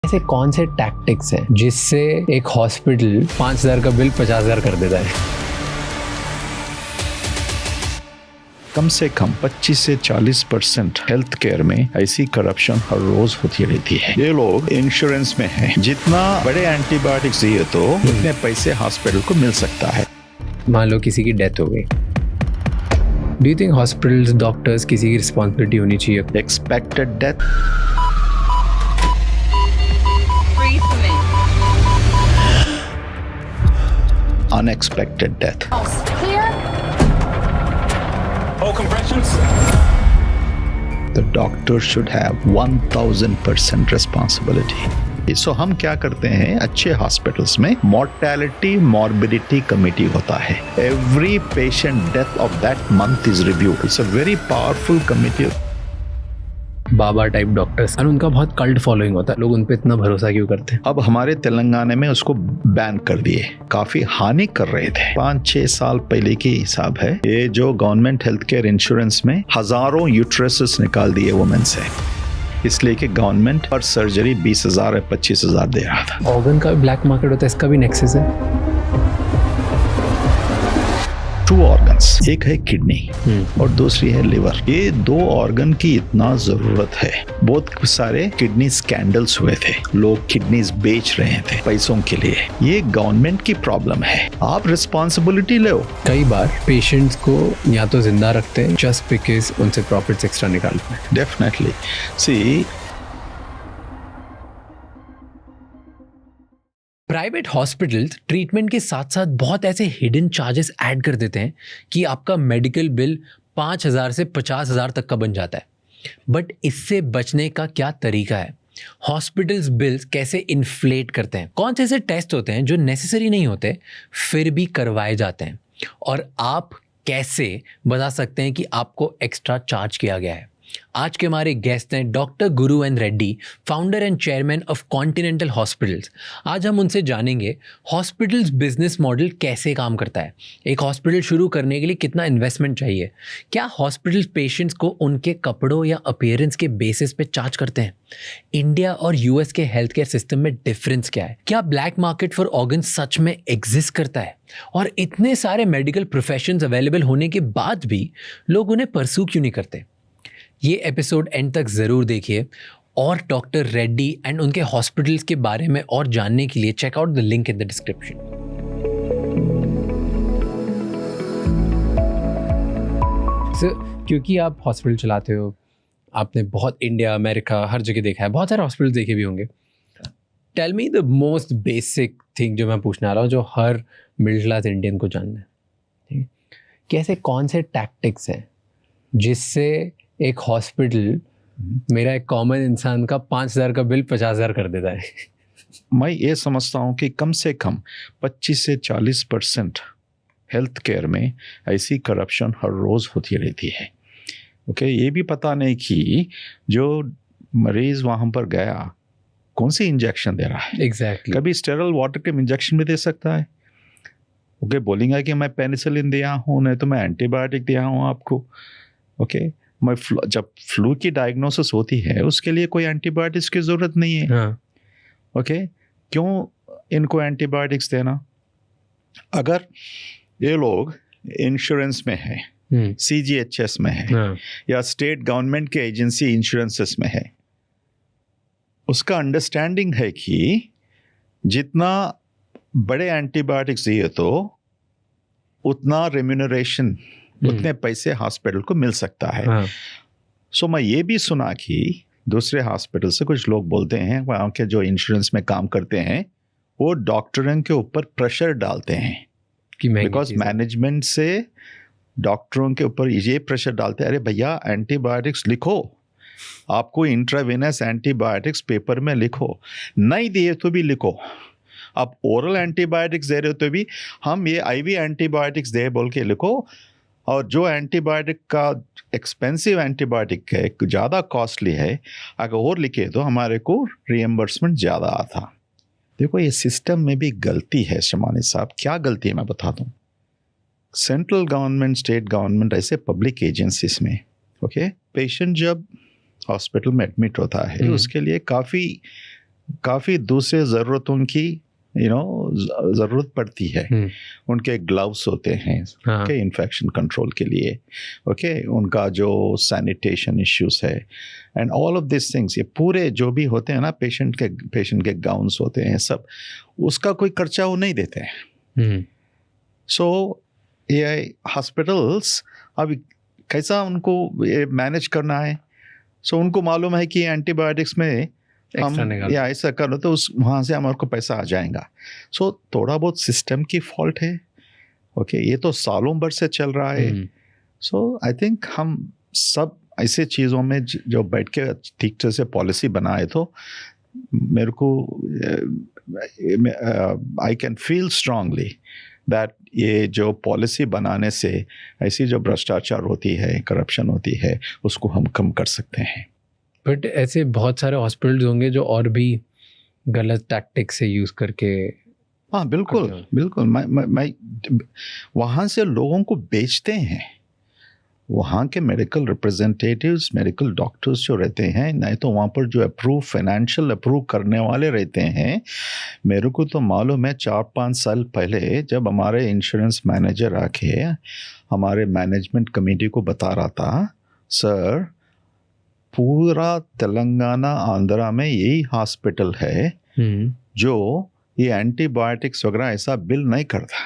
ऐसे कौन से टैक्टिक्स हैं जिससे एक हॉस्पिटल 5,000 का बिल 50,000 कर देता है? कम से कम 25 से 40% हेल्थ केयर में ऐसी करप्शन हर रोज होती रहती है। ये लोग इंश्योरेंस में हैं, जितना बड़े एंटीबायोटिक्स दिए तो उतने पैसे हॉस्पिटल को मिल सकता है। मान लो किसी की डेथ हो गई, do you think hospitals, doctors, किसी की रिस्पॉन्सिबिलिटी होनी चाहिए? Expected death, unexpected death. The doctor should have 1000% responsibility. So हम क्या करते हैं, अच्छे हॉस्पिटल्स में मोर्टेलिटी मॉर्बिडिटी कमिटी होता है। Every patient death of that month is reviewed. It's a very powerful committee. Baba type doctors, और उनका बहुत कल्ट फॉलोइंग होता है, लोग उन पे इतना भरोसा क्यों करते हैं? अब हमारे तेलंगाना में उसको बैन कर दिए, काफी हानि कर रहे थे। 5-6 साल पहले की हिसाब है, ये जो गवर्नमेंट हेल्थ केयर इंश्योरेंस में हजारों यूट्रसेस निकाल दिए वुमेन से, इसलिए कि गवर्नमेंट पर सर्जरी 20,000 या 25,000 दे रहा था। ऑर्गन का भी ब्लैक मार्केट होता है, इसका भी नेक्सस है। 2 ऑर्गन्स, एक है किडनी और दूसरी है लिवर। ये 2 ऑर्गन की इतना जरूरत है। बहुत सारे किडनी स्कैंडल्स हुए थे, लोग किडनीज बेच रहे थे पैसों के लिए। ये गवर्नमेंट की प्रॉब्लम है, आप रिस्पॉन्सिबिलिटी लो। कई बार पेशेंट्स को या तो जिंदा रखते हैं जस्ट बिकॉज उनसे प्रॉफिट्स एक्स्ट्रा निकालते हैं। डेफिनेटली। सी, प्राइवेट हॉस्पिटल्स ट्रीटमेंट के साथ साथ बहुत ऐसे हिडन चार्जेस ऐड कर देते हैं कि आपका मेडिकल बिल 5,000 से 50,000 तक का बन जाता है। बट इससे बचने का क्या तरीका है? हॉस्पिटल्स बिल्स कैसे इन्फ्लेट करते हैं? कौन से ऐसे टेस्ट होते हैं जो नेसेसरी नहीं होते फिर भी करवाए जाते हैं? और आप कैसे बता सकते हैं कि आपको एक्स्ट्रा चार्ज किया गया है? आज के हमारे गेस्ट हैं doctor Guru N Reddy, founder and chairman of Continental Hospitals. आज हम उनसे जानेंगे हॉस्पिटल्स बिजनेस मॉडल कैसे काम करता है, एक हॉस्पिटल शुरू करने के लिए कितना इन्वेस्टमेंट चाहिए, क्या हॉस्पिटल पेशेंट्स को उनके कपड़ों या अपीयरेंस के बेसिस पे चार्ज करते हैं, इंडिया और यूएस के हेल्थ केयर सिस्टम में डिफरेंस क्या है, क्या ब्लैक मार्केट फॉर ऑर्गन सच में एग्जिस्ट करता है, और इतने सारे मेडिकल प्रोफेशंस अवेलेबल होने के बाद भी लोग उन्हें परस्यू क्यों नहीं करते? ये एपिसोड एंड तक ज़रूर देखिए और डॉक्टर रेड्डी एंड उनके हॉस्पिटल्स के बारे में और जानने के लिए check out the link in the description. क्योंकि आप हॉस्पिटल चलाते हो, आपने बहुत इंडिया, अमेरिका, हर जगह देखा है, बहुत सारे हॉस्पिटल देखे भी होंगे। Tell me the most basic thing जो मैं पूछने आ रहा हूँ, जो हर मिडिल क्लास इंडियन को जानना है, ठीक है? कैसे कौन से टैक्टिक्स हैं जिससे एक हॉस्पिटल, मेरा एक कॉमन इंसान का 5,000 का बिल 50,000 कर देता है? मैं ये समझता हूँ कि कम से कम 25 से 40% हेल्थ केयर में ऐसी करप्शन हर रोज़ होती रहती है। ओके, ये भी पता नहीं कि जो मरीज़ वहाँ पर गया कौन सी इंजेक्शन दे रहा है। एग्जैक्टली। कभी स्टेरल वाटर के इंजेक्शन भी दे सकता है। ओके, बोलेंगे कि मैं पेनिसिलिन दिया हूँ, नहीं तो मैं एंटीबायोटिक दिया हूँ आपको। ओके, मैं जब फ्लू की डायग्नोसिस होती है उसके लिए कोई एंटीबायोटिक्स की ज़रूरत नहीं है। हाँ। ओके, क्यों इनको एंटीबायोटिक्स देना? अगर ये लोग इंश्योरेंस में है, CGHS में है, हाँ। या स्टेट गवर्नमेंट के एजेंसी इंश्योरेंसेस में है, उसका अंडरस्टैंडिंग है कि जितना बड़े एंटीबायोटिक्स दिए तो उतना रेम्यूनरेशन, उतने पैसे हॉस्पिटल को मिल सकता है। हाँ। सो मैं ये भी सुना कि दूसरे हॉस्पिटल से कुछ लोग बोलते हैं, वहाँ के जो इंश्योरेंस में काम करते हैं, वो डॉक्टरों के ऊपर प्रेशर डालते हैं, बिकॉज मैनेजमेंट से डॉक्टरों के ऊपर ये प्रेशर डालते हैं, अरे भैया एंटीबायोटिक्स लिखो, आपको इंट्रावेनस एंटीबायोटिक्स पेपर में लिखो, नहीं दिए तो भी लिखो, आप ओरल एंटीबायोटिक्स दे रहे हो तो भी हम ये IV एंटीबायोटिक्स दे बोल के लिखो, और जो एंटीबायोटिक का एक्सपेंसिव एंटीबायोटिक है, ज़्यादा कॉस्टली है, अगर और लिखे तो हमारे को रिएम्बर्समेंट ज़्यादा आता। देखो, ये सिस्टम में भी गलती है शमानी साहब। क्या गलती है मैं बता दूँ। सेंट्रल गवर्नमेंट, स्टेट गवर्नमेंट, ऐसे पब्लिक एजेंसीज में, ओके, पेशेंट जब हॉस्पिटल में एडमिट होता है उसके लिए काफ़ी काफ़ी दूसरे ज़रूरतों की ज़रूरत पड़ती है। उनके ग्लव्स होते हैं ओके इन्फेक्शन कंट्रोल के लिए, ओके उनका जो सैनिटेशन इश्यूज है and all of this things, ये पूरे जो भी होते हैं ना पेशेंट के गाउन्स होते हैं सब, उसका कोई खर्चा वो नहीं देते हैं। सो ये हॉस्पिटल्स अब कैसा उनको ये मैनेज करना है। सो उनको मालूम है कि एंटीबायोटिक्स में हम या ऐसा करो तो उस वहाँ से हमारे को पैसा आ जाएगा। सो थोड़ा बहुत सिस्टम की फॉल्ट है, ओके ये तो सालों भर से चल रहा है। सो आई थिंक हम सब ऐसे चीज़ों में जो बैठ के ठीक तरह से पॉलिसी बनाए तो मेरे को I can feel strongly that ये जो पॉलिसी बनाने से ऐसी जो भ्रष्टाचार होती है, करप्शन होती है, उसको हम कम कर सकते हैं। बट ऐसे बहुत सारे हॉस्पिटल्स होंगे जो और भी गलत टैक्टिक से यूज़ करके। हाँ बिल्कुल बिल्कुल, मैं वहाँ से लोगों को बेचते हैं। वहाँ के मेडिकल रिप्रेजेंटेटिव्स, मेडिकल डॉक्टर्स जो रहते हैं, नहीं तो वहाँ पर जो फाइनेंशियल अप्रूव करने वाले रहते हैं। मेरे को तो मालूम है 4-5 साल पहले जब हमारे इंश्योरेंस मैनेजर आके हमारे मैनेजमेंट कमेटी को बता रहा था, सर पूरा तेलंगाना आंध्रा में यही हॉस्पिटल है जो ये एंटीबायोटिक्स वगैरह ऐसा बिल नहीं करता।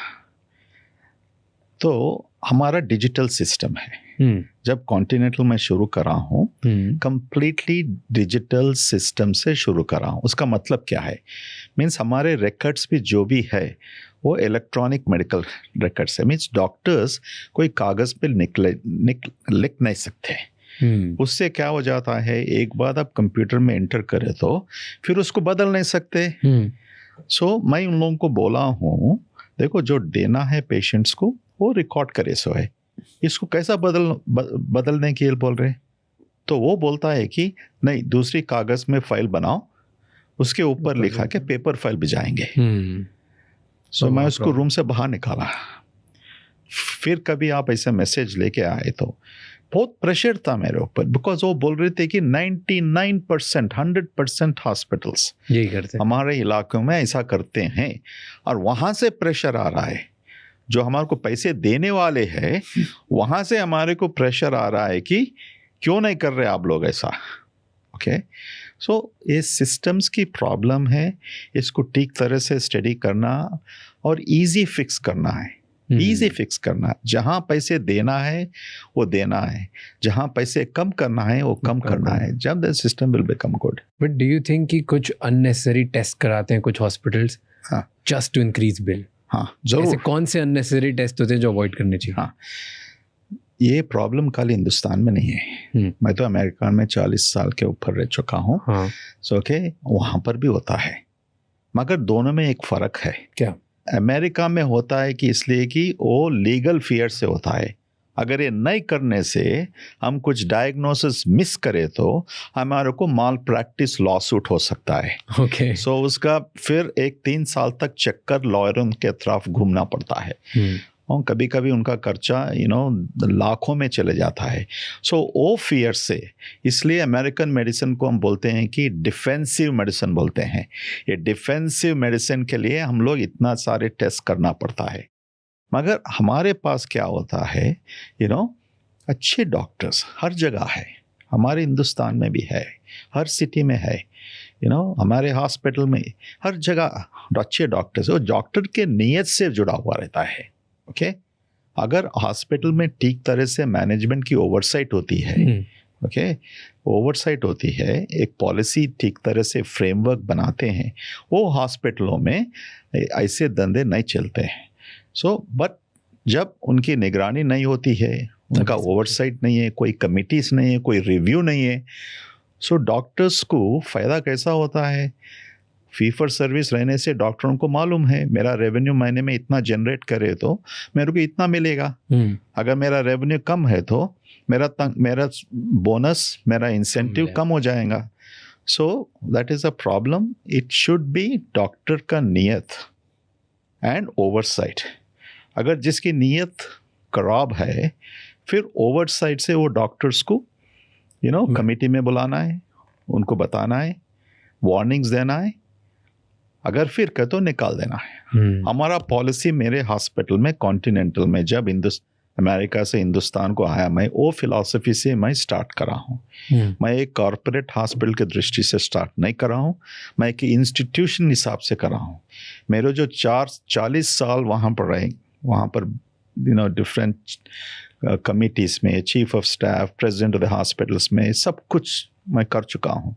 तो हमारा डिजिटल सिस्टम है। जब कॉन्टिनेंटल में शुरू करा हूँ, कंप्लीटली डिजिटल सिस्टम से शुरू करा हूँ। उसका मतलब क्या है, मीन्स हमारे रिकॉर्ड्स भी जो भी है वो इलेक्ट्रॉनिक मेडिकल रिकॉर्ड्स है। मीन्स डॉक्टर्स कोई कागज़ पे लिख नहीं सकते। उससे क्या हो जाता है, एक बार आप कंप्यूटर में एंटर करें तो फिर उसको बदल नहीं सकते। सो मैं उन लोगों को बोला हूँ, देखो जो देना है पेशेंट्स को वो रिकॉर्ड करे सो है, इसको कैसा बदलने के लिए बोल रहे। तो वो बोलता है कि नहीं, दूसरी कागज़ में फाइल बनाओ, उसके ऊपर लिखा के पेपर फाइल भिजाएंगे। सो मैं उसको रूम से बाहर निकाला। फिर कभी आप ऐसे मैसेज लेके आए तो बहुत प्रेशर था मेरे ऊपर, बिकॉज वो बोल रहे थे कि 99% 100% हॉस्पिटल्स यही करते हैं, हमारे इलाकों में ऐसा करते हैं। और वहाँ से प्रेशर आ रहा है, जो हमारे को पैसे देने वाले हैं वहाँ से हमारे को प्रेशर आ रहा है कि क्यों नहीं कर रहे आप लोग ऐसा। ओके, सो ये सिस्टम्स की प्रॉब्लम है, इसको ठीक तरह से स्टडी करना और इजी फिक्स करना है। इजी फिक्स करना, जहाँ पैसे देना है वो देना है, जहाँ पैसे कम करना है वो कम करना है, जब the system will become good. But do you think कि कुछ अननेसेसरी टेस्ट कराते हैं कुछ hospitals just to increase bill? हाँ जरूर। ऐसे कौन से अननेसेसरी टेस्ट होते हैं जो अवॉइड करने चाहिए? हाँ, ये प्रॉब्लम खाली हिंदुस्तान में नहीं है। मैं तो अमेरिका में 40 साल के ऊपर रह चुका हूँ। सो ओके, वहाँ पर भी होता है, मगर दोनों में एक फ़र्क है। क्या? अमेरिका में होता है कि इसलिए कि वो लीगल फियर से होता है। अगर ये नहीं करने से हम कुछ डायग्नोसिस मिस करें तो हमारे को माल प्रैक्टिस लॉ सूट हो सकता है। ओके, सो उसका फिर 1-3 साल तक चक्कर लॉयरों के तरफ घूमना पड़ता है। और कभी कभी उनका खर्चा लाखों में चले जाता है। सो वो फियर से, इसलिए अमेरिकन मेडिसिन को हम बोलते हैं कि डिफेंसिव मेडिसिन बोलते हैं। ये डिफेंसिव मेडिसिन के लिए हम लोग इतना सारे टेस्ट करना पड़ता है। मगर हमारे पास क्या होता है, अच्छे डॉक्टर्स हर जगह है, हमारे हिंदुस्तान में भी है, हर सिटी में है, हमारे हॉस्पिटल में हर जगह अच्छे डॉक्टर्स। वो डॉक्टर के नीयत से जुड़ा हुआ रहता है। ओके, अगर हॉस्पिटल में ठीक तरह से मैनेजमेंट की ओवरसाइट होती है, ओके, ओवरसाइट होती है, एक पॉलिसी ठीक तरह से फ्रेमवर्क बनाते हैं, वो हॉस्पिटलों में ऐसे धंधे नहीं चलते हैं। सो बट जब उनकी निगरानी नहीं होती है, उनका ओवरसाइट नहीं है, कोई कमिटीज नहीं है, कोई रिव्यू नहीं है, सो डॉक्टर्स को फ़ायदा कैसा होता है, फी फॉर सर्विस रहने से डॉक्टरों को मालूम है मेरा रेवेन्यू महीने में इतना जनरेट करे तो मेरे को इतना मिलेगा। अगर मेरा रेवेन्यू कम है तो मेरा बोनस, मेरा इंसेंटिव कम हो जाएगा। So that is a problem. It should be doctor का नियत एंड ओवरसाइट। अगर जिसकी नियत खराब है, फिर ओवरसाइट से वो डॉक्टर्स को कमिटी में बुलाना है, उनको बताना है, वार्निंग्स देना है, अगर फिर कहे तो निकाल देना है। हमारा पॉलिसी मेरे हॉस्पिटल में कॉन्टिनेंटल में जब अमेरिका से हिंदुस्तान को आया, मैं वो फिलॉसफी से मैं स्टार्ट करा हूँ। मैं एक कॉरपोरेट हॉस्पिटल की दृष्टि से स्टार्ट नहीं करा हूँ, मैं एक इंस्टीट्यूशन हिसाब से करा हूँ। मेरे जो 40 साल वहाँ पर रहे, वहाँ पर डिफरेंट कमिटीज़ में, chief of staff, president of the hospitals में, सब कुछ मैं कर चुका हूँ।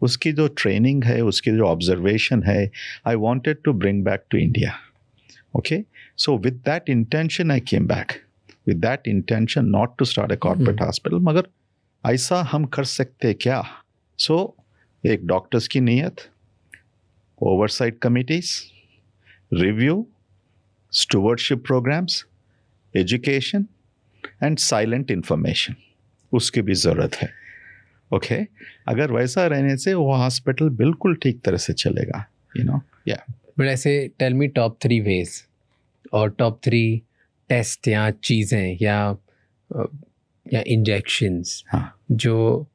उसकी जो ट्रेनिंग है, उसकी जो ऑब्जर्वेशन है, I wanted to bring back to India. Okay, so with that intention I came back, with that intention not to start a corporate hospital. मगर ऐसा हम कर सकते क्या? सो एक डॉक्टर्स की नीयत, oversight committees, review, stewardship programmes, education and silent information, उसकी भी ज़रूरत है। ओके, अगर वैसा रहने से वो हॉस्पिटल बिल्कुल ठीक तरह से चलेगा, या। बट ऐसे टेल मी टॉप 3 वेज और टॉप 3 टेस्ट या चीज़ें या इंजेक्शंस, हाँ, जो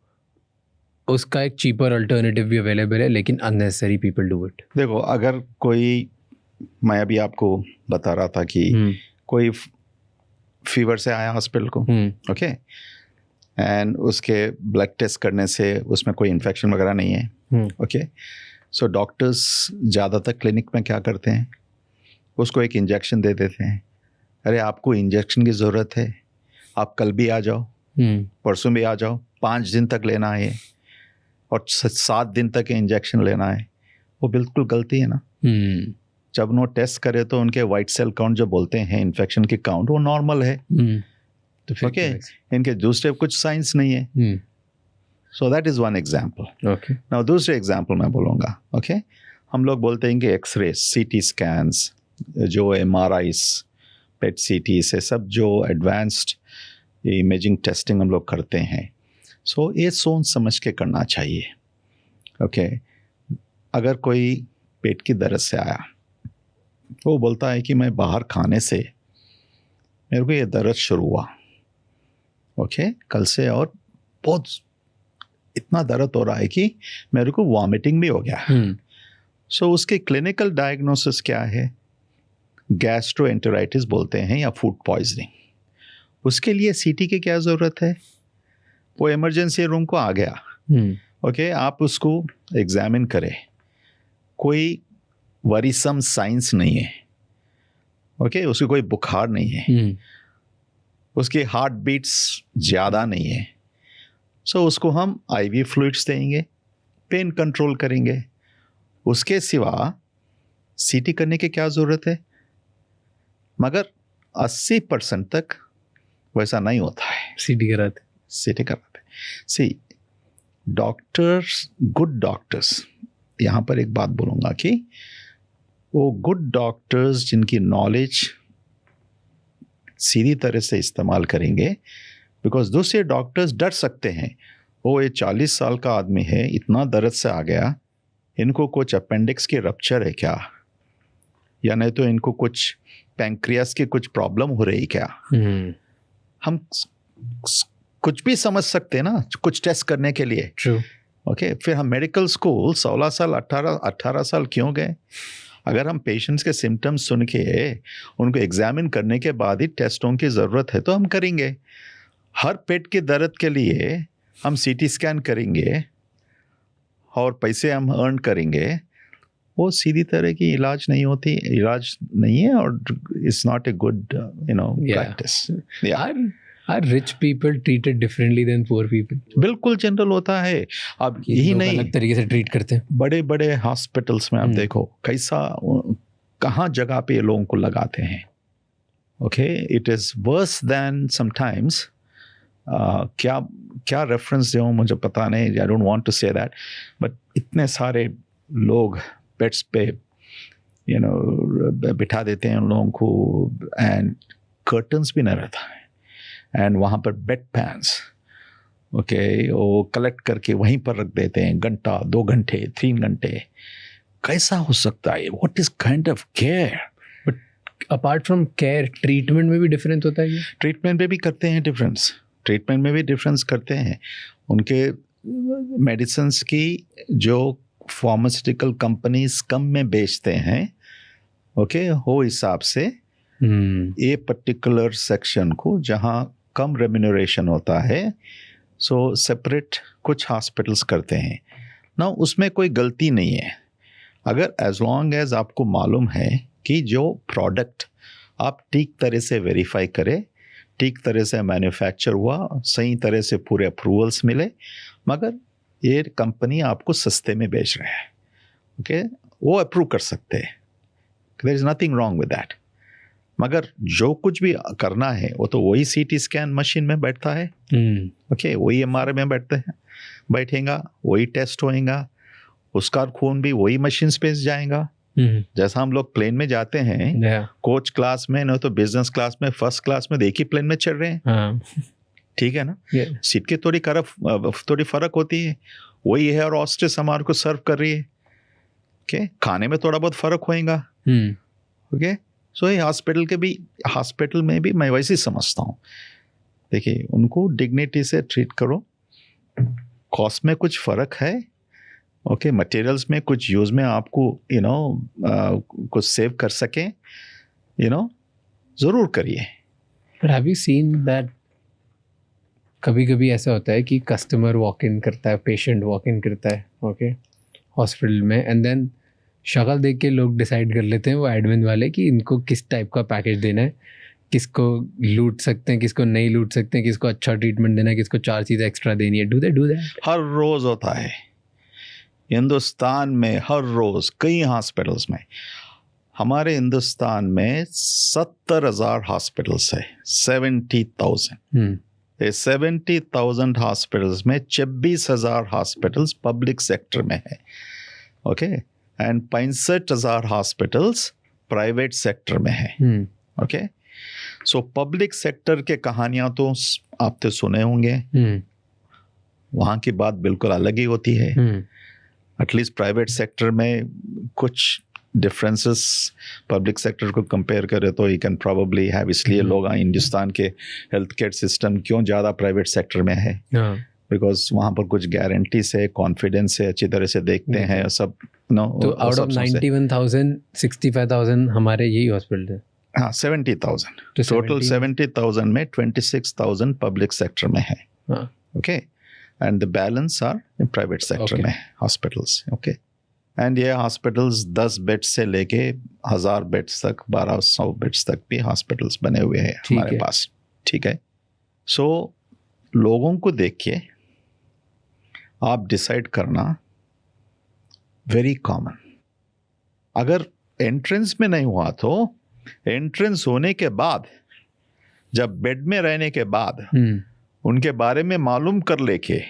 उसका एक चीपर अल्टरनेटिव भी अवेलेबल है लेकिन अननेसेसरी पीपल डू इट। देखो, अगर कोई, मैं अभी आपको बता रहा था कि कोई फीवर से आया हॉस्पिटल को, ओके, एंड उसके ब्लड टेस्ट करने से उसमें कोई इन्फेक्शन वगैरह नहीं है, ओके। सो डॉक्टर्स ज़्यादातर क्लिनिक में क्या करते हैं, उसको एक इंजेक्शन दे देते हैं। अरे आपको इंजेक्शन की ज़रूरत है, आप कल भी आ जाओ, परसों भी आ जाओ, 5 दिन तक लेना है और 7 दिन तक इंजेक्शन लेना है। वो बिल्कुल गलती है ना। जब उन्होंने टेस्ट करे तो उनके वाइट सेल काउंट जो बोलते हैं इन्फेक्शन की काउंट, वो नॉर्मल है। तो ओके, इनके दूसरे कुछ साइंस नहीं है। So that is one example. Okay, now दूसरे एग्जाम्पल मैं बोलूँगा। ओके, हम लोग बोलते हैं कि एक्सरे, सीटी स्कैन्स, जो MRIs, पेट CT से सब जो एडवांस्ड इमेजिंग टेस्टिंग हम लोग करते हैं, सो ये सोच समझ के करना चाहिए। ओके, अगर कोई पेट की दर्द से आया, वो बोलता है कि मैं बाहर खाने से मेरे को ये दर्द शुरू हुआ, ओके, कल से, और बहुत इतना दर्द हो रहा है कि मेरे को वॉमिटिंग भी हो गया। सो उसके क्लिनिकल डायग्नोसिस क्या है? गैस्ट्रोएंटेराइटिस बोलते हैं या फूड पॉइजनिंग। उसके लिए CT की क्या ज़रूरत है? वो इमरजेंसी रूम को आ गया, ओके, आप उसको एग्जामिन करें, कोई वरीसम साइंस नहीं है, ओके, उसकी कोई बुखार नहीं है, उसकी हार्ट बीट्स ज़्यादा नहीं है, सो उसको हम IV फ्लूइड्स देंगे, पेन कंट्रोल करेंगे। उसके सिवा CT करने की क्या ज़रूरत है? मगर 80% तक वैसा नहीं होता है। CT कराते। सी डॉक्टर्स, गुड डॉक्टर्स, यहाँ पर एक बात बोलूँगा कि वो गुड डॉक्टर्स जिनकी नॉलेज सीधी तरह से इस्तेमाल करेंगे, बिकॉज दूसरे डॉक्टर्स डर सकते हैं, वो ये 40 साल का आदमी है, इतना दर्द से आ गया, इनको कुछ अपेंडिक्स की रप्चर है क्या, या नहीं तो इनको कुछ पैंक्रियास की कुछ प्रॉब्लम हो रही क्या। हम कुछ भी समझ सकते हैं ना कुछ टेस्ट करने के लिए। ट्रू। ओके, फिर हम मेडिकल स्कूल 16 साल 18 साल क्यों गए? अगर हम पेशेंट्स के सिम्टम्स सुन के उनको एग्जामिन करने के बाद ही टेस्टों की ज़रूरत है तो हम करेंगे। हर पेट के दर्द के लिए हम CT स्कैन करेंगे और पैसे हम अर्न करेंगे, वो सीधी तरह की इलाज नहीं होती, इलाज नहीं है, और it's not a good practice. Are rich people treated differently than poor people? बिल्कुल जनरल होता है। अब यही नहीं, अलग तरीके से ट्रीट करते हैं। बड़े बड़े हॉस्पिटल्स में आप देखो कैसा, कहाँ जगह पे ये लोगों को लगाते हैं। Okay, it is worse than sometimes. क्या रेफरेंस दूँ मुझे पता नहीं, I don't want to say that, but इतने सारे लोग बेड्स पे बिठा देते हैं उन लोगों को, एंड कर्टन्स भी नहीं रहता है, एंड वहाँ पर बेड पैंस, ओके, वो कलेक्ट करके वहीं पर रख देते हैं, घंटा 2 घंटे 3 घंटे। कैसा हो सकता है? What is kind of care? But apart from care, treatment में भी डिफरेंस होता है? ट्रीटमेंट में भी करते हैं डिफरेंस, ट्रीटमेंट में भी डिफरेंस करते हैं। उनके मेडिसिन्स की जो फार्मास्यूटिकल कंपनीज कम में बेचते हैं, ओके, वो हिसाब से ये पर्टिकुलर सेक्शन को जहाँ कम रेम्यूनरेशन होता है, सो सेपरेट कुछ हॉस्पिटल्स करते हैं ना। उसमें कोई गलती नहीं है, अगर एज लॉन्ग एज आपको मालूम है कि जो प्रोडक्ट आप ठीक तरह से वेरीफाई करें, ठीक तरह से मैन्युफैक्चर हुआ, सही तरह से पूरे अप्रूवल्स मिले, मगर ये कंपनी आपको सस्ते में बेच रहा है, ओके, वो अप्रूव कर सकते हैं, there is nothing wrong with that. मगर जो कुछ भी करना है वो तो वही सीटी स्कैन मशीन में बैठता है, ओके, वही एमआरआई में बैठेगा, वही टेस्ट होएगा, उसका खून भी वही मशीन पे जाएगा। जैसा हम लोग प्लेन में जाते हैं, कोच क्लास में न तो बिजनेस क्लास में, फर्स्ट क्लास में, एक ही प्लेन में चढ़ रहे हैं, ठीक है ना। सीट की थोड़ी फर्क होती है, वही है, और हॉस्टेस हमारे को सर्व कर रही है, ओके, खाने में थोड़ा बहुत फर्क होएगा, ओके। सो ये हॉस्पिटल में भी मैं वैसे ही समझता हूँ, देखिए उनको डिग्निटी से ट्रीट करो, कॉस्ट में कुछ फर्क है, ओके, मटेरियल्स में कुछ यूज में आपको कुछ सेव कर सकें, ज़रूर करिए। But have you seen that कभी कभी ऐसा होता है कि कस्टमर वॉक इन करता है, पेशेंट वॉक इन करता है, ओके, हॉस्पिटल में, एंड देन शक्ल देख के लोग डिसाइड कर लेते हैं, वो एडमिन वाले, कि इनको किस टाइप का पैकेज देना है, किसको लूट सकते हैं, किसको नहीं लूट सकते हैं, किसको अच्छा ट्रीटमेंट देना है, किसको 4 चीज़ें एक्स्ट्रा देनी है। Do that? हर रोज़ होता है हिंदुस्तान में, हर रोज़ कई हॉस्पिटल्स में। हमारे हिंदुस्तान में 70,000 हॉस्पिटल्स है, 70,000। ये 70,000 हॉस्पिटल्स में 26,000 हॉस्पिटल्स पब्लिक सेक्टर में है, okay, and 65,000 hospitals private sector में है, ओके। सो पब्लिक सेक्टर के कहानियां तो आपने सुने होंगे, वहाँ की बात बिल्कुल अलग ही होती है। एटलीस्ट प्राइवेट सेक्टर में कुछ डिफरेंसेस पब्लिक सेक्टर को कंपेयर करें तो यू कैन प्रोबेबली हैव, इसलिए लोग हिंदुस्तान के हेल्थ केयर सिस्टम क्यों ज़्यादा प्राइवेट सेक्टर में है, बिकॉज वहाँ पर कुछ गारंटीज है, कॉन्फिडेंस है, अच्छी तरह से देखते हैं सब, तो आउट ऑफ 91,000 65,000 हमारे यही हॉस्पिटल है। हाँ, 70,000 टोटल, 70,000 में 26,000 पब्लिक सेक्टर में है, okay, and the balance are in private sector में हॉस्पिटल्स, ओके। एंड ये हॉस्पिटल्स 10 बेड्स से लेके 1000 बेड्स तक, 1200 बेड्स तक भी हॉस्पिटल्स बने हुए हैं हमारे पास, ठीक है। सो लोगों को देख के आप डिसाइड करना, वेरी कॉमन। अगर एंट्रेंस में नहीं हुआ तो एंट्रेंस होने के बाद, जब बेड में रहने के बाद उनके बारे में मालूम कर लेके,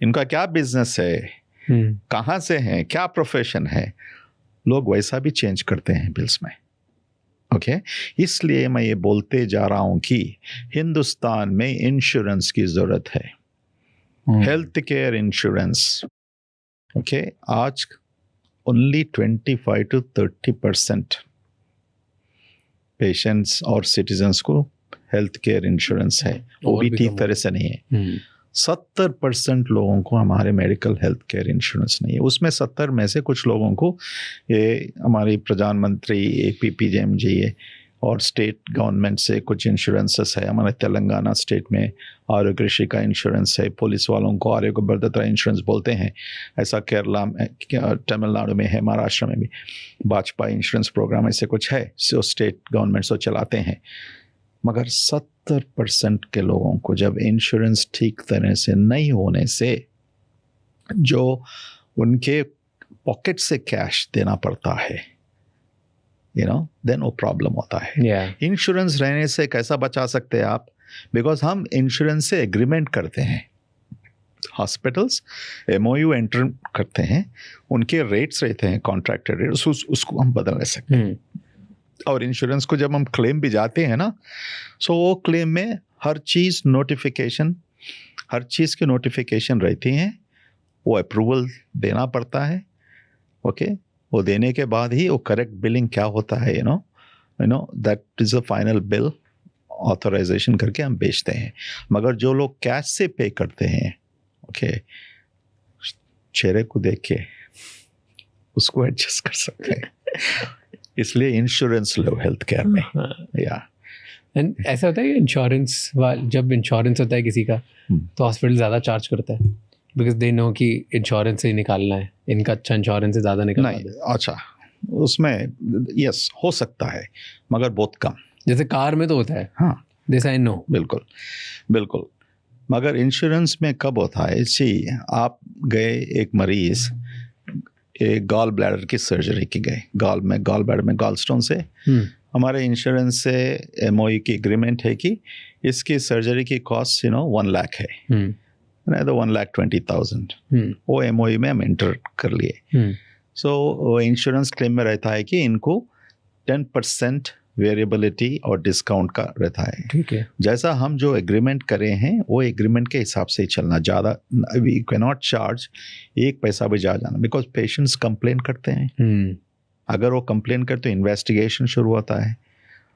इनका क्या बिजनेस है, कहाँ से हैं, क्या प्रोफेशन है, लोग वैसा भी चेंज करते हैं बिल्स में, ओके। इसलिए मैं ये बोलते जा रहा हूँ कि हिंदुस्तान में इंश्योरेंस की ज़रूरत है, हेल्थ केयर इंश्योरेंस, ओके। आज ओनली 25 to 30% पेशेंट्स और सिटीजन्स को हेल्थ केयर इंश्योरेंस है, वो भी ठीक तरह से नहीं है। 70% लोगों को हमारे मेडिकल हेल्थ केयर इंश्योरेंस नहीं है। उसमें 70 में से कुछ लोगों को ये हमारी प्रधानमंत्री APPJMJ और स्टेट गवर्नमेंट से कुछ इंश्योरेंसेस है। हमारे तेलंगाना स्टेट में आरोग्य ऋषि का इंश्योरेंस है, पुलिस वालों को आरोग्य बरदत्रा इंश्योरेंस बोलते हैं, ऐसा केरला में, तमिलनाडु में है, महाराष्ट्र में भी वाजपेयी इंश्योरेंस प्रोग्राम ऐसे कुछ है, सो स्टेट गवर्नमेंट से चलाते हैं। मगर 70% के लोगों को जब इंश्योरेंस ठीक तरह से नहीं होने से जो उनके पॉकेट से कैश देना पड़ता है, देन वो प्रॉब्लम होता है। इंश्योरेंस रहने से कैसा बचा सकते हैं आप? बिकॉज हम इंश्योरेंस से एग्रीमेंट करते हैं, हॉस्पिटल्स MOU एंटर करते हैं, उनके रेट्स रहते हैं, कॉन्ट्रैक्टेड रेट्स, उसको हम बदल नहीं सकते। और इंश्योरेंस को जब हम क्लेम भी जाते हैं ना, सो वो क्लेम में हर चीज़ की नोटिफिकेशन रहती हैं, वो अप्रूवल देना पड़ता है, ओके। वो देने के बाद ही वो करेक्ट बिलिंग क्या होता है, that is a final bill authorisation करके हम बेचते हैं। मगर जो लोग कैश से पे करते हैं, ओके, चेहरे को देख के उसको एडजस्ट कर सकते हैं। इसलिए इंश्योरेंस लो हेल्थ केयर में। या एंड ऐसा होता है कि इंश्योरेंस जब इंश्योरेंस होता है किसी का तो हॉस्पिटल ज़्यादा चार्ज करता है बिकॉज दे नो कि इंश्योरेंस से ही निकालना है, इनका अच्छा इंश्योरेंस से ज़्यादा निकालना है। नहीं, अच्छा उसमें यस हो सकता है मगर बहुत कम। जैसे कार में तो होता है। हाँ, दिस आई नो। बिल्कुल बिल्कुल। मगर इंश्योरेंस में कब होता है, जी आप गए एक मरीज एक गॉल ब्लैडर की सर्जरी की गए, गॉल ब्लैडर में गॉल स्टोन से, हमारे इंश्योरेंस से एमओई की एग्रीमेंट है कि इसकी सर्जरी की कॉस्ट 1 लाख है, नहीं तो 1,20,000 वो एमओई में हम एंटर कर लिए। सो वो इंश्योरेंस क्लेम में रहता है कि इनको 10% वेरिएबिलिटी और डिस्काउंट का रहता है। ठीक है। जैसा हम जो एग्रीमेंट करे हैं वो एग्रीमेंट के हिसाब से ही चलना, ज़्यादा वी कैन नॉट चार्ज 1 पैसा भी ज़्यादा जाना, बिकॉज पेशेंट्स कंप्लेन करते हैं। अगर वो कंप्लेन करते तो इन्वेस्टिगेशन शुरू होता है,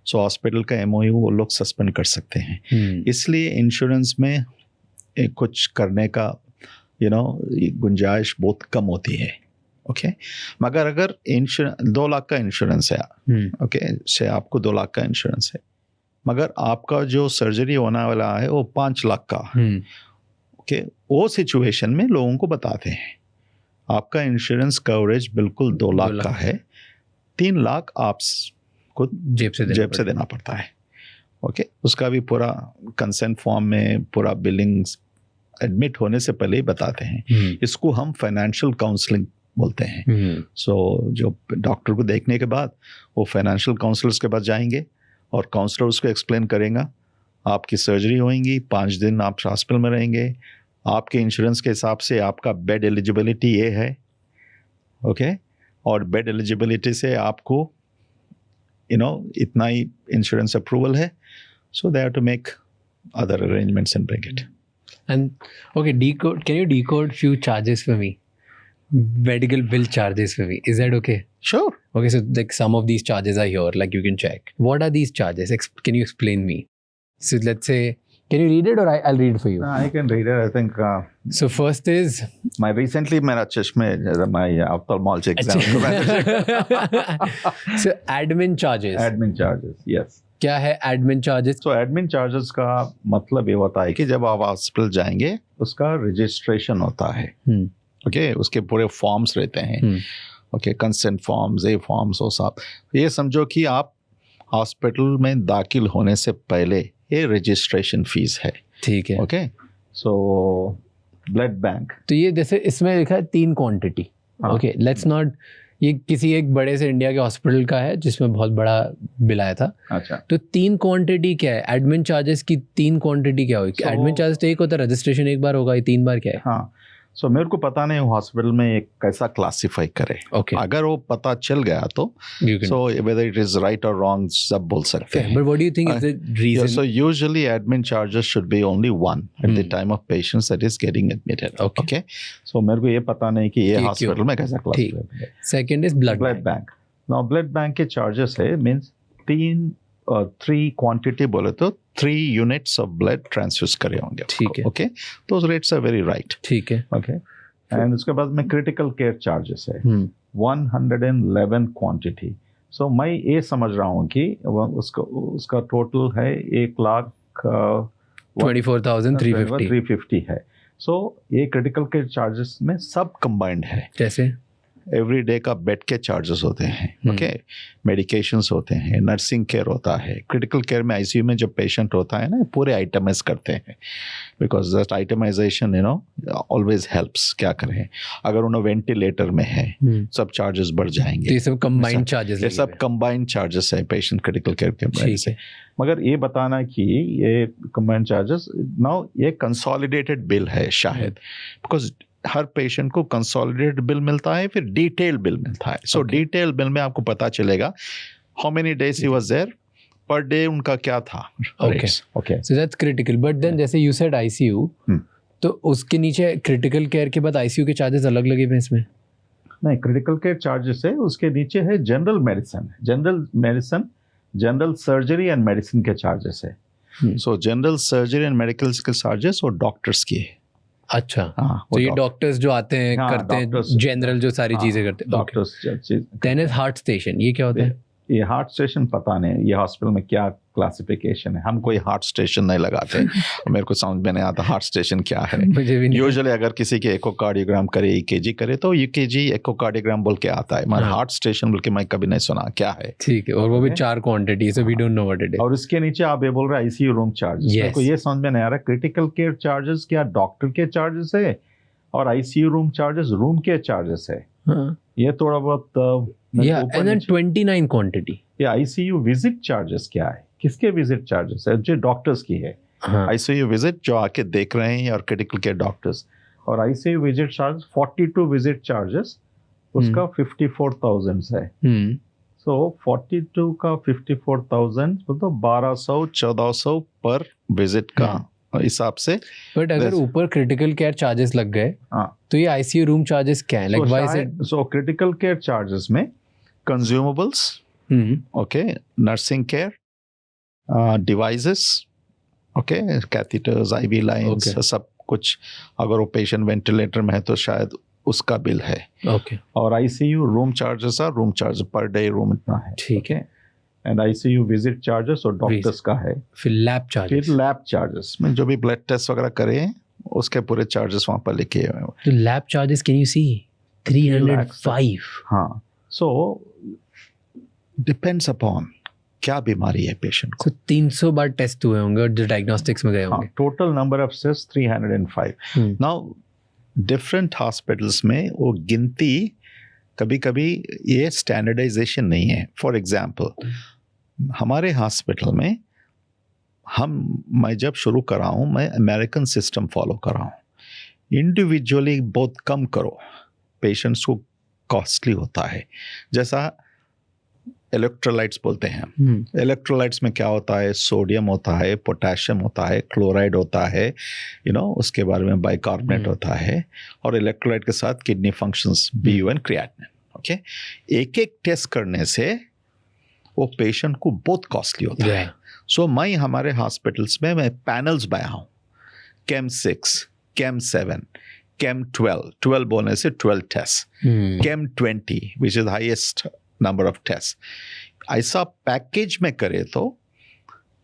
सो हॉस्पिटल का एमओयू वो लोग सस्पेंड कर सकते हैं। इसलिए इंश्योरेंस में कुछ करने का गुंजाइश बहुत कम होती है। ओके मगर अगर 2 लाख का इंश्योरेंस है, ओके से आपको 2 लाख का इंश्योरेंस है, मगर आपका जो सर्जरी होने वाला है वो 5 लाख का, ओके वो सिचुएशन में लोगों को बताते हैं आपका इंश्योरेंस कवरेज बिल्कुल 2 लाख का है, 3 लाख आपको जेब से देना पड़ता है। ओके उसका भी पूरा कंसेंट फॉर्म में पूरा बिलिंग्स एडमिट होने से पहले ही बताते हैं। इसको हम फाइनेंशियल काउंसलिंग बोलते हैं। सो जो डॉक्टर को देखने के बाद वो फाइनेंशियल काउंसलर्स के पास जाएंगे और काउंसलर उसको एक्सप्लेन करेगा, आपकी सर्जरी होएगी, 5 दिन आप हॉस्पिटल में रहेंगे, आपके इंश्योरेंस के हिसाब से आपका बेड एलिजिबिलिटी ये है, ओके और बेड एलिजिबिलिटी से आपको इतना ही इंश्योरेंस अप्रूवल है, so they have to make other arrangements and bring it. And okay, can you decode few charges for me? Medical bill charges for me. Is that okay? Sure. Okay, so like some of these charges are here, like you can check. What are these charges? Can you explain me? So let's say, can you read it or I'll read it for you? I can read it, I think. So first is... मेरा चश्मे, my ophthalmology exam. So admin charges. Admin charges, yes. क्या है admin charges? तो admin charges का मतलब ये होता है कि जब आप हॉस्पिटल जाएंगे उसका रजिस्ट्रेशन होता है, ओके उसके पूरे फॉर्म्स रहते हैं, ओके कंसेंट फॉर्म्स, ए फॉर्म्स, वो सब। ये समझो कि आप हॉस्पिटल में दाखिल होने से पहले ये रजिस्ट्रेशन फीस है। ठीक है। ओके सो ब्लड बैंक, तो ये जैसे इसमें लिखा है 3 क्वांटिटी। ओके लेट्स नॉट, ये किसी एक बड़े से इंडिया के हॉस्पिटल का है जिसमें बहुत बड़ा बिल आया था। अच्छा तो 3 क्वांटिटी क्या है? एडमिन चार्जेस की 3 क्वांटिटी क्या होगी? एडमिन चार्जेस तो एक होता है, रजिस्ट्रेशन एक बार होगा, ये 3 बार क्या है? हाँ सो मेरे को पता नहीं हॉस्पिटल में एक कैसा क्लासिफाई करे। Okay. अगर वो पता चल गया तो so whether it is right और रॉन्ग सब बोल सकते हैं। But what do you think is the reason? So usually admin charges should be only one at the time of patients that is getting admitted. Okay. So मेरे को ये पता नहीं कि ये हॉस्पिटल में कैसा क्लासिफाई है। Second is blood bank. Now blood bank के charges है means 3 क्वांटिटी बोले तो 3 यूनिट्स ऑफ ब्लड ट्रांसफ्यूज करे होंगे। ठीक है। ओके तो रेट्स आर वेरी राइट। ठीक है। ओके एंड उसके बाद में क्रिटिकल केयर चार्जेस है 111 क्वांटिटी। सो मैं ये समझ रहा हूँ कि उसका टोटल है 1,24,350 है। सो ये क्रिटिकल केयर चार्जेस में सब कंबाइंड है। जैसे एवरी डे का बेड के चार्जेस होते हैं, ओके मेडिकेशंस होते हैं, नर्सिंग केयर होता है। क्रिटिकल केयर में आईसीयू में जब पेशेंट होता है ना पूरे आइटमाइज करते हैं, बिकॉज दैट आइटमाइजेशन ऑलवेज हेल्प्स। क्या करें अगर उन्हें वेंटिलेटर में है सब चार्जेस बढ़ जाएंगे। ये सब कंबाइंड चार्जेस, ये सब कंबाइंड चार्जेस है पेशेंट क्रिटिकल केयर के वजह से। मगर ये बताना कि ये कंबाइंड चार्जेस नाउ ये कंसोलिडेटेड बिल है शायद, बिकॉज हर पेशेंट को कंसोलिडेटेड बिल मिलता है, फिर डिटेल बिल मिलता है। सो डिटेल बिल में आपको पता चलेगा how many days he was there, per day उनका क्या था। Okay so that's critical. But then जैसे यू सेड आईसीयू, तो उसके नीचे क्रिटिकल केयर के बाद आईसीयू के चार्जेस अलग लगे हुए इसमें? नहीं, क्रिटिकल केयर चार्जेस है, उसके नीचे है general medicine, general surgery and medicine के चार्जेस है। सो जनरल सर्जरी एंड मेडिकल के चार्जेस और डॉक्टर्स की है। अच्छा, हाँ, तो ये डॉक्टर्स जो आते हैं हाँ, करते हैं doctors, जनरल जो सारी चीजें करते हैं। Doctors. Then is heart station, ये क्या होता है? ये हार्ट स्टेशन पता नहीं ये हॉस्पिटल में क्या क्लासिफिकेशन है, हम कोई हार्ट स्टेशन नहीं लगाते। मेरे को समझ में नहीं आता हार्ट स्टेशन क्या है। मुझे भी नहीं। यूजुअली अगर किसी के इकोकार्डियोग्राम करे, ईकेजी करे तो ईकेजी इकोकार्डियोग्राम बोल के आता है, मगर हाँ। हार्ट स्टेशन बोल के मैं कभी नहीं सुना क्या है। ठीक है, और वो भी 4 quantity, so we don't know what it is. और इसके नीचे आप ये बोल रहे हैं आईसीयू रूम चार्जेस। मेरे को ये समझ में नहीं आ रहा क्रिटिकल केयर चार्जेस क्या डॉक्टर के चार्जेस है और आईसीयू रूम चार्जेस रूम के चार्जेस है। ये थोड़ा बहुत एंड देन 29 क्वांटिटी। ये आईसीयू विजिट चार्जेस क्या है, किसके विजिट चार्जेस है? जो डॉक्टर्स की है। आईसीयू विजिट जो आके देख रहे हैं और क्रिटिकल केयर डॉक्टर्स, और ICU visit charge 42 visit charges उसका 54,000 है। सो 42 का 54,000 मतलब 1200-1400 पर विजिट का हिसाब से। बट अगर ऊपर क्रिटिकल केयर चार्जेस लग गए तो ये आईसीयू रूम चार्जेस क्या है? Like why is it? So critical care charges में consumables, okay, nursing care, devices, okay, catheters, IV lines, सब कुछ। अगर वो पेशेंट वेंटिलेटर में है तो शायद उसका बिल है। ओके। और आईसीयू रूम चार्जेस है, room charge per day room इतना है। ठीक है। एंड आईसीयू विजिट चार्जेस और डॉक्टर्स का है। फिर लैब चार्जेस, फिर लैब चार्जेस में जो भी ब्लड टेस्ट वगैरह करें उसके पूरे चार्जेस वहाँ पर लिखे हुए हैं। तो lab charges can you see 305। हाँ, सो डिपेंड्स अपॉन क्या बीमारी है पेशेंट को। 300 बार टेस्ट हुए होंगे और जो डायग्नोस्टिक्स में गए होंगे। Total number of test 305। Now different hospitals में वो गिनती कभी कभी ये स्टैंडर्डाइजेशन नहीं है। फॉर एग्जांपल हमारे हॉस्पिटल में मैं जब शुरू कर रहा हूँ मैं अमेरिकन सिस्टम फॉलो कर रहा हूँ। इंडिविजुअली बहुत कम करो, पेशेंट्स को कॉस्टली होता है। जैसा इलेक्ट्रोलाइट्स बोलते हैं, इलेक्ट्रोलाइट्स में क्या होता है? सोडियम होता है, पोटेशियम होता है, क्लोराइड होता है, उसके बारे में बाइकार्बोनेट होता है, और इलेक्ट्रोलाइट के साथ kidney functions, BU and creatinine. Okay, एक एक टेस्ट करने से वो पेशेंट को बहुत कॉस्टली होता है। सो मैं हमारे हॉस्पिटल्स में मैं पैनल्स बनाया हूँ, केम 6, केम 7, केम 12 बोलने से 12 test, came 20 which is highest number of test. ऐसा पैकेज में करे तो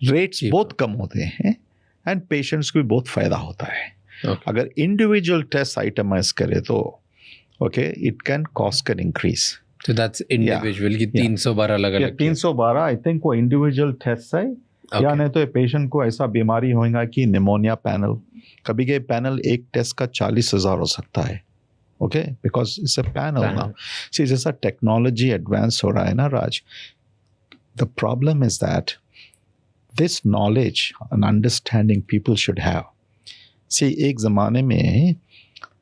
रेट्स बहुत कम होते हैं एंड पेशेंट्स को भी बहुत फायदा होता है। अगर इंडिविजुअल टेस्ट आइटमाइज करे तो okay it can cost can increase. So that's individual की 312 अलग-अलग। 312 आई थिंक वो इंडिविजुअल टेस्ट है। या नहीं तो पेशेंट को ऐसा बीमारी होगा कि निमोनिया पैनल, कभी के पैनल एक टेस्ट का 40,000 हो सकता है। Okay, because it's a panel now. See जैसा टेक्नोलॉजी एडवांस हो रहा है ना Raj, the problem is that this knowledge and understanding people should have. See एक ज़माने में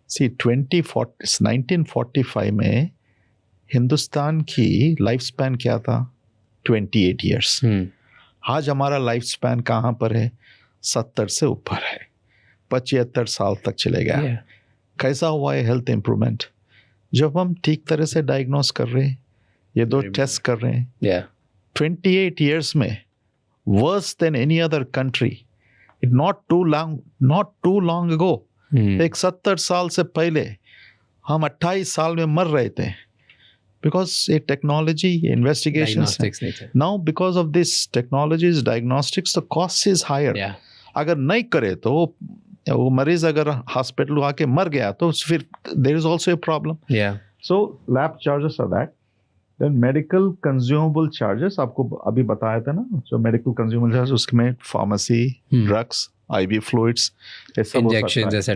1945 में हिंदुस्तान की लाइफ स्पैन क्या था? 28 ईयर्स। आज हमारा लाइफ स्पैन कहाँ पर है? 70 से ऊपर है, 75 साल तक चले गया। कैसा हुआ है हेल्थ इम्प्रूवमेंट? जब हम ठीक तरह से डायग्नोस कर रहे हैं, ये 2 टेस्ट कर रहे हैं। 28 ईयर्स में worse than any other country. It not too long ago, एक 70 साल से पहले हम 28 साल में मर रहे थे because a technology investigations now because of this technologies diagnostics the cost is higher. अगर नहीं करे तो वो मरीज अगर हॉस्पिटल आके मर गया तो फिर there is also a problem. So lab charges are that. Then medical consumable charges आपको अभी बताया था ना, जो medical consumable charges उसमें pharmacy, drugs, IV fluids, injections etc.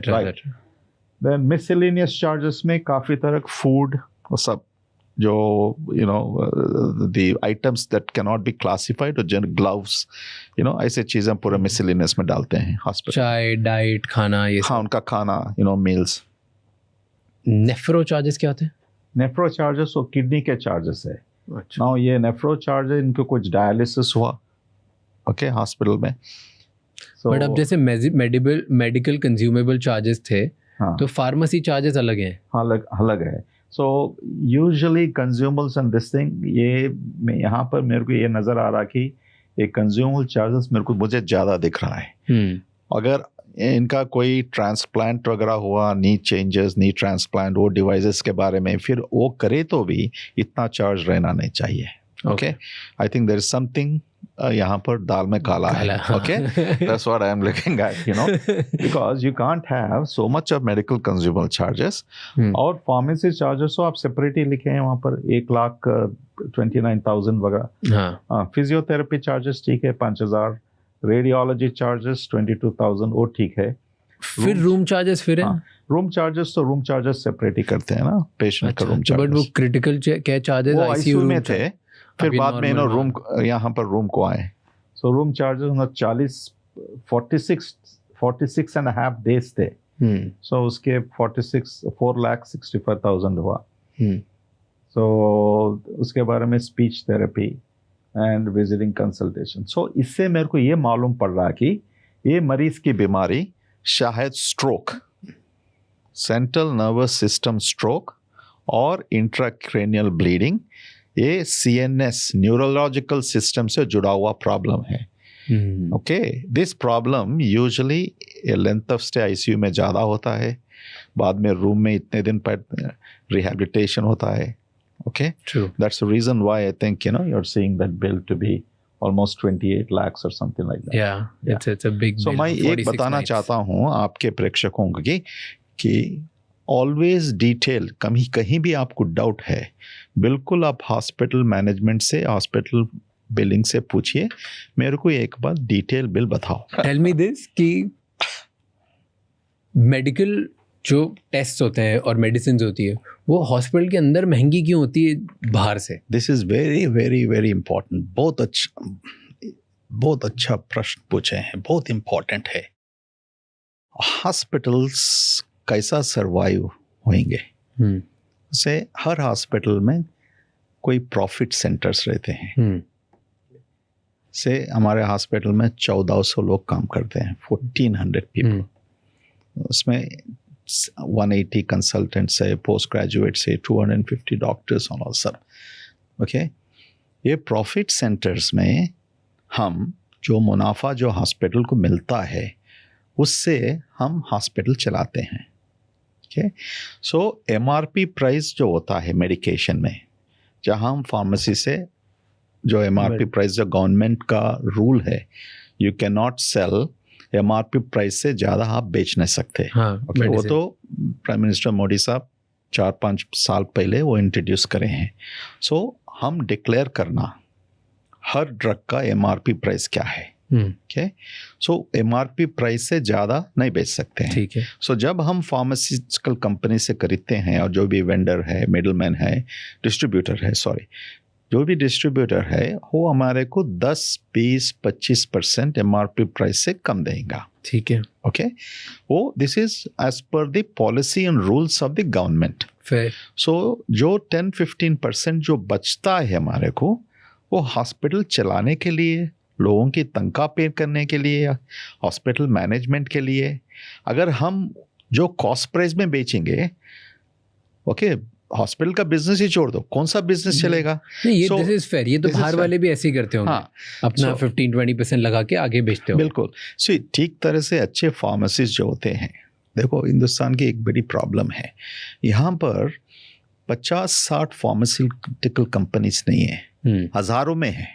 Then miscellaneous charges में काफी तरह food और सब जो the items that cannot be classified, or gloves, ऐसे चीजें पूरे miscellaneous में डालते हैं हॉस्पिटल। चाय, डाइट, खाना, ये हाँ उनका खाना, meals। नेफ्रो चार्जेस क्या होते हैं? नेफ्रो चार्जेस वो किडनी के चार्जेस है। नाउ ये नेफ्रो चार्जेस इनको कुछ डायलिसिस हुआ ओके हॉस्पिटल में। बट अब जैसे मेडिकल कंज्यूमेबल चार्जेस थे, तो फार्मेसी चार्जेस अलग हैं। अलग है। So usually consumables and this thing, ये यहाँ पर मेरे को ये नज़र आ रहा कि ये कंज्यूमेबल चार्जेस मुझे ज़्यादा दिख रहा है। अगर इनका कोई ट्रांसप्लांट वगैरह हुआ, नी चेंजेस, नी ट्रांसप्लांट, वो डिवाइसेस के बारे में फिर वो करे तो भी इतना चार्ज रहना नहीं चाहिए. Okay, I think there is something यहाँ पर दाल में काला है. Okay, that's what I am looking at, you know, because you can't have so much of medical consumer charges. और फार्मेसी चार्जेस तो आप सेपरेट ही लिखे हैं वहाँ पर, 1,29,000 वगैरह. हाँ, फिजियोथेरेपी चार्जेस ठीक है 5,000, रेडियोलॉजी चार्जेस 22,000, वो ठीक है. फिर रूम चार्जेस फिर है. रूम चार्जेस तो रूम चार्जेस सेपरेट ही करते हैं ना, पेशेंट का रूम चार्जेस. बट वो क्रिटिकल क्या चार्जेस आईसीयू में थे, फिर बाद में ना रूम, यहाँ पर रूम को आए. सो रूम चार्जेस 46.5 डेज थे. सो उसके 4,65,000 हुआ. सो उसके बारे में speech therapy and visiting consultation. So इससे मेरे को ये मालूम पड़ रहा कि ये मरीज की बीमारी शायद stroke, central nervous system stroke और इंट्राक्रेनियल ब्लीडिंग, ये सीएनएस न्यूरोलॉजिकल सिस्टम से जुड़ा हुआ प्रॉब्लम है. Okay, this problem usually length of stay ICU में ज़्यादा होता है, बाद में रूम में इतने दिन पर रिहैबिलिटेशन होता है. Okay, that's the reason why I think, you know, you are seeing that bill to be almost 28 lakhs or something like that. Yeah. It's a big so bill. मैं एक बताना चाहता हूँ आपके प्रेक्षकों को कि ऑलवेज डिटेल, कहीं भी आपको डाउट है, बिल्कुल आप हॉस्पिटल मैनेजमेंट से, हॉस्पिटल बिलिंग से पूछिए, मेरे को एक बार डिटेल बिल बताओ. टेल मी दिस कि मेडिकल जो टेस्ट होते हैं और मेडिसिन होती है वो हॉस्पिटल के अंदर महंगी क्यों होती है बाहर से? This is very very very important. बहुत अच्छा प्रश्न पूछे हैं, बहुत इंपॉर्टेंट है. हॉस्पिटल्स कैसा सरवाइव होंगे? से हर हॉस्पिटल में कोई प्रॉफिट सेंटर्स रहते हैं. से हमारे हॉस्पिटल में 1,400 लोग काम करते हैं, 1,400 पीपल. उसमें 180 कंसल्टेंट्स है, पोस्ट ग्रेजुएट से 250 डॉक्टर्स और सब. ओके, ये प्रॉफिट सेंटर्स में हम जो मुनाफा जो हॉस्पिटल को मिलता है उससे हम हॉस्पिटल चलाते हैं. ओके, सो एमआरपी प्राइस जो होता है मेडिकेशन में, जहाँ हम फार्मेसी से जो एमआरपी प्राइस, जो गवर्नमेंट का रूल है, you can not sell MRP price से ज़्यादा आप बेच नहीं सकते. okay, वो तो प्राइम मिनिस्टर मोदी साहब 4-5 साल पहले वो इंट्रोड्यूस करे हैं. सो हम डिक्लेयर करना हर ड्रग का एमआरपी प्राइस क्या है. ओके, सो एमआरपी प्राइस से ज़्यादा नहीं बेच सकते हैं. ठीक है. सो जब हम फार्मास्यूटिकल कंपनी से खरीदते हैं, और जो भी वेंडर है, मिडलमैन है, डिस्ट्रीब्यूटर है, जो भी डिस्ट्रीब्यूटर है, वो हमारे को 10-20-25% एमआरपी प्राइस से कम देगा. ठीक है. ओके, वो this is as per the policy and rules of the government. So जो 10-15% जो बचता है हमारे को, वो हॉस्पिटल चलाने के लिए, लोगों की तनख्वाह पे करने के लिए, हॉस्पिटल मैनेजमेंट के लिए. अगर हम जो कॉस्ट प्राइस में बेचेंगे, ओके, हॉस्पिटल का बिजनेस ही छोड़ दो, कौन सा बिजनेस चलेगा? ये दिस इज फेयर. ये तो बाहर वाले भी ऐसे ही करते होंगे. अपना 15-20% लगा के आगे बेचते हो. बिल्कुल. सो ठीक तरह से अच्छे फार्मेसिस्ट जो होते हैं, देखो हिंदुस्तान की एक बड़ी प्रॉब्लम है, यहाँ पर 50-60 फार्मास्यूटिकल कंपनीज नहीं है, हजारों में है.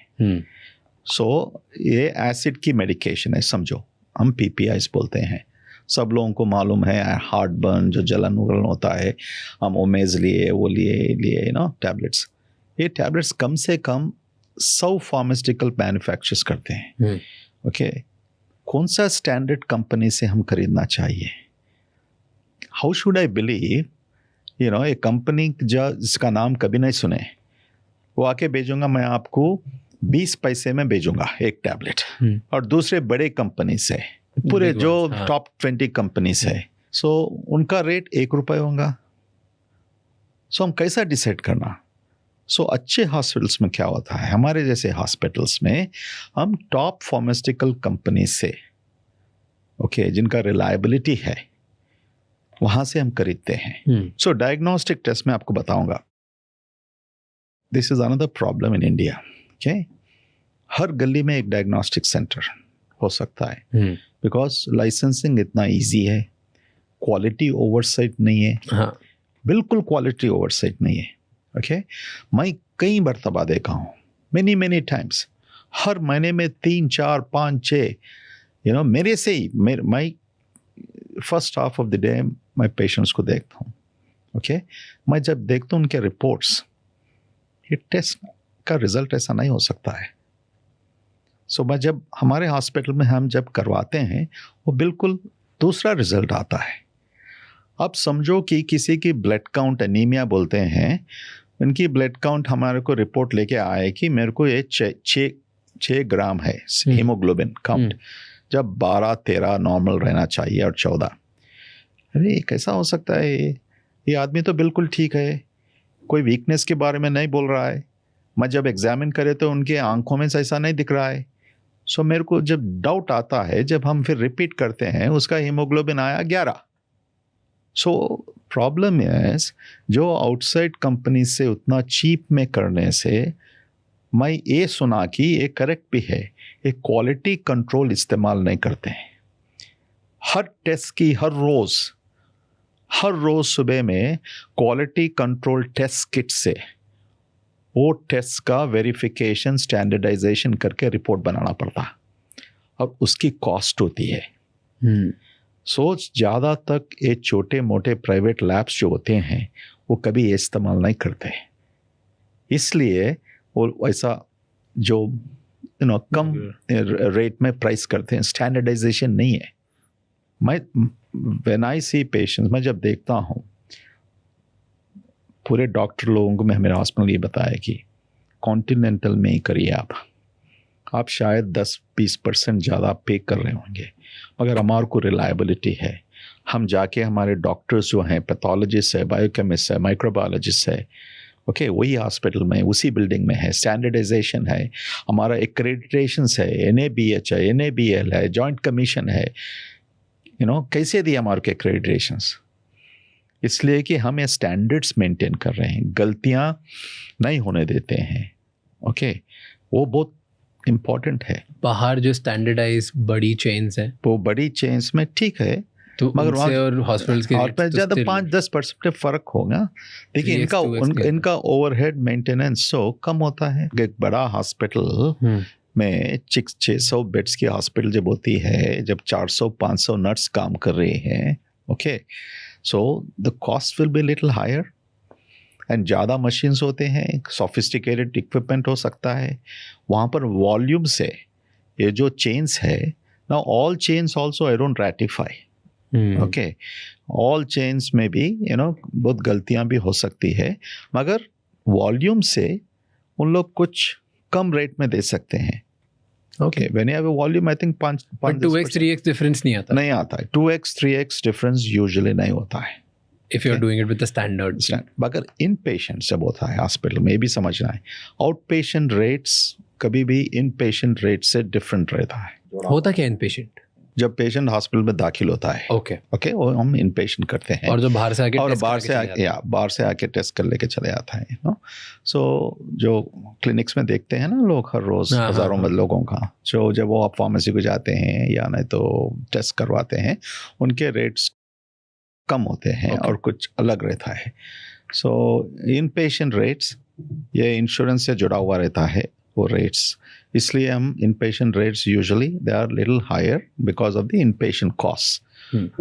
सो ये एसिड की मेडिकेशन है, समझो, हम PPIs बोलते हैं. सब लोगों को मालूम है, हार्ट बर्न, जो जलन वगलन होता है, हम ओमेज लिए, वो लिए ना टैबलेट्स. ये टैबलेट्स कम से कम 100 फार्मास्यूटिकल मैन्युफैक्चरर्स करते हैं. ओके, कौन सा स्टैंडर्ड कंपनी से हम खरीदना चाहिए? How should I believe, you know, ये कंपनी जिसका नाम कभी नहीं सुने, वो आके भेजूंगा मैं आपको 20 पैसे में भेजूंगा एक टैबलेट, और दूसरे बड़े कंपनी से, पूरे जो टॉप 20 कंपनीज है, सो उनका रेट 1 रुपये होगा. सो हम कैसा डिसाइड करना? सो अच्छे हॉस्पिटल्स में क्या होता है, हमारे जैसे हॉस्पिटल्स में हम टॉप फार्मास्यूटिकल कंपनी से, ओके, जिनका रिलायबिलिटी है, वहाँ से हम खरीदते हैं. सो डायग्नोस्टिक टेस्ट में आपको बताऊंगा, this is another problem in India. Okay, हर गली में एक डायग्नोस्टिक सेंटर हो सकता है. बिकॉज लाइसेंसिंग इतना इजी है, क्वालिटी ओवरसाइट नहीं है, हाँ, बिल्कुल क्वालिटी ओवरसाइट नहीं है। ओके, मैं कई मरतबा देखा हूँ, मेनी टाइम्स, हर महीने में 3, 4, 5, 6 मेरे से ही मैं first half of the day मैं पेशेंट्स को देखता हूँ। ओके, मैं जब देखता हूँ उनके रिपोर्ट्स, ये टेस्ट का रिजल्ट ऐसा नहीं हो सकता है। सो मैं जब हमारे हॉस्पिटल में हम जब करवाते हैं वो बिल्कुल दूसरा रिजल्ट आता है। अब समझो कि किसी की ब्लड काउंट एनीमिया बोलते हैं, इनकी ब्लड काउंट हमारे को रिपोर्ट लेके आए कि मेरे को ये 6 ग्राम है हीमोग्लोबिन काउंट, जब 12-13 नॉर्मल रहना चाहिए और 14। अरे कैसा हो सकता है, ये आदमी तो बिल्कुल ठीक है, कोई वीकनेस के बारे में नहीं बोल रहा है। मैं जब एग्जामिन करे तो उनके आंखों में ऐसा नहीं दिख रहा है। सो मेरे को जब डाउट आता है, जब हम फिर रिपीट करते हैं, उसका हीमोग्लोबिन आया 11। सो प्रॉब्लम इज जो आउटसाइड कंपनी से उतना चीप में करने से मैं ये सुना कि ये करेक्ट भी है, ये क्वालिटी कंट्रोल इस्तेमाल नहीं करते हैं। हर टेस्ट की हर रोज सुबह में क्वालिटी कंट्रोल टेस्ट किट से वो टेस्ट का वेरिफिकेशन स्टैंडर्डाइजेशन करके रिपोर्ट बनाना पड़ता और उसकी कॉस्ट होती है। सोच ज़्यादा तक ये छोटे मोटे प्राइवेट लैब्स जो होते हैं वो कभी ये इस्तेमाल नहीं करते, इसलिए वो ऐसा जो कम रेट में प्राइस करते हैं, स्टैंडर्डाइजेशन नहीं है। मैं व्हेन आई सी पेशेंट्स, मैं जब देखता हूँ पूरे डॉक्टर लोगों को, मैं मेरे हॉस्पिटल ये बताया कि कॉन्टिनेंटल में ही करिए आप शायद 10-20% ज़्यादा पे कर रहे होंगे, मगर हमारे को रिलायबिलिटी है। हम जाके हमारे डॉक्टर्स जो हैं, पैथोलॉजिस्ट है, बायोकेमिस्ट है, माइक्रोबायोलॉजिस्ट है, ओके, वही हॉस्पिटल में उसी बिल्डिंग में है, स्टैंडर्डाइजेशन है, हमारा एक्रेडिटेशंस है, NABH है, NABL है, जॉइंट कमीशन है। कैसे दिए हमारे को एक्रेडिटेशंस? इसलिए कि हम ये स्टैंडर्ड्स मेंटेन कर रहे हैं, गलतियां नहीं होने देते हैं। ओके, वो बहुत इम्पोर्टेंट है। बाहर जो स्टैंडर्डाइज बड़ी चेन्स हैं, वो बड़ी चेन्स में ठीक है, तो मगर उनसे और हॉस्पिटल्स के और ज़्यादा 5-10% फ़र्क होगा, लेकिन इनका ओवरहेड मेंटेनेंस सो कम होता है। एक बड़ा हॉस्पिटल में 600 बेड्स की हॉस्पिटल जब होती है, जब 400-500 नर्स काम कर रहे हैं, okay, so the cost will be little higher and ज़्यादा मशीन्स होते हैं, सोफिस्टिकेटेड इक्विपमेंट हो सकता है। वहाँ पर वॉल्यूम से ये जो चेन्स है ना, all chains also I don't ratify, okay, all chains में भी बहुत गलतियाँ भी हो सकती है, मगर वॉल्यूम से उन लोग कुछ कम रेट में दे सकते हैं। Okay, when you have a volume, I think 2x 3x difference नहीं आता है। 2x 3x डिफरेंस यूजुअली नहीं होता है if you are doing it with the standards. मगर इन पेशेंट जब होता है हॉस्पिटल में, ये भी समझना है, आउट पेशेंट रेट्स कभी भी इन पेशेंट रेट से डिफरेंट रहता है। होता क्या इन पेशेंट? जब पेशेंट हॉस्पिटल में दाखिल होता है, ओके, वो हम इन पेशेंट करते हैं, और जो बाहर से आके बाहर से आके टेस्ट कर लेके चले आता है। सो जो क्लिनिक्स में देखते हैं ना लोग हर रोज हजारों में लोगों का, जो जब वो आप फार्मेसी को जाते हैं या नहीं तो टेस्ट करवाते हैं, उनके रेट्स कम होते हैं और कुछ अलग रहता है। सो इन पेशेंट रेट्स ये इंश्योरेंस से जुड़ा हुआ रहता है वो रेट्स, इसलिए हम इन patient rates usually they are little higher because of the in patient cost.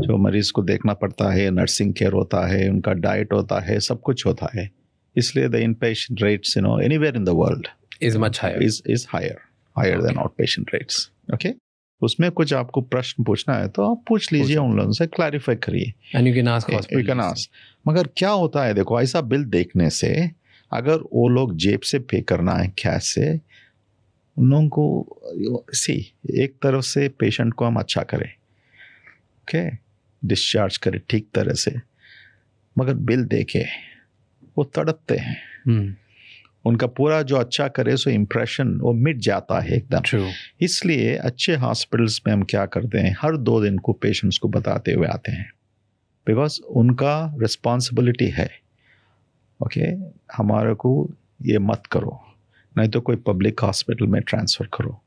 जो मरीज को देखना पड़ता है, नर्सिंग केयर होता है, उनका डाइट होता है, सब कुछ होता है, इसलिए the in patient rates anywhere in the world is much higher, is higher than out patient rates. Okay, उसमें कुछ आपको प्रश्न पूछना है तो आप पूछ लीजिए, उन लोगों से क्लैरिफाई करिए, and you can ask hospital, you can ask. मगर क्या होता है, देखो, ऐसा बिल देखने से अगर वो लोग जेब से पे करना है कैश से, उन लोगों को एक तरफ से पेशेंट को हम अच्छा करें, ओके, डिस्चार्ज करें ठीक तरह से, मगर बिल देके वो तड़पते हैं, उनका पूरा जो अच्छा करे सो इम्प्रेशन वो मिट जाता है एकदम। इसलिए अच्छे हॉस्पिटल्स में हम क्या करते हैं, हर 2 दिन को पेशेंट्स को बताते हुए आते हैं, बिकॉज उनका रिस्पॉन्सिबिलिटी है, ओके, हमारे को ये मत करो, नहीं तो कोई पब्लिक हॉस्पिटल में ट्रांसफ़र करो,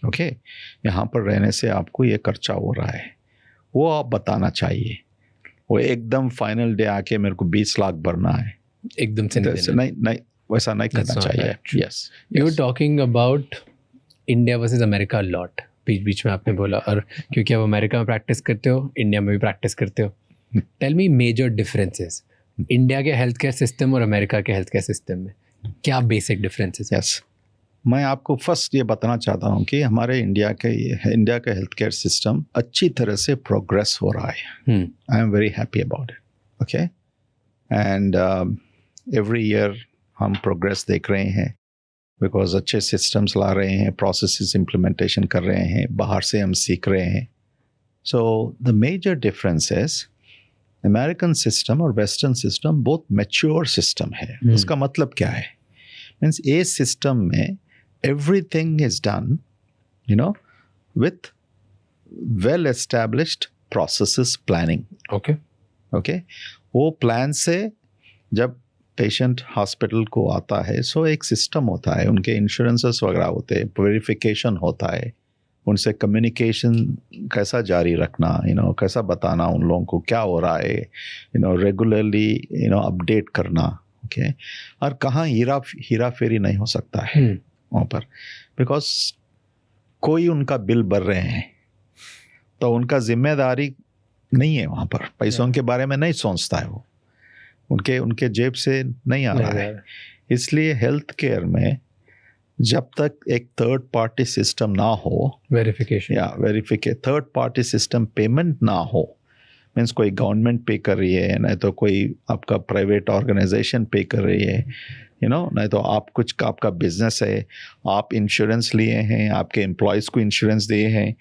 ओके, यहाँ पर रहने से आपको ये खर्चा हो रहा है, वो आप बताना चाहिए। वो एकदम फाइनल डे आके मेरे को 20 लाख भरना है, एकदम से नहीं, वैसा नहीं करना चाहिए। Yes, you are talking about India versus America lot, बीच बीच में आपने बोला, और क्योंकि आप अमेरिका में प्रैक्टिस करते हो, इंडिया में भी प्रैक्टिस करते हो, tell me major differences India के हेल्थ केयर सिस्टम और अमेरिका के हेल्थ केयर सिस्टम में, क्या बेसिक डिफरेंसेस? यस, मैं आपको फर्स्ट ये बताना चाहता हूँ कि हमारे इंडिया का हेल्थ केयर सिस्टम अच्छी तरह से प्रोग्रेस हो रहा है। I am very happy about it, okay, and every year हम प्रोग्रेस देख रहे हैं, बिकॉज अच्छे सिस्टम्स ला रहे हैं, प्रोसेसेस इम्प्लीमेंटेशन कर रहे हैं, बाहर से हम सीख रहे हैं। So the major difference is American system और वेस्टर्न सिस्टम बहुत मैच्योर सिस्टम है। उसका मतलब क्या है? मीन्स ए सिस्टम में everything is done, you know, with well established processes planning. Okay, वो प्लान से जब पेशेंट हॉस्पिटल को आता है, सो एक सिस्टम होता है, उनके इंश्योरेंसेस वगैरह होते हैं, वेरिफिकेशन होता है, उनसे कम्युनिकेशन कैसा जारी रखना, कैसा बताना उन लोगों को क्या हो रहा है, रेगुलरली अपडेट करना। ओके, और कहाँ हीरा फेरी नहीं हो सकता है वहाँ पर, बिकॉज कोई उनका बिल भर रहे हैं तो उनका जिम्मेदारी नहीं है वहाँ पर, पैसों के बारे में नहीं सोचता है वो, उनके जेब से नहीं आ रहा है। इसलिए हेल्थ केयर में जब तक एक थर्ड पार्टी सिस्टम ना हो, verification third party system payment ना हो, मीन्स कोई गवर्नमेंट पे कर रही है, नहीं तो कोई आपका प्राइवेट ऑर्गेनाइजेशन पे कर रही है, नहीं तो आपका बिजनेस है, आप इंश्योरेंस लिए हैं, आपके एम्प्लॉयज़ को इंश्योरेंस दिए हैं,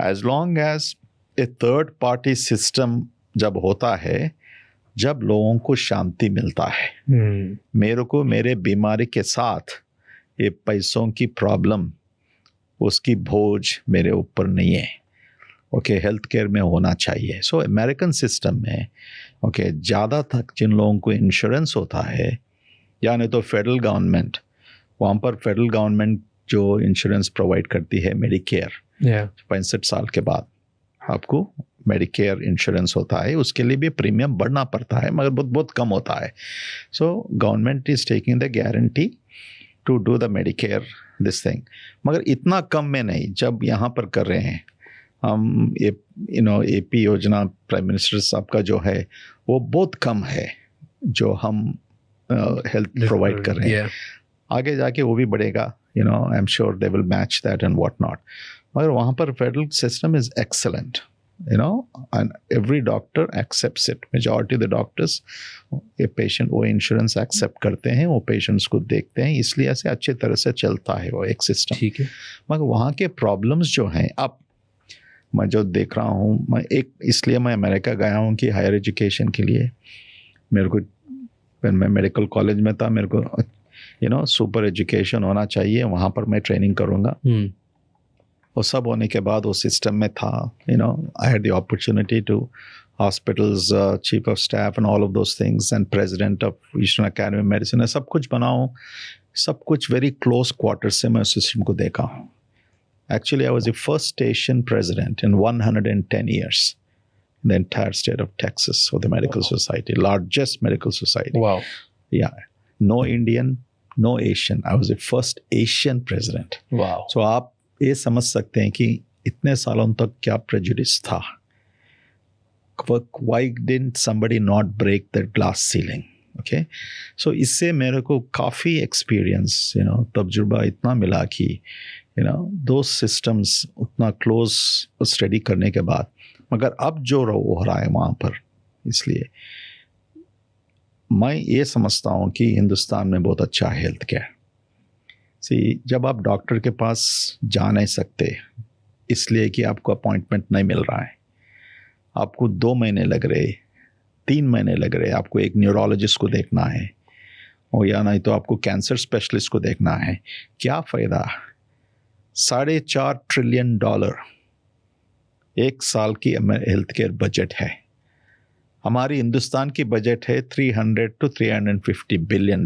as long as a third party system जब होता है, जब लोगों को शांति मिलता है, मेरे को मेरे बीमारी के साथ ये पैसों की प्रॉब्लम, उसकी बोझ मेरे ऊपर नहीं है। ओके, हेल्थ केयर में होना चाहिए। सो अमेरिकन सिस्टम में ज़्यादा तक जिन लोगों को इंश्योरेंस होता है, या नहीं तो फेडरल गवर्नमेंट, वहाँ पर फेडरल गवर्नमेंट जो इंश्योरेंस प्रोवाइड करती है, मेडिकेयर, 65 साल के बाद आपको मेडिकेयर इंश्योरेंस होता है, उसके लिए भी प्रीमियम बढ़ना पड़ता है, मगर बहुत कम होता है। So government is taking the guarantee to do the Medicare this thing, मगर इतना कम में नहीं जब यहाँ पर कर रहे हैं हम। AP योजना प्राइम मिनिस्टर साहब का जो है वो बहुत कम है जो हम हेल्थ प्रोवाइड कर रहे हैं। आगे जाके वो भी बढ़ेगा, I am sure they will match that and what not, मगर वहाँ पर federal system is excellent, and every doctor accepts it. Majority of the doctors, ये पेशेंट वो इंश्योरेंस एक्सेप्ट करते हैं, वो पेशेंट्स को देखते हैं, इसलिए ऐसे अच्छे तरह से चलता है वो एक सिस्टम। ठीक है, मगर वहाँ के प्रॉब्लम्स जो हैं, अब मैं जो देख रहा हूँ, इसलिए मैं अमेरिका गया हूँ कि हायर एजुकेशन के लिए, मेरे को मैं मेडिकल कॉलेज में था, मेरे को सुपर एजुकेशन होना चाहिए, वहाँ पर मैं ट्रेनिंग करूँगा। वो सब होने के बाद वो सिस्टम में था, I had the opportunity to hospitals, chief of staff and all of those things, and president of Eastern Academy medicine, सब कुछ बनाऊँ, सब कुछ वेरी क्लोज क्वार्टर से मैं उस सिस्टम को देखा हूँ। Actually, I was the first Asian president in 110 years in the entire state of Texas for the medical society, largest medical society. Wow. Yeah. No Indian, no Asian. I was the first Asian president. Wow. So आप ये समझ सकते हैं कि इतने सालों तक क्या prejudice था. Why didn't somebody not break the glass ceiling? Okay. So इससे मेरे को काफ़ी experience, तजुर्बा इतना मिला कि दो सिस्टम्स उतना क्लोज स्टडी करने के बाद, मगर अब जो हो रहा है वहाँ पर, इसलिए मैं ये समझता हूँ कि हिंदुस्तान में बहुत अच्छा है हेल्थ केयर। जब आप डॉक्टर के पास जा नहीं सकते इसलिए कि आपको अपॉइंटमेंट नहीं मिल रहा है, आपको 2 महीने लग रहे, 3 महीने लग रहे, आपको एक न्यूरोलॉजिस्ट को देखना है, और या नहीं तो आपको कैंसर स्पेशलिस्ट को देखना है, क्या फ़ायदा? $4.5 ट्रिलियन एक साल की हेल्थ केयर बजट है। हमारी हिंदुस्तान की बजट है $300 to $350 बिलियन।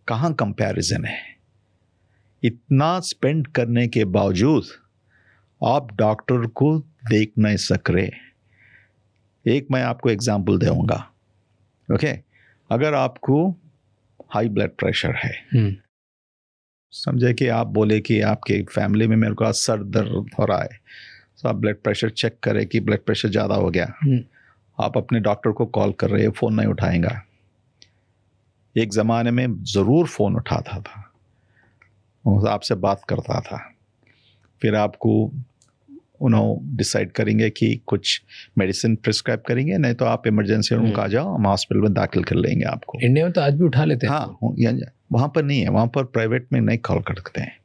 कहाँ कंपैरिजन है? इतना स्पेंड करने के बावजूद आप डॉक्टर को देख नहीं सक रहे। एक मैं आपको एग्जांपल दूंगा, ओके? अगर आपको हाई ब्लड प्रेशर है, समझे कि आप बोले कि आपके फैमिली में मेरे को आज सर दर्द हो रहा है, तो आप ब्लड प्रेशर चेक करें कि ब्लड प्रेशर ज़्यादा हो गया, आप अपने डॉक्टर को कॉल कर रहे हैं, फ़ोन नहीं उठाएगा। एक ज़माने में ज़रूर फ़ोन उठाता था, आपसे बात करता था, फिर आपको उन्होंने डिसाइड करेंगे कि कुछ मेडिसिन प्रिस्क्राइब करेंगे, नहीं तो आप इमरजेंसी रूम का आ जाओ, हम हॉस्पिटल में दाखिल कर लेंगे आपको। इंडिया में तो आज भी उठा लेते हैं। हाँ, वहाँ पर नहीं है, वहाँ पर प्राइवेट में नहीं कॉल करते हैं।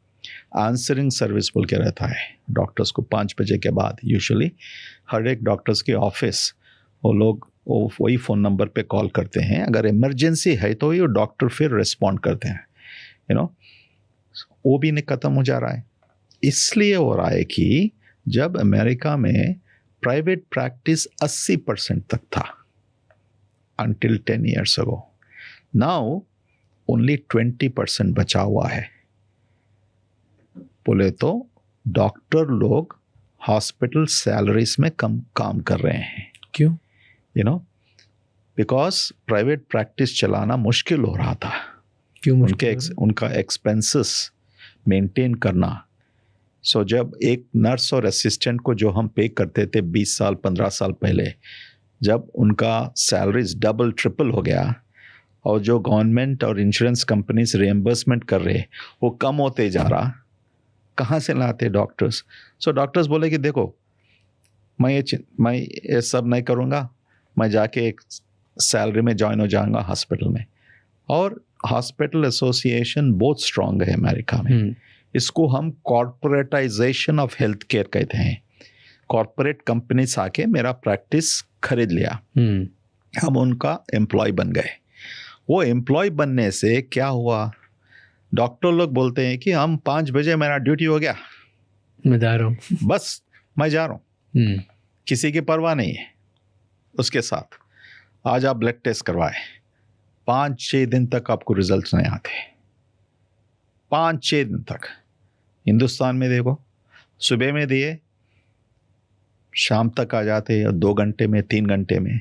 आंसरिंग सर्विस बोल के रहता है डॉक्टर्स को 5 बजे के बाद। यूजुअली हर एक डॉक्टर्स के ऑफिस वो लोग वही फ़ोन नंबर पे कॉल करते हैं। अगर इमरजेंसी है तो ये डॉक्टर फिर रिस्पॉन्ड करते हैं, यू नो। वो भी नहीं ख़त्म हो जा रहा है। इसलिए हो रहा है कि जब अमेरिका में प्राइवेट प्रैक्टिस 80% तक था until 10 years ago, now only 20% बचा हुआ है। बोले तो डॉक्टर लोग हॉस्पिटल सैलरीज में कम काम कर रहे हैं। क्यों? You know, because private practice चलाना मुश्किल हो रहा था। क्यों मुश्किल? उनका एक्सपेंसेस मेंटेन करना। सो जब एक नर्स और असिस्टेंट को जो हम पे करते थे 20 साल 15 साल पहले, जब उनका सैलरीज डबल ट्रिपल हो गया और जो गवर्नमेंट और इंश्योरेंस कंपनीज रिएम्बर्समेंट कर रहे वो कम होते जा रहा, कहाँ से लाते डॉक्टर्स? सो डॉक्टर्स बोले कि देखो मैं ये सब नहीं करूँगा, मैं जाके एक सैलरी में ज्वाइन हो जाऊँगा हॉस्पिटल में। और हॉस्पिटल एसोसिएशन बहुत स्ट्रांग है अमेरिका में। इसको हम कॉर्पोरेटाइजेशन ऑफ हेल्थ केयर कहते हैं। कॉर्पोरेट कंपनीज आके मेरा प्रैक्टिस खरीद लिया, हम उनका एम्प्लॉय बन गए। वो एम्प्लॉय बनने से क्या हुआ? डॉक्टर लोग बोलते हैं कि हम 5 बजे मेरा ड्यूटी हो गया, मैं जा रहा हूँ, बस मैं जा रहा हूँ, किसी की परवाह नहीं है उसके साथ। आज आप ब्लड टेस्ट करवाए, 5-6 दिन तक आपको रिजल्ट्स नहीं आते। 5-6 दिन तक। हिंदुस्तान में देखो, सुबह में दिए, शाम तक आ जाते हैं, 2 घंटे में 3 घंटे में।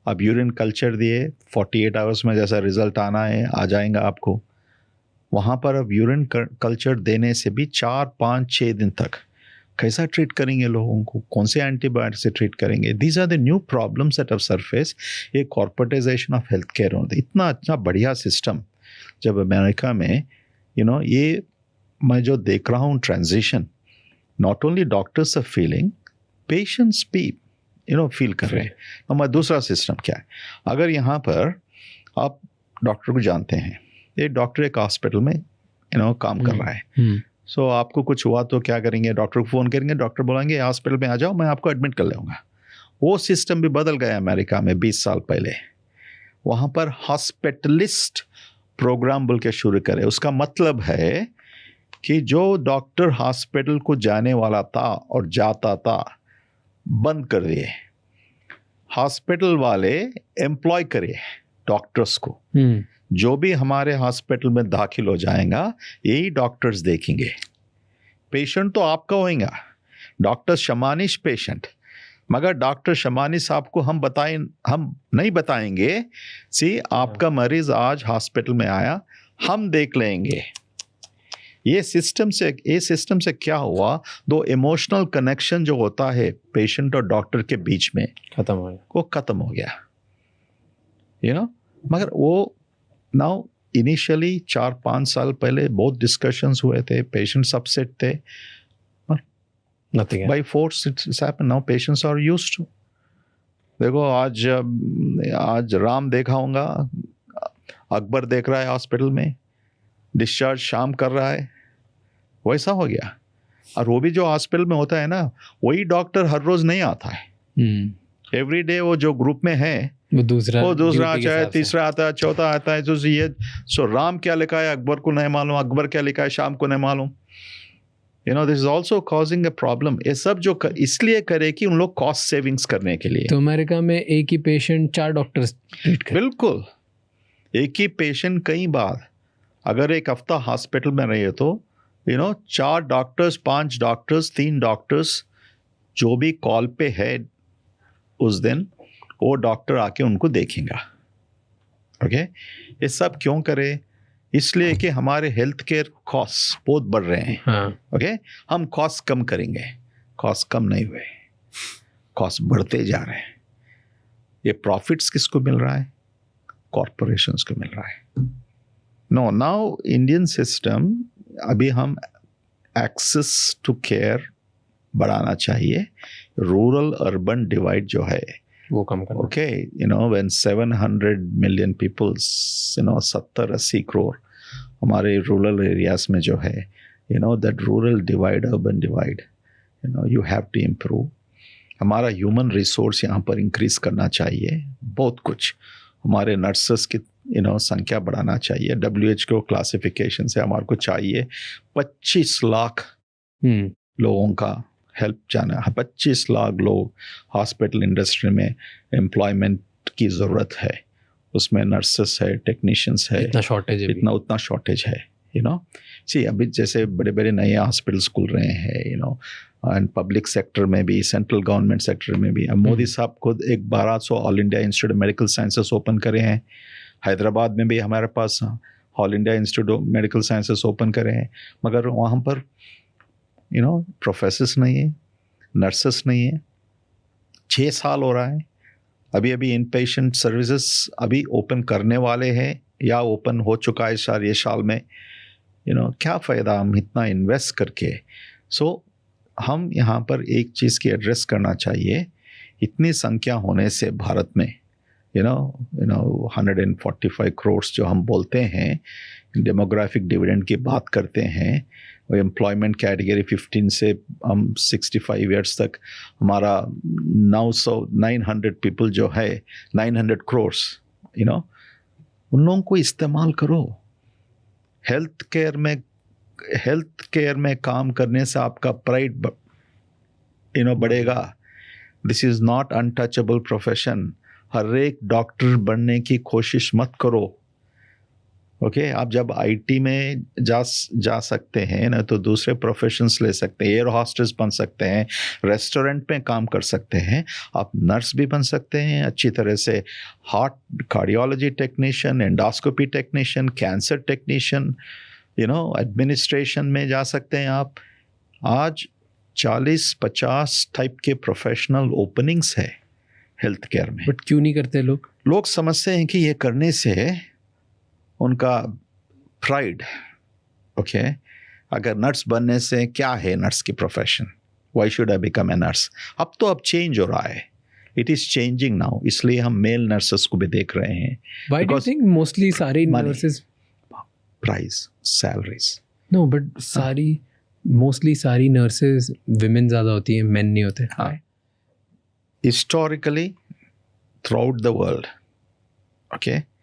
अब यूरिन कल्चर दिए, 48 आवर्स में जैसा रिजल्ट आना है आ जाएगा आपको। वहाँ पर अब यूरिन कल्चर देने से भी 4-5-6 दिन तक कैसा ट्रीट करेंगे लोगों को? कौन से एंटीबायोटिक से ट्रीट करेंगे? These are the new problems at of surface. ये कॉर्पोरेटाइजेशन ऑफ हेल्थ केयर होता है। इतना अच्छा बढ़िया सिस्टम जब अमेरिका में, यू नो, ये मैं जो देख रहा हूँ transition, not only doctors are feeling, patients भी फील कर रहे हैं। हमारा दूसरा सिस्टम क्या है? अगर यहाँ पर आप डॉक्टर को जानते हैं, ये डॉक्टर एक हॉस्पिटल में काम कर रहा है, सो आपको कुछ हुआ तो क्या करेंगे? डॉक्टर को फ़ोन करेंगे, डॉक्टर बोलेंगे हॉस्पिटल में आ जाओ, मैं आपको एडमिट कर लूँगा। वो सिस्टम भी बदल गया अमेरिका में 20 साल पहले। वहाँ पर हॉस्पिटलिस्ट प्रोग्राम बोल के शुरू करे। उसका मतलब है कि जो डॉक्टर हॉस्पिटल को जाने वाला था और जाता था, बंद कर दिए। हॉस्पिटल वाले एम्प्लॉय करे डॉक्टर्स को। जो भी हमारे हॉस्पिटल में दाखिल हो जाएगा यही डॉक्टर्स देखेंगे। पेशेंट तो आपका होएगा, डॉक्टर शमानिश पेशेंट, मगर डॉक्टर शमानिश आपको हम नहीं बताएंगे सी आपका मरीज आज हॉस्पिटल में आया, हम देख लेंगे। ये सिस्टम से क्या हुआ? दो इमोशनल कनेक्शन जो होता है पेशेंट और डॉक्टर के बीच में वो खत्म हो गया, यू नो। मगर वो नाउ इनिशियली 4-5 साल पहले बहुत डिस्कशंस हुए थे, पेशेंट्स अपसेट थे, nothing by force it's happen. Now patients are used to. देखो आज राम देखा होगा, अकबर देख रहा है हॉस्पिटल में, डिस्चार्ज शाम कर रहा है, वैसा हो गया। और वो भी जो हॉस्पिटल में होता है ना, वही डॉक्टर हर रोज नहीं आता है। एवरी डे वो जो ग्रुप में है वो दूसरा आता है, तीसरा आता है, चौथा आता है। तो ये राम क्या लिखा है अकबर को नहीं मालूम, अकबर क्या लिखा है शाम को नहीं मालूम। You know, this is also causing a problem. ये सब जो इसलिए करे कि उन लोग कॉस्ट सेविंग्स करने के लिए। तो अमेरिका में एक ही पेशेंट 4 डॉक्टर्स ट्रीट करते। बिल्कुल, एक ही पेशेंट कई बार, अगर एक हफ्ता हॉस्पिटल में रहे तो 4 डॉक्टर्स, 5 डॉक्टर्स, 3 डॉक्टर्स जो भी कॉल पे है उस दिन, वो डॉक्टर आके उनको देखेगा। ओके, ये सब क्यों करे? इसलिए कि हमारे हेल्थ केयर कॉस्ट बहुत बढ़ रहे हैं। हाँ। ओके, हम कॉस्ट कम करेंगे, कॉस्ट कम नहीं हुए, कॉस्ट बढ़ते जा रहे हैं। ये प्रॉफिट्स किसको मिल रहा है? कॉरपोरेशंस को मिल रहा है। नो, नाउ इंडियन सिस्टम, अभी हम एक्सेस टू केयर बढ़ाना चाहिए। रूरल अर्बन डिवाइड जो है वो कम करना। Okay, when 700 million peoples, 70-80 crore हमारे रूरल एरियाज में जो है, that rural divide, urban divide, you have to improve. हमारा ह्यूमन रिसोर्स यहाँ पर इंक्रीज करना चाहिए, बहुत कुछ। हमारे नर्सेस की संख्या बढ़ाना चाहिए। WHO क्लासिफिकेशन से हमारे को चाहिए 25 लाख लोगों का हेल्प जाना है। 25 लाख लोग हॉस्पिटल इंडस्ट्री में एम्प्लॉयमेंट की ज़रूरत है, उसमें नर्सेस है, टेक्नीशियंस है, इतना शॉर्टेज है, उतना शॉर्टेज है। अभी जैसे बड़े बड़े नए हॉस्पिटल्स खुल रहे हैं, एंड पब्लिक सेक्टर में भी, सेंट्रल गवर्नमेंट सेक्टर में भी। मोदी साहब खुद एक 1200 All India Institute of Medical Sciences open करे हैं। हैदराबाद में भी हमारे पास All India Institute of Medical Sciences open करे हैं, मगर वहाँ पर प्रोफेसर्स नहीं है, नर्सेस नहीं है। 6 साल हो रहा है, अभी इन पेशेंट सर्विसेज अभी ओपन करने वाले हैं या ओपन हो चुका है ये साल में। क्या फ़ायदा हम इतना इन्वेस्ट करके। हम यहाँ पर एक चीज़ की एड्रेस करना चाहिए, इतनी संख्या होने से भारत में 145 करोड़ जो हम बोलते हैं, डेमोग्राफिक डिविडेंड की बात करते हैं, वो एम्प्लॉयमेंट कैटेगरी 15 से हम 65 ईयर्स तक हमारा 900 पीपल जो है, 900 करोड़, उन लोगों को इस्तेमाल करो। हेल्थ केयर में काम करने से आपका प्राइड बढ़ेगा। This is not untouchable profession. हर एक डॉक्टर बनने की कोशिश मत करो। ओके, आप जब आईटी में जा सकते हैं ना, तो दूसरे प्रोफेशंस ले सकते हैं। एयर हॉस्टेस बन सकते हैं, रेस्टोरेंट में काम कर सकते हैं, आप नर्स भी बन सकते हैं अच्छी तरह से, heart cardiology technician, endoscopy technician, cancer technician, administration में जा सकते हैं आप। आज 40-50 टाइप के प्रोफेशनल ओपनिंग्स है हेल्थ केयर में। बट क्यों नहीं करते लोग? लोग समझते हैं कि ये करने से उनका प्राइड, ओके, अगर नर्स बनने से क्या है नर्स की profession, why should I become a nurse. अब चेंज हो रहा है, इट इज चेंजिंग नाउ, इसलिए हम मेल नर्सेस को भी देख रहे हैं। Why do you think mostly सारे nurses, prices, salaries? No, but mostly सारी नर्सेस विमेन ज़्यादा होती हैं, मेन नहीं होते। हाँ, historically throughout the world, okay,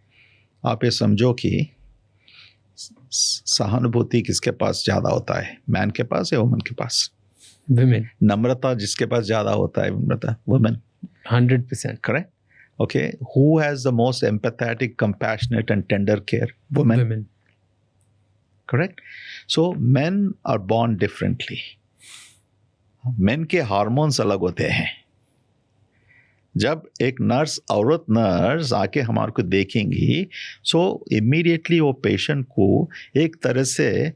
आप ये समझो कि सहानुभूति किसके पास ज़्यादा होता है, मैन के पास या वुमन के पास? विमेन। नम्रता जिसके पास ज़्यादा होता है, Namrata, woman. 100%। Correct, okay. Who has the most empathetic, compassionate and tender care? Women. Correct. So men are born differently. Men के हार्मोन्स अलग होते हैं। जब एक औरत नर्स आके हमारे को देखेंगी, सो इमीडिएटली वो पेशेंट को एक तरह से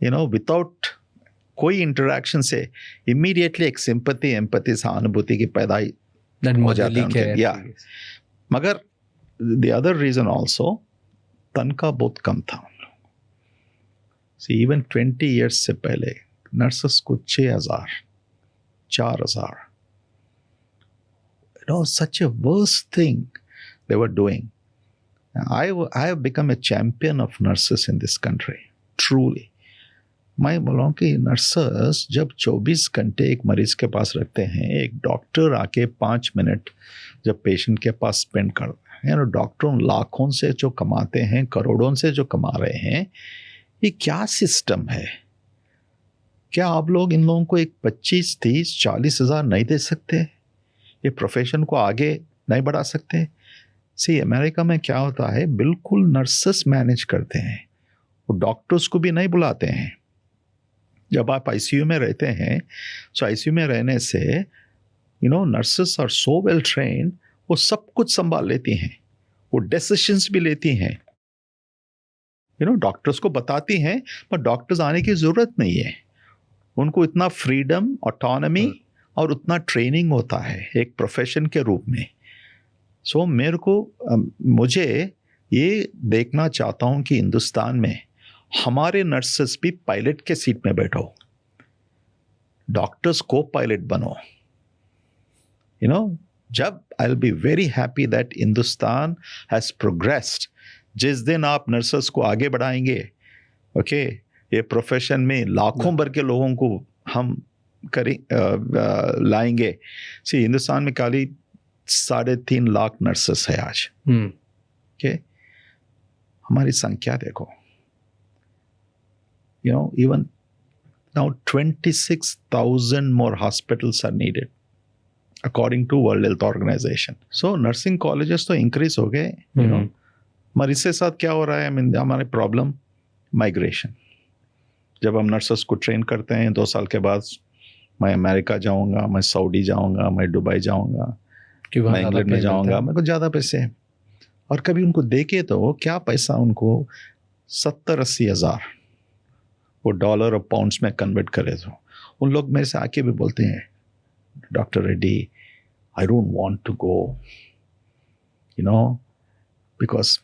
विदाउट कोई इंटरेक्शन से इमीडिएटली एक सिंपैथी, एम्पैथी, सहानुभूति की पैदा हो जाती है। या मगर द अदर रीजन ऑल्सो, तनख्वाह बहुत कम था। इवन 20 ईयर्स से पहले नर्सेस को 6,000, 4,000, such a worst thing they were doing. I have become a champion of nurses in this country, truly. मैं बोलूँ कि नर्सेस जब 24 घंटे एक मरीज के पास रखते हैं, एक डॉक्टर आके 5 मिनट जब पेशेंट के पास स्पेंड कर रहे हैं, डॉक्टरों लाखों से जो कमाते हैं, करोड़ों से जो कमा रहे हैं, ये क्या सिस्टम है? क्या आप लोग इन लोगों को एक 25, 30, 40 हज़ार नहीं दे सकते? ये प्रोफेशन को आगे नहीं बढ़ा सकते? अमेरिका में क्या होता है, बिल्कुल नर्सेस मैनेज करते हैं, वो डॉक्टर्स को भी नहीं बुलाते हैं। जब आप आईसीयू में रहते हैं, सो आईसीयू में रहने से nurses are so well trained, वो सब कुछ संभाल लेती हैं, वो डिसीजंस भी लेती हैं, डॉक्टर्स को बताती हैं, पर डॉक्टर्स आने की ज़रूरत नहीं है, उनको इतना फ्रीडम, ऑटोनॉमी और उतना ट्रेनिंग होता है एक प्रोफेशन के रूप में। सो मुझे ये देखना चाहता हूँ कि हिंदुस्तान में हमारे नर्सेस भी पायलट के सीट में बैठो, डॉक्टर्स को पायलट बनो। जब I will be very happy that Hindustan has progressed. जिस दिन आप नर्सेस को आगे बढ़ाएंगे, ओके, ये प्रोफेशन में लाखों भर के लोगों को हम लाएंगे। सी, हिंदुस्तान में खाली 3.5 लाख नर्सेस है आज। ओके, हमारी संख्या देखो, even now 26,000 more hospitals are needed according to World Health Organization. So nursing colleges तो increase हो गए, मगर इसके साथ क्या हो रहा है, हमारे प्रॉब्लम माइग्रेशन। जब हम नर्सेस को ट्रेन करते हैं 2 साल के बाद, मैं अमेरिका जाऊंगा, मैं सऊदी जाऊंगा, मैं दुबई जाऊंगा, मैं इंग्लैंड में जाऊंगा, मेरे को ज़्यादा पैसे हैं। और कभी उनको देखे तो क्या पैसा, उनको 70-80 हज़ार वो डॉलर और पाउंड्स में कन्वर्ट करे, तो उन लोग मेरे से आके भी बोलते हैं, doctor Reddy, I don't want to go, because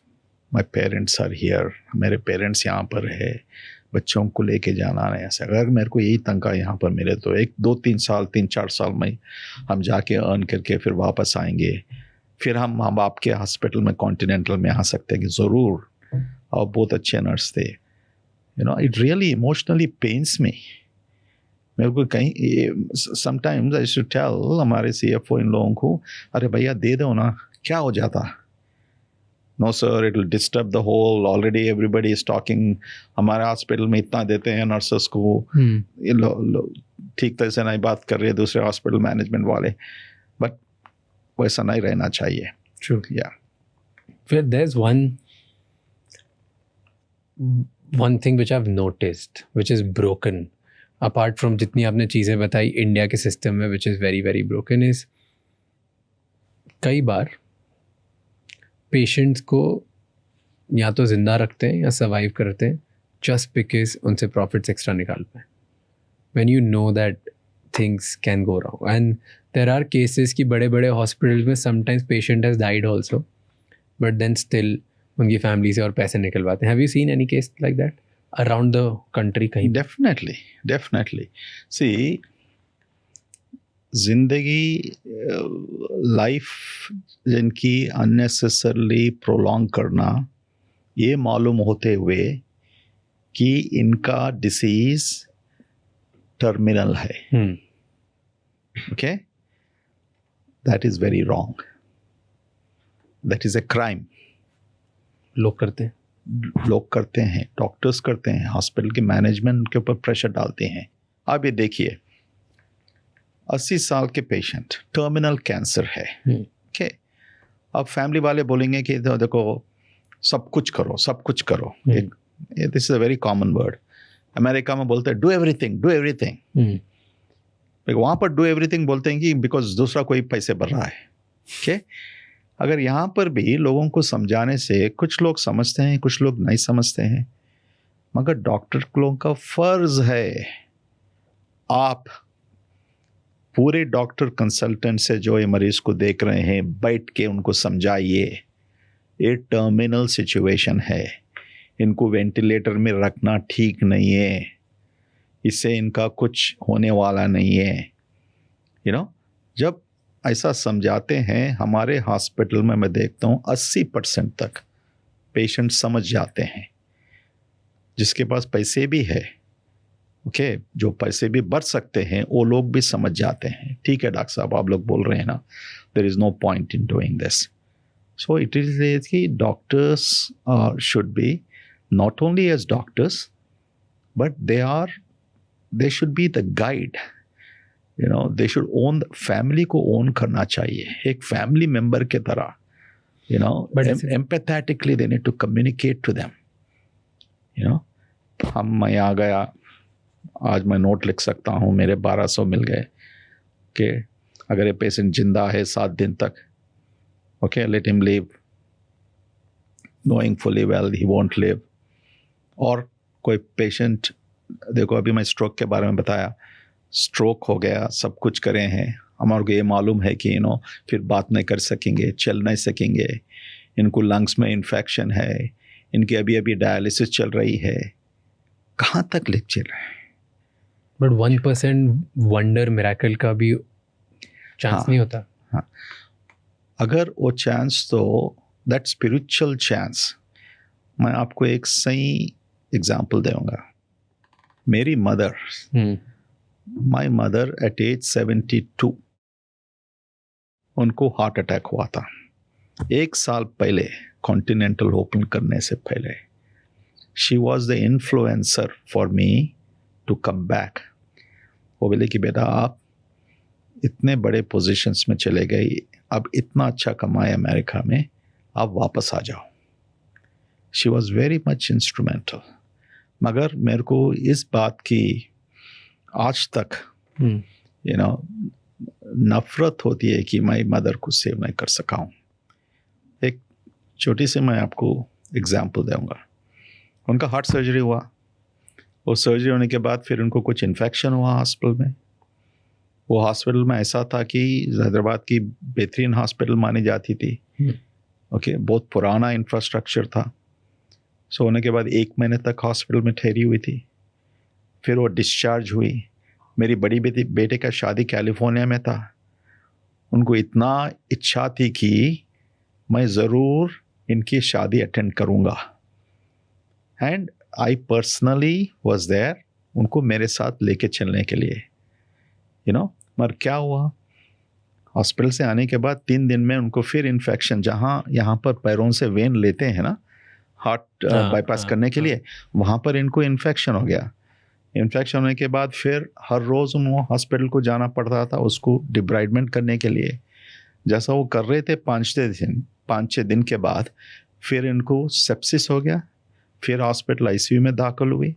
my parents are here, मेरे पेरेंट्स यहाँ पर है, बच्चों को लेके जाना नहीं ऐसा। अगर मेरे को यही तनख्वाह यहाँ पर मिले तो 3-4 साल में हम जाके अर्न करके फिर वापस आएंगे, फिर हम आपके हॉस्पिटल में कॉन्टिनेंटल में आ सकते हैं कि ज़रूर, और बहुत अच्छे नर्स थे। इट रियली इमोशनली पेन्स मी। मेरे को कहीं समटाइम्स आई शुड टेल हमारे CFO इन लोगों को, अरे भैया दे दो ना, क्या हो जाता। No sir, it will disturb the whole, already everybody is talking, हमारे हॉस्पिटल में इतना देते हैं नर्सेस को, ठीक तरह से नहीं बात कर रहे दूसरे हॉस्पिटल मैनेजमेंट वाले, बट वैसा नहीं रहना चाहिए। True. Yeah. Well, there's one thing which I've noticed, which is broken, apart from जितनी आपने चीज़ें बताई इंडिया के सिस्टम में, which is very very broken, is कई बार पेशेंट्स को या तो ज़िंदा रखते हैं या सर्वाइव करते हैं just because उनसे प्रॉफिट्स एक्स्ट्रा निकाल पाए, when you know that things can go wrong. And there are cases कि बड़े बड़े हॉस्पिटल में sometimes patient has died also, but then still उनकी फैमिली से और पैसे निकलवाते हैं। Have you seen any case like that around the country कहीं? Definitely. See, जिंदगी, लाइफ जिनकी अननेसेसरली प्रोलॉन्ग करना, ये मालूम होते हुए कि इनका डिसीज टर्मिनल है, okay, that is very wrong, that is a crime. लोग करते हैं, डॉक्टर्स करते हैं, हॉस्पिटल के मैनेजमेंट के ऊपर प्रेशर डालते हैं। आप ये देखिए, 80 साल के पेशेंट, टर्मिनल कैंसर है, ओके, अब फैमिली वाले बोलेंगे कि देखो सब कुछ करो। This is a very common word. America में बोलते हैं डू एवरीथिंग। वहाँ पर डू एवरीथिंग बोलते हैं कि बिकॉज दूसरा कोई पैसे भर रहा है, ओके। अगर यहाँ पर भी लोगों को समझाने से, कुछ लोग समझते हैं, कुछ लोग नहीं समझते हैं, मगर डॉक्टर लोगों का फर्ज है, आप पूरे डॉक्टर कंसल्टेंट से जो ये मरीज को देख रहे हैं, बैठ के उनको समझाइए, ये टर्मिनल सिचुएशन है, इनको वेंटिलेटर में रखना ठीक नहीं है, इससे इनका कुछ होने वाला नहीं है। जब ऐसा समझाते हैं, हमारे हॉस्पिटल में मैं देखता हूँ 80% तक पेशेंट समझ जाते हैं। जिसके पास पैसे भी है, ओके, जो पैसे भी बच सकते हैं, वो लोग भी समझ जाते हैं, ठीक है डॉक्टर साहब आप लोग बोल रहे हैं ना, there is no point in doing this. So it is कि doctors should be not only as doctors, but they should be the guide. They should own, family को ओन करना चाहिए, एक फैमिली मेंबर के तरह, empathetically they need to communicate to them. मैं आ गया, आज मैं नोट लिख सकता हूँ, मेरे 1200 मिल गए कि अगर ये पेशेंट जिंदा है 7 दिन तक, okay, let him live, knowing fully well he won't live. और कोई पेशेंट, देखो अभी मैं स्ट्रोक के बारे में बताया, स्ट्रोक हो गया, सब कुछ करे हैं, हमारे को ये मालूम है कि फिर बात नहीं कर सकेंगे, चल नहीं सकेंगे, इनको लंग्स में इन्फेक्शन है, इनकी अभी अभी डायलिसिस चल रही है, कहाँ तक लिख चल रहा है। बट 1% वंडर मिरेकल का भी चांस नहीं होता। हाँ, अगर वो चांस, तो दैट स्पिरिचुअल चांस, मैं आपको एक सही एग्जाम्पल दूंगा। मेरी mother, my mother at age 72 उनको हार्ट अटैक हुआ था 1 साल पहले, कॉन्टिनेंटल ओपन करने से पहले। She was the influencer for me to come back. वो बोले कि बेटा आप इतने बड़े पोजीशंस में चले गए, अब इतना अच्छा कमाए अमेरिका में, आप वापस आ जाओ। She was very much instrumental. मगर मेरे को इस बात की आज तक नफरत होती है कि मैं मदर को सेव नहीं कर सका हूँ। एक छोटी सी मैं आपको एग्जाम्पल दूंगा। उनका हार्ट सर्जरी हुआ, वो सर्जरी होने के बाद फिर उनको कुछ इन्फेक्शन हुआ हॉस्पिटल में। वो हॉस्पिटल में ऐसा था कि हैदराबाद की बेहतरीन हॉस्पिटल मानी जाती थी, ओके, बहुत पुराना इंफ्रास्ट्रक्चर था। सो होने के बाद 1 महीने तक हॉस्पिटल में ठहरी हुई थी, फिर वो डिस्चार्ज हुई। मेरी बड़ी बेटे का शादी कैलिफोर्निया में था। उनको इतना इच्छा थी कि मैं ज़रूर इनकी शादी अटेंड करूँगा, and I personally was there, उनको मेरे साथ लेके चलने के लिए, मगर क्या हुआ, हॉस्पिटल से आने के बाद 3 दिन में उनको फिर इन्फेक्शन, जहाँ यहाँ पर पैरों से वेन लेते हैं ना हार्ट बाईपास करने के लिए, वहाँ पर इनको इन्फेक्शन हो गया। इन्फेक्शन होने के बाद फिर हर रोज़ उनको हॉस्पिटल को जाना पड़ता था उसको डिब्राइडमेंट करने के लिए। जैसा वो कर रहे थे 5-6 दिन के बाद फिर इनको सेप्सिस हो गया, फिर हॉस्पिटल आईसीयू में दाखिल हुई,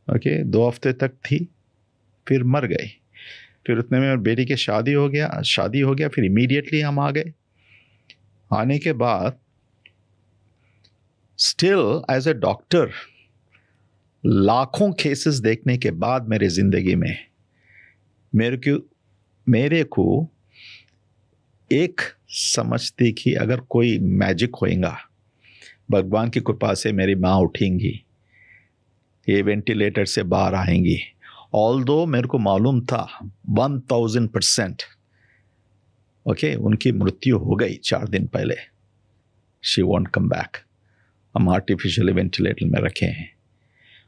ओके, 2 हफ्ते तक थी, फिर मर गई। फिर उतने में बेटी की शादी हो गया, फिर इमीडिएटली हम आ गए। आने के बाद स्टिल एज ए डॉक्टर लाखों केसेस देखने के बाद मेरे ज़िंदगी में मेरे को एक समझ थी कि अगर कोई मैजिक होएगा, भगवान की कृपा से मेरी माँ उठेंगी, ये वेंटिलेटर से बाहर आएंगी। ऑल्दो मेरे को मालूम था 1000% ओके उनकी मृत्यु हो गई 4 दिन पहले, शी वॉन्ट कम बैक, हम आर्टिफिशियली वेंटिलेटर में रखे हैं।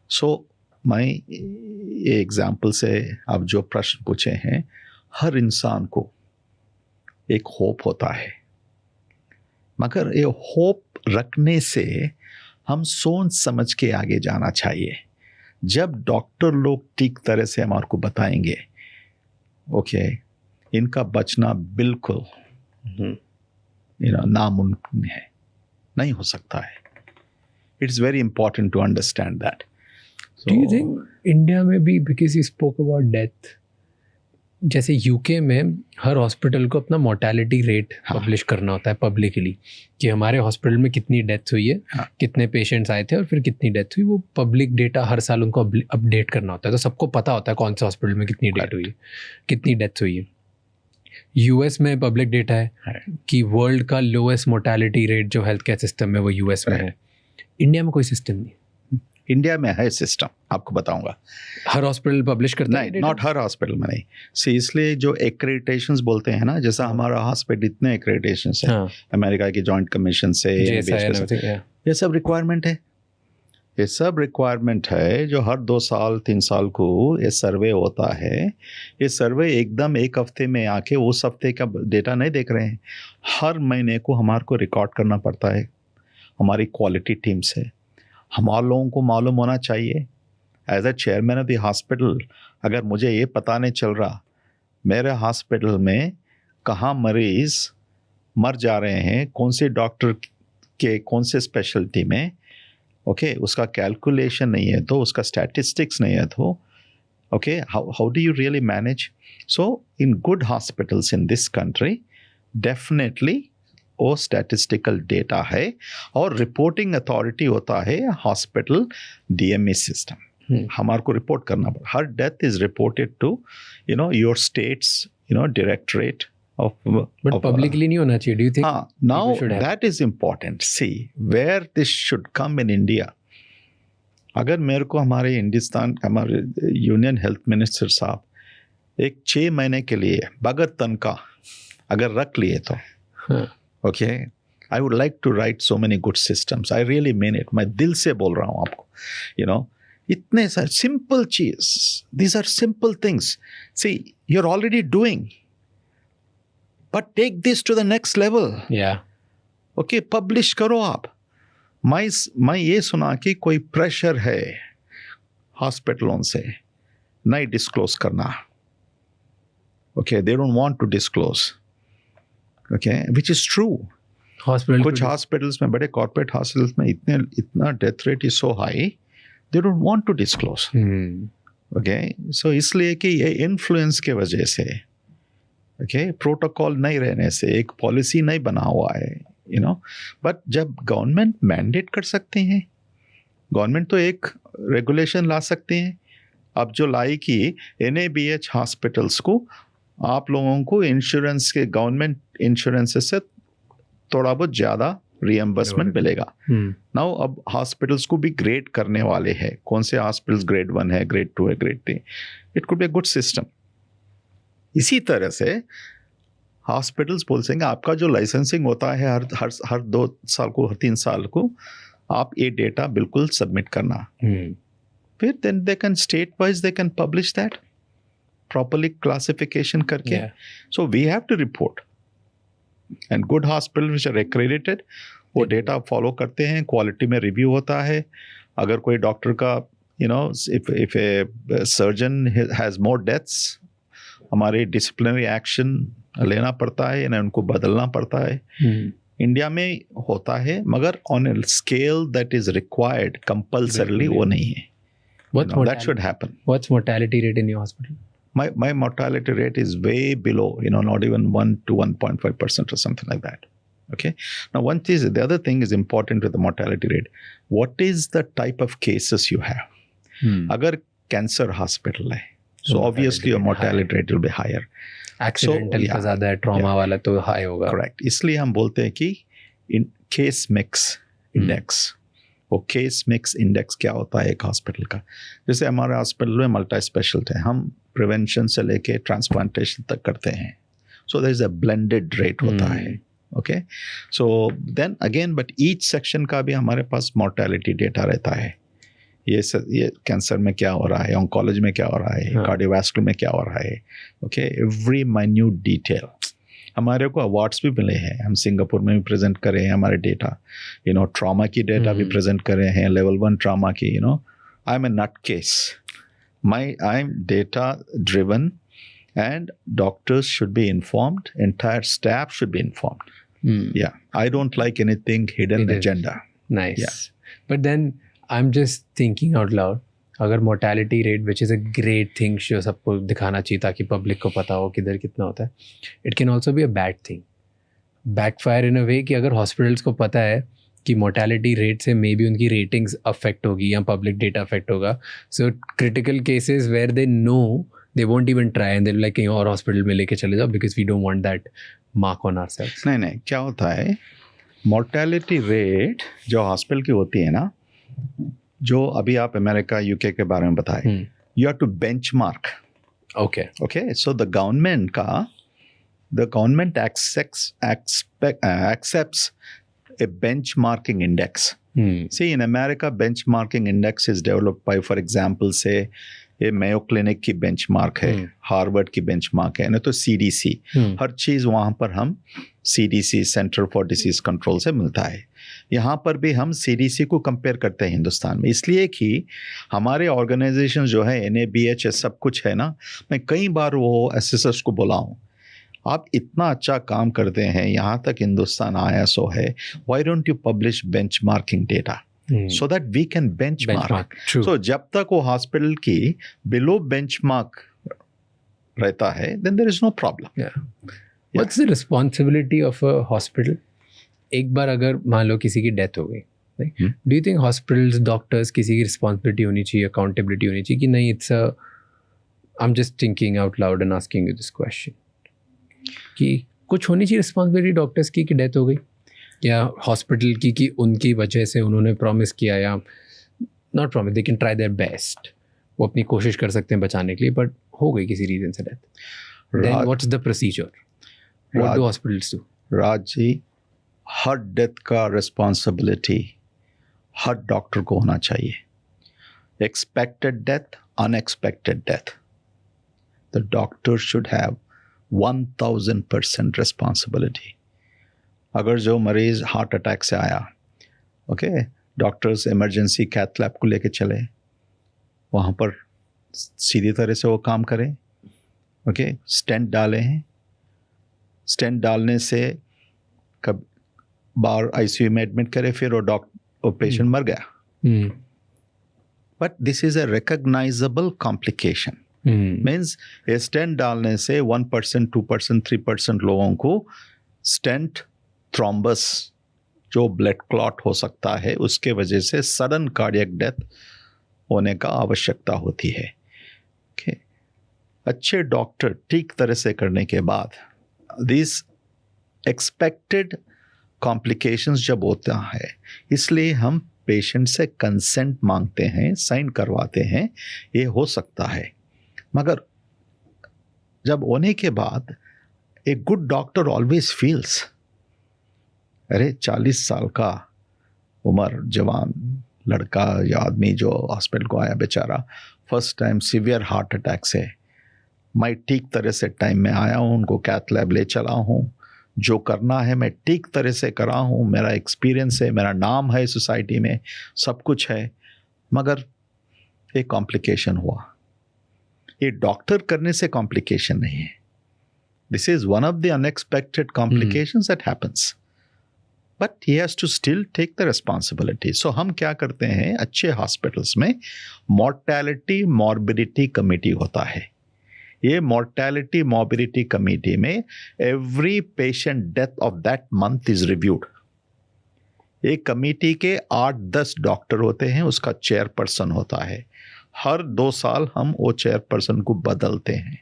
सो मैं ये एग्जाम्पल से आप जो प्रश्न पूछे हैं, हर इंसान को एक होप होता है, मगर ये होप रखने से हम सोच समझ के आगे जाना चाहिए। जब डॉक्टर लोग ठीक तरह से हमारे को बताएंगे ओके इनका बचना बिल्कुल नामुमकिन है, नहीं हो सकता है। It's very important to understand that. Do you think India में भी, because you spoke about death, जैसे यूके में हर हॉस्पिटल को अपना मोर्टेलिटी रेट पब्लिश करना होता है पब्लिकली, कि हमारे हॉस्पिटल में कितनी डेथ्स हुई है, कितने पेशेंट्स आए थे और फिर कितनी डेथ हुई, वो पब्लिक डेटा हर साल उनको अपडेट करना होता है, तो सबको पता होता है कौन से हॉस्पिटल में कितनी डेथ हुई है, कितनी डेथ्स हुई है। यूएस में पब्लिक डेटा है कि वर्ल्ड का लोएस्ट मोर्टेलिटी रेट जो हेल्थ केयर सिस्टम में वो यूएस में है। इंडिया में कोई सिस्टम नहीं। इंडिया में है सिस्टम, आपको बताऊंगा। हर हॉस्पिटल पब्लिश करता है? नहीं, नॉट हर हॉस्पिटल में नहीं। सी इसलिए जो एक्रेडिटेशंस बोलते हैं ना, जैसा हमारा हॉस्पिटल इतने एक्रेडिटेशंस हैं अमेरिका की जॉइंट कमिशन से, ये सब रिक्वायरमेंट है, ये सब रिक्वायरमेंट है जो हर 2 साल 3 साल को ये सर्वे होता है। ये सर्वे एकदम 1 हफ्ते में आके उस हफ्ते का डेटा नहीं देख रहे हैं, हर महीने को हमारे को रिकॉर्ड करना पड़ता है हमारी क्वालिटी टीम से। हमारे लोगों को मालूम होना चाहिए, as a chairman of the hospital, अगर मुझे ये पता नहीं चल रहा मेरे हॉस्पिटल में कहाँ मरीज़ मर जा रहे हैं, कौन से डॉक्टर के कौन से स्पेशलिटी में, ओके उसका कैलकुलेशन नहीं है तो, उसका स्टैटिस्टिक्स नहीं है तो Okay, how do you really manage? So in good hospitals in this country, definitely वो statistical data है और reporting authority होता है hospital DME system. हमारे को रिपोर्ट करना पड़ता, हर death is reported to your states directorate of, but publicly नहीं होना चाहिए, डू यू थिंक? हाँ, now that is important. See where this should come in India. अगर मेरे को हमारे हमारे यूनियन हेल्थ मिनिस्टर साहब एक 6 महीने के लिए बगैर तनख्वाह अगर रख लिए तो okay, I would like to write so many good systems. I really mean it, मैं दिल से बोल रहा हूँ आपको. इतने सारे सिंपल चीज, these are simple things. See you are already doing, but take this to the next level. Okay, publish करो आप. मैं ये सुना कि कोई प्रेशर है हॉस्पिटलों से नहीं डिस्क्लोज करना. Okay, they don't want to disclose. Okay, which is true. कुछ हॉस्पिटल्स में, बड़े कॉर्पोरेट हॉस्पिटल्स में इतना death rate is so high, they don't want to disclose. Okay, so इसलिए कि ये इन्फ्लुएंस के वजह से, okay, प्रोटोकॉल नहीं रहने से, एक पॉलिसी नहीं बना हुआ है, बट जब गवर्नमेंट मैंडेट कर सकते हैं, गवर्नमेंट तो एक रेगुलेशन ला सकते हैं. अब जो लाई कि NABH हॉस्पिटल्स को आप लोगों को इंश्योरेंस के, गवर्नमेंट इंश्योरेंस से थोड़ा बहुत ज़्यादा रिएम्बर्समेंट मिलेगा. नाउ अब हॉस्पिटल्स को भी ग्रेड करने वाले हैं, कौन से हॉस्पिटल्स ग्रेड 1 है, ग्रेड 2 है, grade 3. It could be a good system. इसी तरह से हॉस्पिटल्स बोल सकेंगे आपका जो लाइसेंसिंग होता है हर 2 साल को, हर 3 साल को आप ये डेटा बिल्कुल सबमिट करना. फिर then they can state wise they can publish that properly classification करके. So we have to report. And good hospital which are accredited, वो डेटा फॉलो करते हैं, क्वालिटी में रिव्यू होता है. अगर कोई डॉक्टर का if a surgeon has more deaths, हमारे डिसिप्लिनरी एक्शन लेना पड़ता है, उनको बदलना पड़ता है. इंडिया में होता है, मगर on a scale that is required compulsorily वो नहीं है. That should happen. What's mortality rate in your hospital? My mortality rate is way below, not even 1 to 1.5% or something like that. Okay. Now, the other thing is important with the mortality rate. What is the type of cases you have? Agar cancer hospital hai, so obviously your mortality rate will be higher. Accidental का ज़्यादा है, trauma वाला तो high होगा. Correct. इसलिए हम बोलते हैं कि in case mix index. वो केस मिक्स इंडेक्स क्या होता है एक हॉस्पिटल का. जैसे हमारे हॉस्पिटल में मल्टी स्पेशलिटी है, हम प्रिवेंशन से लेके ट्रांसप्लांटेशन तक करते हैं. So there is a blended rate होता है. Okay, so then again but each section का भी हमारे पास मोर्टेलिटी डेटा रहता है. ये कैंसर में क्या हो रहा है, ऑन्कोलॉजी में क्या हो रहा है, कार्डियोवास्कुलर में क्या हो रहा है. Okay, every minute detail. हमारे को अवार्ड्स भी मिले हैं, हम सिंगापुर में भी प्रेजेंट करे हैं हमारे डेटा. ट्रॉमा की डेटा भी प्रेजेंट करे हैं, लेवल 1 ट्रॉमा की. I am a nut case. I am data driven and doctors should be informed, entire staff should be informed. या I don't like anything hidden agenda. Nice. But then I am just thinking out loud, अगर mortality rate which is a great thing जो सबको दिखाना चाहिए ताकि public को पता हो किधर कितना होता है, it can also be a bad thing, backfire in a way कि अगर हॉस्पिटल्स को पता है कि मोर्टेलिटी रेट से मे बी उनकी रेटिंग्स अफेक्ट होगी या पब्लिक डेटा अफेक्ट होगा. So critical cases where they know they won't even try and they like कहीं और हॉस्पिटल में लेके चले जाओ because we don't want that mark on ourselves. नहीं, क्या होता है, मोर्टेलिटी रेट जो हॉस्पिटल की होती है ना, जो अभी आप अमेरिका यूके के बारे में बताए, you have to benchmark. Okay, so the government accepts a benchmarking index. See, in America, benchmarking index is developed by, for example, say, a Mayo Clinic की benchmark है, हार्वर्ड की benchmark है, नहीं तो CDC. हर चीज़ वहाँ पर हम CDC, Center for Disease Control से मिलता है. यहाँ पर भी हम CDC को कंपेयर करते हैं हिंदुस्तान में, इसलिए कि हमारे ऑर्गेनाइजेशन जो है NABH सब कुछ है ना. मैं कई बार वो एसेसर्स को बोला हूँ, आप इतना अच्छा काम करते हैं, यहाँ तक हिंदुस्तान आया सो है, why don't you publish benchmarking data. so that we can benchmark. True. So जब तक वो हॉस्पिटल की below benchmark रहता है, then there is no problem. Yeah. What's the responsibility of a hospital? एक बार अगर मान लो किसी की डेथ हो गई, do you think hospitals, doctors, किसी की responsibility होनी चाहिए, accountability होनी चाहिए कि नहीं? I'm just thinking out loud and asking you this question. कि कुछ होनी चाहिए responsibility doctors की कि डेथ हो गई, या हॉस्पिटल की कि उनकी वजह से उन्होंने प्रॉमिस किया, या not promise, they can try their best, वो अपनी कोशिश कर सकते हैं बचाने के लिए, बट हो गई किसी रीजन से death, then what's the procedure, what do hospitals do? Raj ji, हर डेथ का रिस्पॉन्सिबिलिटी हर डॉक्टर को होना चाहिए. Expected death, unexpected death, the doctor should have 1000% responsibility. अगर जो मरीज़ हार्ट अटैक से आया, okay, doctors emergency cath lab को लेके चले, वहाँ पर सीधी तरह से वो काम करें, ओके, स्टेंट डाले हैं, स्टेंट डालने से कब बार आईसीयू में एडमिट करे, फिर वो पेशेंट मर गया. But this is a recognisable complication. Means ये स्टेंट डालने से 1%, 2%, 3% लोगों को स्टेंट थ्रोम्बस जो ब्लड क्लॉट हो सकता है, उसके वजह से सडन कार्डियक डेथ होने का आवश्यकता होती है. okay. अच्छे डॉक्टर ठीक तरह से करने के बाद दिस एक्सपेक्टेड कॉम्प्लिकेशंस जब होता है, इसलिए हम पेशेंट से कंसेंट मांगते हैं, साइन करवाते हैं, ये हो सकता है. मगर जब होने के बाद a good doctor always feels, अरे 40 साल का उम्र जवान लड़का या आदमी जो हॉस्पिटल को आया बेचारा, first time severe heart attack से, मैं ठीक तरह से टाइम में आया हूँ, उनको कैथ लैब ले चला हूँ, जो करना है मैं ठीक तरह से करा हूँ, मेरा एक्सपीरियंस है, मेरा नाम है सोसाइटी में, सब कुछ है, मगर एक कॉम्प्लिकेशन हुआ. ये डॉक्टर करने से कॉम्प्लिकेशन नहीं है. This is one of the unexpected complications that happens, but he has to still take the responsibility. So हम क्या करते हैं, अच्छे हॉस्पिटल्स में मॉर्टेलिटी मॉर्बिडिटी कमेटी होता है. ये मॉर्टेलिटी मॉर्बिडिटी कमेटी में every patient death of that month is reviewed. एक कमेटी के 8-10 डॉक्टर होते हैं, उसका चेयरपर्सन होता है. हर 2 साल हम वो चेयरपर्सन को बदलते हैं.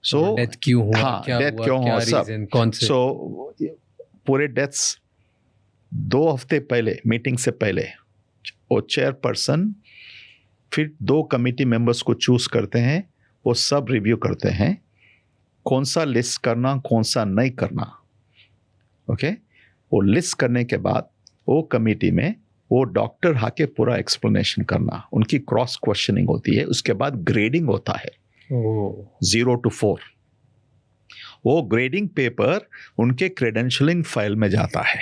सो डेथ क्यों हुआ, हाँ, क्या डेथ हुआ, क्यों क्या हुआ, सब. रीजन, कौन से. सो पूरे डेथ्स 2 हफ्ते पहले, मीटिंग से पहले, वो चेयरपर्सन फिर 2 कमेटी मेंबर्स को चूज करते हैं, वो सब रिव्यू करते हैं, कौन सा लिस्ट करना, कौन सा नहीं करना. ओके, वो लिस्ट करने के बाद वो कमेटी में वो डॉक्टर आके पूरा एक्सप्लेनेशन करना, उनकी क्रॉस क्वेश्चनिंग होती है, उसके बाद ग्रेडिंग होता है 0 to 4. वो ग्रेडिंग पेपर उनके क्रेडेंशियलिंग फाइल में जाता है.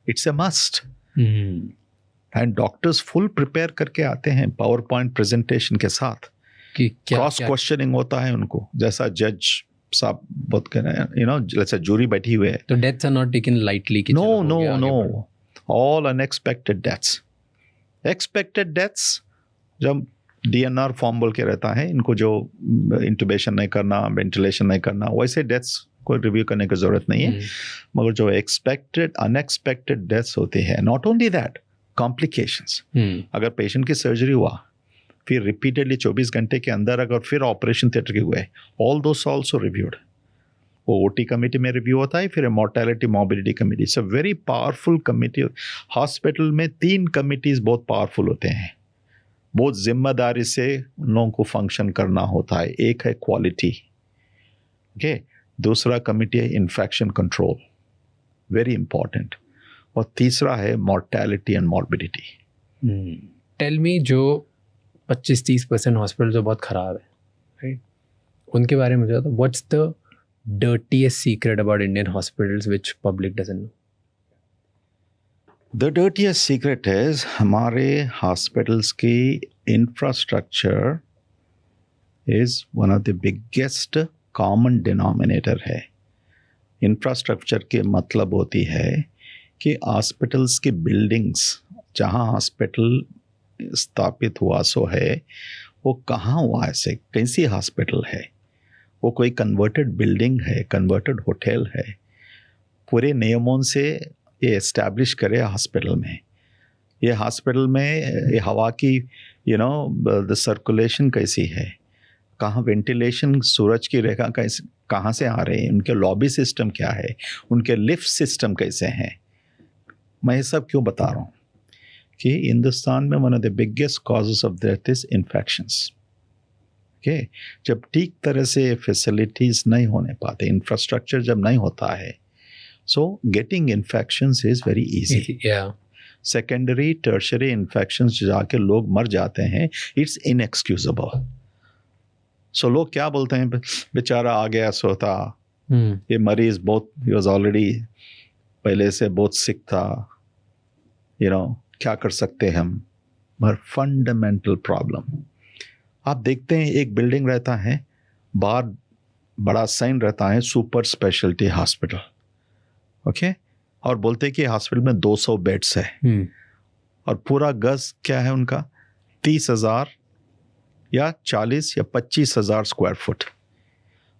It's a must. And doctors full prepare करके आते हैं पावर पॉइंट प्रेजेंटेशन के साथ. क्रॉस क्वेश्चनिंग होता है उनको, जैसा जज साहब बहुत कह रहे हैं, यू नो, जैसा जूरी बैठी हुई है. तो deaths are not taken lightly. No, all unexpected deaths. Expected deaths जब DNR फॉर्म बोल के रहता है, इनको जो इंटुबेशन नहीं करना, वेंटिलेशन नहीं करना, वैसे डेथ्स को रिव्यू करने की जरूरत नहीं है. मगर जो एक्सपेक्टेड अनएक्सपेक्टेड डेथ्स होती है, नॉट ओनली दैट, कॉम्प्लिकेशंस. अगर पेशेंट की सर्जरी हुआ, फिर रिपीटेडली 24 घंटे के अंदर अगर फिर ऑपरेशन थिएटर के हुए, ऑल दोस ऑल्सो रिव्यूड. वो OT कमेटी में रिव्यू होता है, फिर mortality morbidity committee. It's a very powerful committee. Hospital में 3 कमेटीज बहुत पावरफुल होते हैं, बहुत जिम्मेदारी से उन लोगों को फंक्शन करना होता है. एक है क्वालिटी, ओके, दूसरा कमेटी है इन्फेक्शन कंट्रोल, वेरी इंपॉर्टेंट, और तीसरा है mortality and morbidity. Tell me, जो 25-30% हॉस्पिटल जो बहुत ख़राब है, राइट, उनके बारे में बताओ. What's the dirtiest secret about Indian hospitals which public doesn't know? The dirtiest secret is हमारे हॉस्पिटल्स की infrastructure is one of the biggest common denominator है. इंफ्रास्ट्रक्चर के मतलब होती है कि हॉस्पिटल्स की बिल्डिंग्स जहाँ हॉस्पिटल स्थापित हुआ सो है वो कहाँ हुआ, ऐसे कैसी हॉस्पिटल है, वो कोई कन्वर्टेड बिल्डिंग है, कन्वर्टेड होटल है, पूरे नियमों से ये एस्टैब्लिश करे हॉस्पिटल में, ये हॉस्पिटल में ये हवा की द सर्कुलेशन कैसी है, कहाँ वेंटिलेशन, सूरज की रेखा कैसे कहाँ से आ रहे हैं, उनके लॉबी सिस्टम क्या है, उनके लिफ्ट सिस्टम कैसे हैं। मैं ये सब क्यों बता रहा हूँ कि हिंदुस्तान में one of the biggest causes of death is infections. Okay, जब ठीक तरह से फैसिलिटीज़ नहीं होने पाते, इंफ्रास्ट्रक्चर जब नहीं होता है, so getting infections is very easy. Secondary tertiary infections जाके लोग मर जाते हैं, इट्स इनएक्सक्यूजेबल। सो लोग क्या बोलते हैं, बेचारा आ गया सोता, ये मरीज बहुत ही वाज ऑलरेडी पहले से बहुत सिक था, क्या कर सकते हैं हम। पर फंडामेंटल प्रॉब्लम आप देखते हैं, एक बिल्डिंग रहता है, बाहर बड़ा साइन रहता है सुपर स्पेशलिटी हॉस्पिटल, ओके, और बोलते हैं कि हॉस्पिटल में 200 बेड्स है, और पूरा गज क्या है उनका 30,000 या 40 या 25,000 स्क्वायर फुट।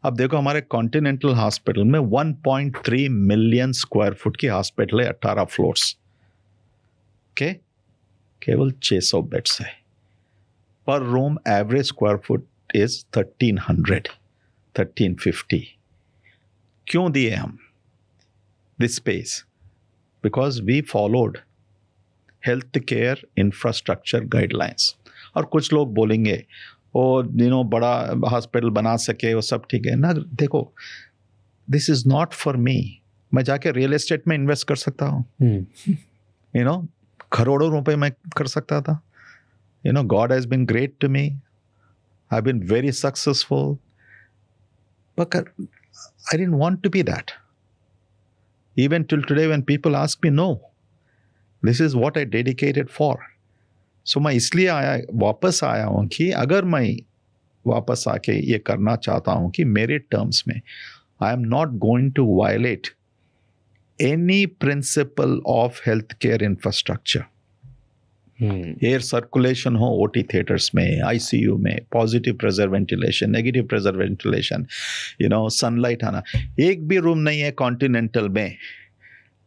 अब देखो हमारे कॉन्टिनेंटल हॉस्पिटल में 1.3 मिलियन स्क्वायर फुट की हॉस्पिटल है, 18 फ्लोर्स के, केवल 600 बेड्स है। पर room average square foot is 1350। क्यों दिए हम this space? Because we followed health care infrastructure guidelines. और कुछ लोग बोलेंगे वो बड़ा हॉस्पिटल बना सके वो सब ठीक है ना। देखो, this is not for me. मैं जाके रियल एस्टेट में इन्वेस्ट कर सकता हूँ, करोड़ों रुपए मैं कर सकता था। God has been great to me. I've been very successful. But I didn't want to be that. Even till today when people ask me, no, this is what I dedicated for. So मैं इसलिए वापस आया हूँ कि अगर मैं वापस आके ये करना चाहता हूँ कि मेरे टर्म्स में I am not going to violate any principle of healthcare infrastructure. Air circulation हो ओटी थिएटर्स में, आईसीयू में, positive pressure ventilation, negative pressure ventilation, sunlight आना। एक भी रूम नहीं है कॉन्टिनेंटल में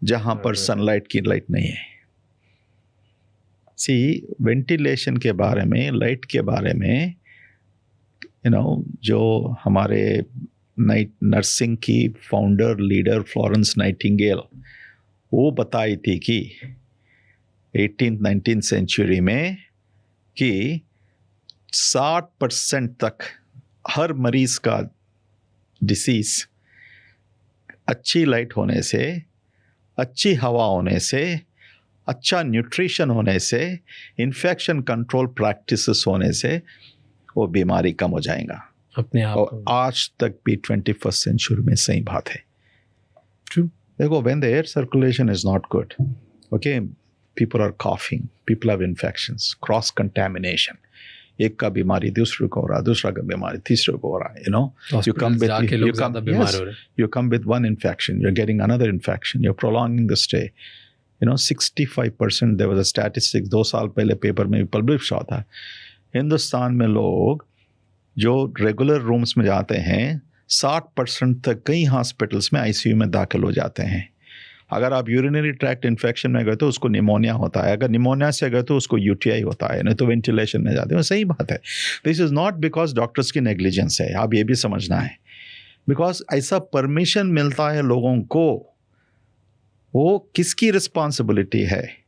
जहां पर सनलाइट की लाइट नहीं है। वेंटिलेशन के बारे में, लाइट के बारे में जो हमारे नर्सिंग की फाउंडर लीडर फ्लोरेंस नाइटिंगेल वो बताई थी कि 18th-19th सेंचुरी में कि 60% तक हर मरीज का डिसीज अच्छी लाइट होने से, अच्छी हवा होने से, अच्छा न्यूट्रिशन होने से, इन्फेक्शन कंट्रोल प्रैक्टिसेस होने से वो बीमारी कम हो जाएगा अपने आप। और आज तक भी 21st सेंचुरी में सही बात है। True. देखो, when the air circulation is not good, okay, people are coughing, people have infections, cross contamination. एक का बीमारी दूसरे को हो रहा, दूसरा का बीमारी तीसरे को हो रहा है। You come with one infection, you're getting another infection, you're prolonging the stay. 65% there was a statistic 2 साल पहले पेपर में पब्लिश हुआ था। हिंदुस्तान में लोग जो रेगुलर रूम्स में जाते हैं 60% तक कई हॉस्पिटल्स में आईसीयू में दाखिल हो जाते हैं। अगर आप यूरिनरी ट्रैक्ट इन्फेक्शन में गए तो उसको निमोनिया होता है, अगर निमोनिया से गए तो उसको यूटीआई होता है, नहीं तो वेंटिलेशन में जाते हैं। सही बात है। This is not because doctors की नेग्लिजेंस है, आप ये भी समझना है। बिकॉज ऐसा परमिशन मिलता है लोगों को, वो किसकी रिस्पॉन्सिबिलिटी है?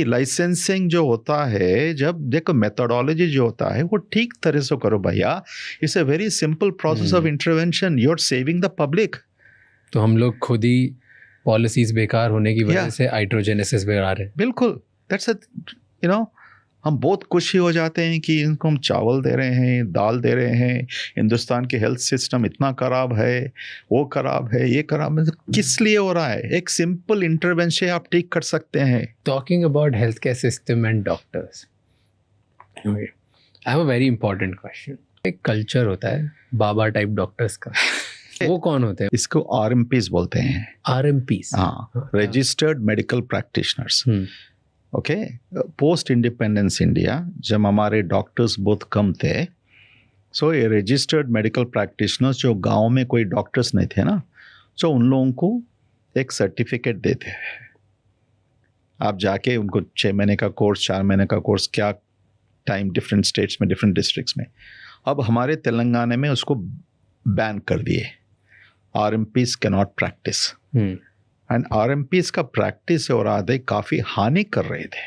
लाइसेंसिंग जो होता है, जब देखो मेथोडोलॉजी जो होता है वो ठीक तरह से करो भैया। It's a very simple process of intervention, you are saving the public. तो हम लोग खुद ही पॉलिसीज बेकार होने की वजह से हाइड्रोजेनेसिस बढ़ा रहे हैं। बिल्कुल, दैट्स हम बहुत खुशी हो जाते हैं कि इनको हम चावल दे रहे हैं, दाल दे रहे हैं। हिंदुस्तान की हेल्थ सिस्टम इतना खराब है, वो खराब है, ये खराब है। किस लिए हो रहा है? एक सिंपल इंटरवेंशन आप ठीक कर सकते हैं। Talking about health care system and doctors, I have a very important question. एक कल्चर होता है बाबा टाइप डॉक्टर्स का वो कौन होते हैं? इसको RMPs बोलते हैं। RMPs, हाँ, registered medical practitioners. Okay, post independence India जब हमारे डॉक्टर्स बहुत कम थे, सो ये रजिस्टर्ड मेडिकल प्रैक्टिशनर्स जो गांव में कोई डॉक्टर्स नहीं थे ना, सो उन लोगों को एक सर्टिफिकेट देते हैं। आप जाके उनको 6 महीने का कोर्स, 4 महीने का कोर्स, क्या टाइम डिफरेंट स्टेट्स में, डिफरेंट डिस्ट्रिक्ट्स में। अब हमारे तेलंगाना में उसको बैन कर दिए। RMPs cannot practice, and RMPs का प्रैक्टिस और आधे काफ़ी हानि कर रहे थे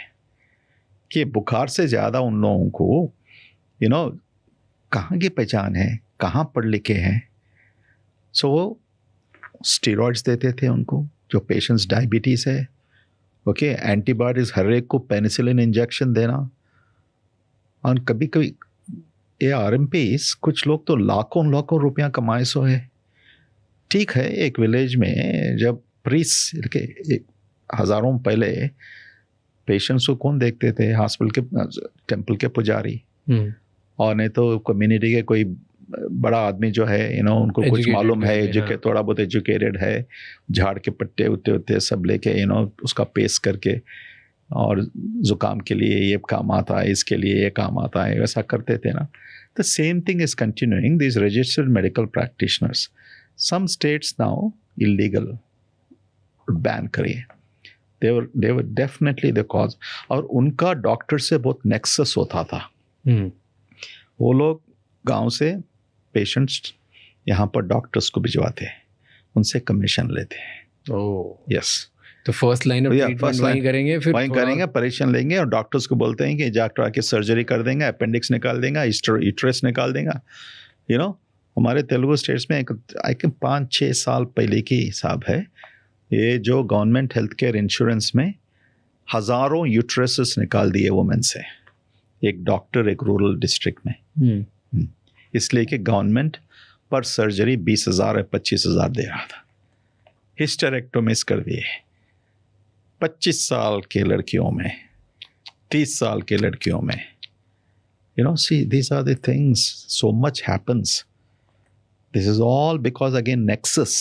कि बुखार से ज़्यादा उन लोगों को कहाँ की पहचान है, कहाँ पढ़ लिखे हैं। सो वो स्टेरॉइड्स देते थे उनको, जो पेशेंट्स डायबिटीज़ है, ओके, एंटीबायोटिक्स, हर एक को पेनिसिलिन इंजेक्शन देना। और कभी कभी ये RMPs कुछ लोग तो लाखों रुपया कमाए सो है। ठीक है, एक विलेज में जब प्रीस के हज़ारों पहले पेशेंट्स को कौन देखते थे? हॉस्पिटल के, टेम्पल के पुजारी, और नहीं तो कम्युनिटी के कोई बड़ा आदमी जो है उनको कुछ मालूम है, थोड़ा बहुत एजुकेटेड है, झाड़ के पत्ते उते सब लेके उसका पेस्ट करके, और ज़ुकाम के लिए ये काम आता है, इसके लिए ये काम आता है, वैसा करते थे ना। The same thing is continuing, this registered medical practitioners. Some states now illegal, ban करिए। they were definitely the cause। और उनका डॉक्टर से बहुत नेक्सस होता था। वो लोग गांव से पेशेंट्स यहाँ पर डॉक्टर्स को भिजवाते हैं, उनसे कमीशन लेते हैं। ओह यस, तो फर्स्ट लाइन ऑफ ट्रीटमेंट वहीं करेंगे, फिर वहीं करेंगे, परेशान लेंगे, और डॉक्टर्स को बोलते हैं कि डॉक्टर आके सर्जरी कर देंगे, अपेंडिक्स निकाल देगा, यूट्रस निकाल देगा। हमारे तेलुगु स्टेट्स में एक 5-6 साल पहले की हिसाब है, ये जो गवर्नमेंट हेल्थ केयर इंश्योरेंस में हज़ारों यूट्रसेस निकाल दिए वुमेन से, एक डॉक्टर एक रूरल डिस्ट्रिक्ट में। इसलिए कि गवर्नमेंट पर सर्जरी 20,000 या 25,000 दे रहा था। हिस्टेरेक्टोमिस कर दिए 25 साल के लड़कियों में, 30 साल के लड़कियों में। See, these are the things, so much happens. This is all because again nexus।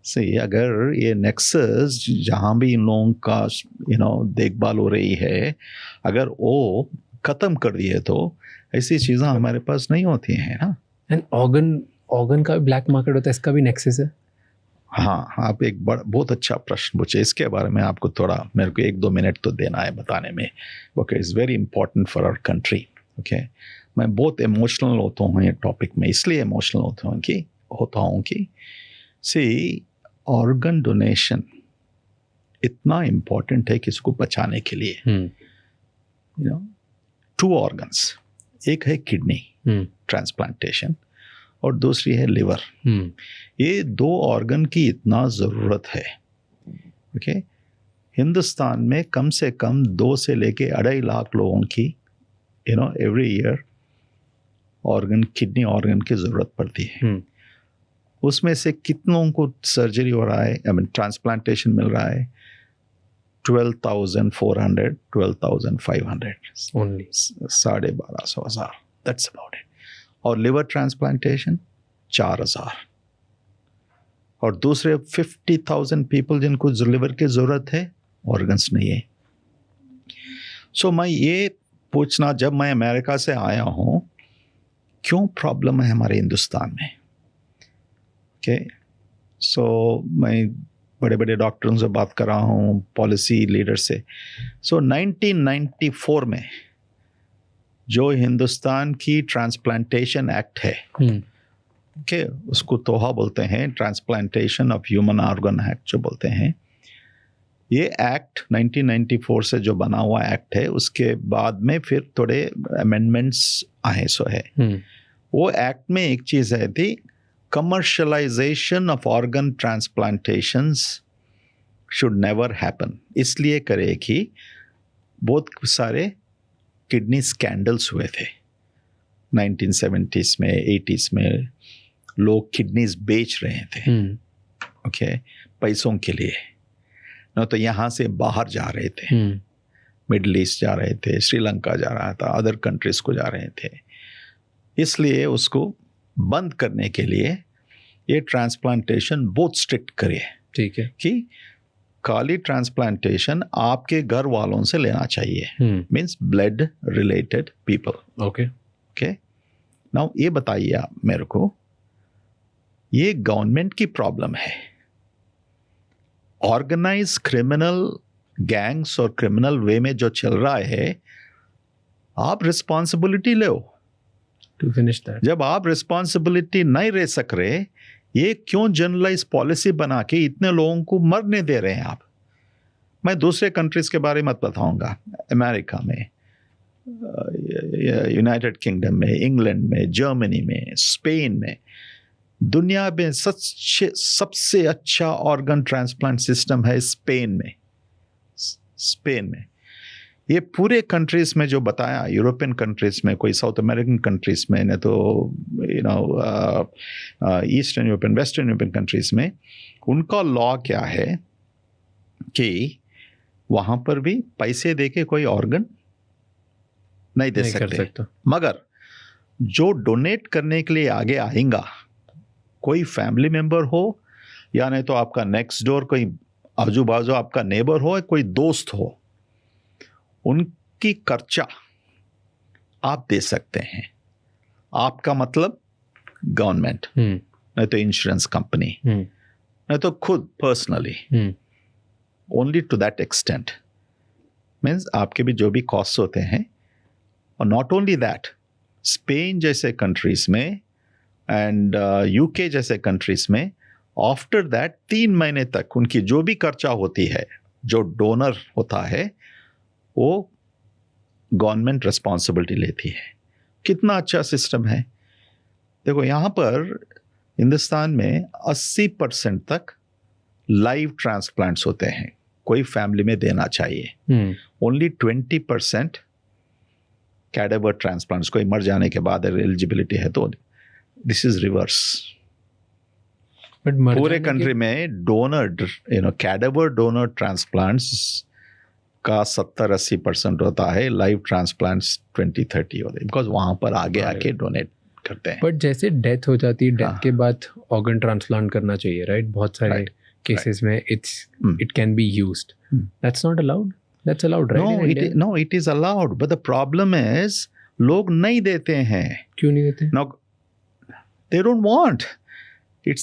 See, अगर ये nexus जहाँ भी इन लोगों का देखभाल हो रही है, अगर वो ख़त्म कर दिए तो ऐसी चीज़ें हमारे पास नहीं होती हैं ना। एंड ऑर्गन का ब्लैक मार्केट होता है, इसका भी नेक्सस है। हाँ, आप एक बहुत अच्छा प्रश्न पूछे। इसके बारे में आपको थोड़ा, मेरे को 1-2 मिनट तो देना है बताने में। Okay, is very important for our country. Okay, मैं बहुत इमोशनल होता हूँ ये टॉपिक में, इसलिए इमोशनल होता हूँ कि सी, ऑर्गन डोनेशन इतना इम्पॉर्टेंट है किसी को बचाने के लिए। 2 ऑर्गन्स, एक है किडनी ट्रांसप्लांटेशन और दूसरी है लिवर। ये 2 ऑर्गन की इतना ज़रूरत है। ओके, हिंदुस्तान में कम से कम 2 से लेके 2.5 लाख लोगों की एवरी ईयर किडनी ऑर्गन की ज़रूरत पड़ती है। उसमें से कितनों को सर्जरी हो रहा है, ट्रांसप्लांटेशन मिल रहा है? 12,400, 12,500 ओनली, 12,500, दैट्स अबाउट इट। और लिवर ट्रांसप्लांटेशन 4,000, और दूसरे 50,000 पीपल जिनको लिवर की ज़रूरत है, ऑर्गन्स नहीं है। सो मैं ये पूछना, जब मैं अमेरिका से आया हूँ, क्यों प्रॉब्लम है हमारे हिंदुस्तान में? ओके, सो मैं बड़े बड़े डॉक्टरों से बात कर रहा हूँ, पॉलिसी लीडर से। सो 1994 में जो हिंदुस्तान की ट्रांसप्लांटेशन एक्ट है, ओके, उसको तोहा बोलते हैं, transplantation of human organ act जो बोलते हैं। ये एक्ट 1994 से जो बना हुआ एक्ट है, उसके बाद में फिर थोड़े अमेंडमेंट्स आए सो है। वो एक्ट में एक चीज़ है थी, commercialisation of organ transplantations should never happen. इसलिए करे कि बहुत सारे किडनी स्कैंडल्स हुए थे 1970s में, 80s में। लोग किडनीज बेच रहे थे, ओके, पैसों के लिए, ना तो यहाँ से बाहर जा रहे थे, मिडल ईस्ट जा रहे थे, श्रीलंका जा रहा था, अदर कंट्रीज को जा रहे थे। इसलिए उसको बंद करने के लिए ये ट्रांसप्लांटेशन बहुत स्ट्रिक्ट करे, ठीक है, कि खाली ट्रांसप्लांटेशन आपके घर वालों से लेना चाहिए, means blood related people. Okay okay, now ये बताइए आप मेरे को, ये गवर्नमेंट की प्रॉब्लम है। ऑर्गेनाइज क्रिमिनल गैंग्स और क्रिमिनल वे में जो चल रहा है, आप रिस्पॉन्सिबिलिटी लो टू फिनिश दैट। जब आप रिस्पॉन्सिबिलिटी नहीं रह सक रहे, ये क्यों जनरलाइज पॉलिसी बना के इतने लोगों को मरने दे रहे हैं आप? मैं दूसरे कंट्रीज के बारे में मत बताऊंगा, अमेरिका में, यूनाइटेड किंगडम में, इंग्लैंड में, जर्मनी में, स्पेन में, दुनिया में सबसे अच्छा ऑर्गन ट्रांसप्लांट सिस्टम है स्पेन में। स्पेन में ये पूरे कंट्रीज में जो बताया, यूरोपियन कंट्रीज में, कोई साउथ अमेरिकन कंट्रीज में, न तो eastern European, western European countries में, उनका लॉ क्या है कि वहाँ पर भी पैसे देके कोई ऑर्गन नहीं दे सकते, मगर जो डोनेट करने के लिए आगे आएगा, कोई फैमिली मेंबर हो या नहीं तो आपका नेक्स्ट डोर कोई आजू बाजू आपका नेबर हो, कोई दोस्त हो, उनकी खर्चा आप दे सकते हैं। आपका मतलब गवर्नमेंट, नहीं तो इंश्योरेंस कंपनी, नहीं तो खुद personally, only to that extent. Means आपके भी जो भी कॉस्ट होते हैं, और नॉट ओनली दैट, स्पेन जैसे कंट्रीज में एंड यूके जैसे कंट्रीज में, आफ्टर दैट 3 महीने तक उनकी जो भी खर्चा होती है, जो डोनर होता है, वो गवर्नमेंट रिस्पॉन्सिबिलिटी लेती है। कितना अच्छा सिस्टम है। देखो यहाँ पर हिंदुस्तान में 80% तक लाइव ट्रांसप्लांट्स होते हैं, कोई फैमिली में देना चाहिए। ओनली 20% कैडेवर ट्रांसप्लांट्स, कोई मर जाने के बाद एलिजिबिलिटी है तो। This is reverse. पूरे कंट्री में डोनर, कैडेवर डोनर ट्रांसप्लांट्स का 70-80% होता है, लाइव ट्रांसप्लांट्स 20-30 होते हैं, बिकॉज वहां पर आगे आके डोनेट करते हैं। बट जैसे डेथ हो जाती है, डेथ के बाद ऑर्गन ट्रांसप्लांट करना चाहिए, राइट? बहुत सारे केसेस में it can be used. That's not allowed? That's allowed, right? No, it is allowed, but the problem is लोग नहीं देते हैं। क्यों नहीं देते? No, they don't want.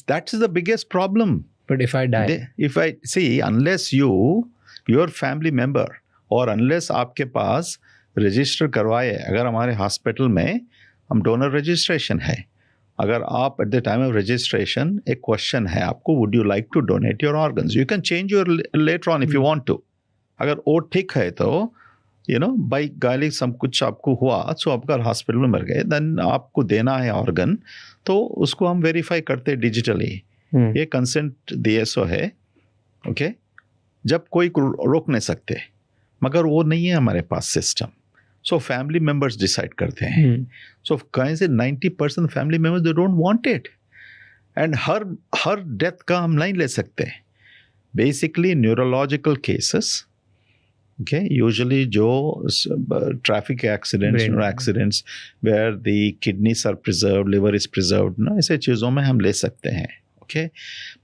That is the biggest problem. But if I die, if I see, unless your family member, और unless आपके पास register करवाए, अगर हमारे हॉस्पिटल में हम डोनर रजिस्ट्रेशन है, अगर आप at the time of registration एक क्वेश्चन है आपको, would you like to donate your organs, you can change your later on if you want to. अगर वो ठीक है तो बाई गाली सब कुछ आपको हुआ, सो आप अगर हॉस्पिटल में मर गए, देन आपको देना है ऑर्गन, तो उसको हम वेरीफाई करते डिजिटली। ये कंसेंट दिए सो है, ओके, जब कोई रोक नहीं सकते, मगर वो नहीं है हमारे पास system, so family members decide करते हैं। सो कहीं से 90% family members they don't want it, and हर डेथ का हम नहीं ले सकते। Basically neurological cases, okay, usually जो traffic accidents or accidents where the kidneys are preserved, liver is preserved, ना ऐसे चीज़ों में हम ले सकते हैं, okay,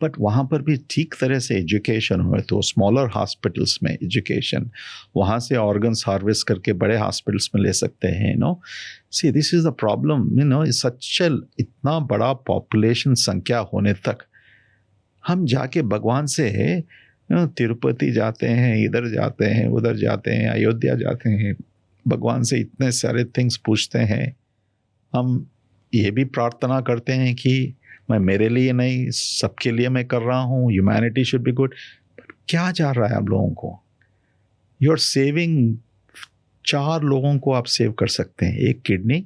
but वहाँ पर भी ठीक तरह से एजुकेशन हुए तो स्मॉलर हॉस्पिटल्स में एजुकेशन, वहाँ से ऑर्गन्स हार्वेस्ट करके बड़े हॉस्पिटल्स में ले सकते हैं। See, this is the problem, इतना बड़ा पॉपुलेशन संख्या होने तक हम जाके भगवान से तिरुपति जाते हैं, इधर जाते हैं, उधर जाते हैं, अयोध्या जाते हैं, भगवान से इतने सारे थिंग्स पूछते हैं। हम ये भी प्रार्थना करते हैं कि मैं मेरे लिए नहीं, सबके लिए मैं कर रहा हूँ, humanity should be good. But क्या जा रहा है आप लोगों को? यू आर सेविंग 4 लोगों को आप सेव कर सकते हैं। 1 किडनी,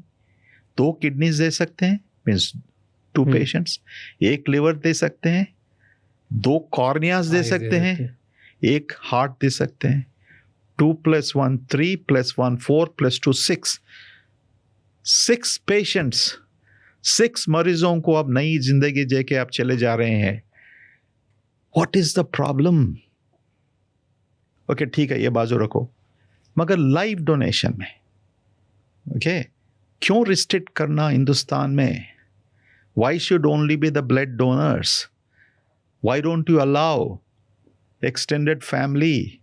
2 किडनीज दे सकते हैं, मीन्स 2 पेशेंट्स, 1 लिवर दे सकते हैं, 2 कॉर्नियाज दे सकते हैं, 1 हार्ट दे सकते हैं। 2 + 1 3 + 1 4 + 2 6 पेशेंट्स, 6 मरीजों को अब नई जिंदगी दे के आप चले जा रहे हैं। What is the problem? Okay, ठीक है, ये बाजू रखो, मगर लाइव डोनेशन में, ओके, क्यों रिस्ट्रिक्ट करना हिंदुस्तान में? Why should only be the blood donors? Why don't you allow extended family?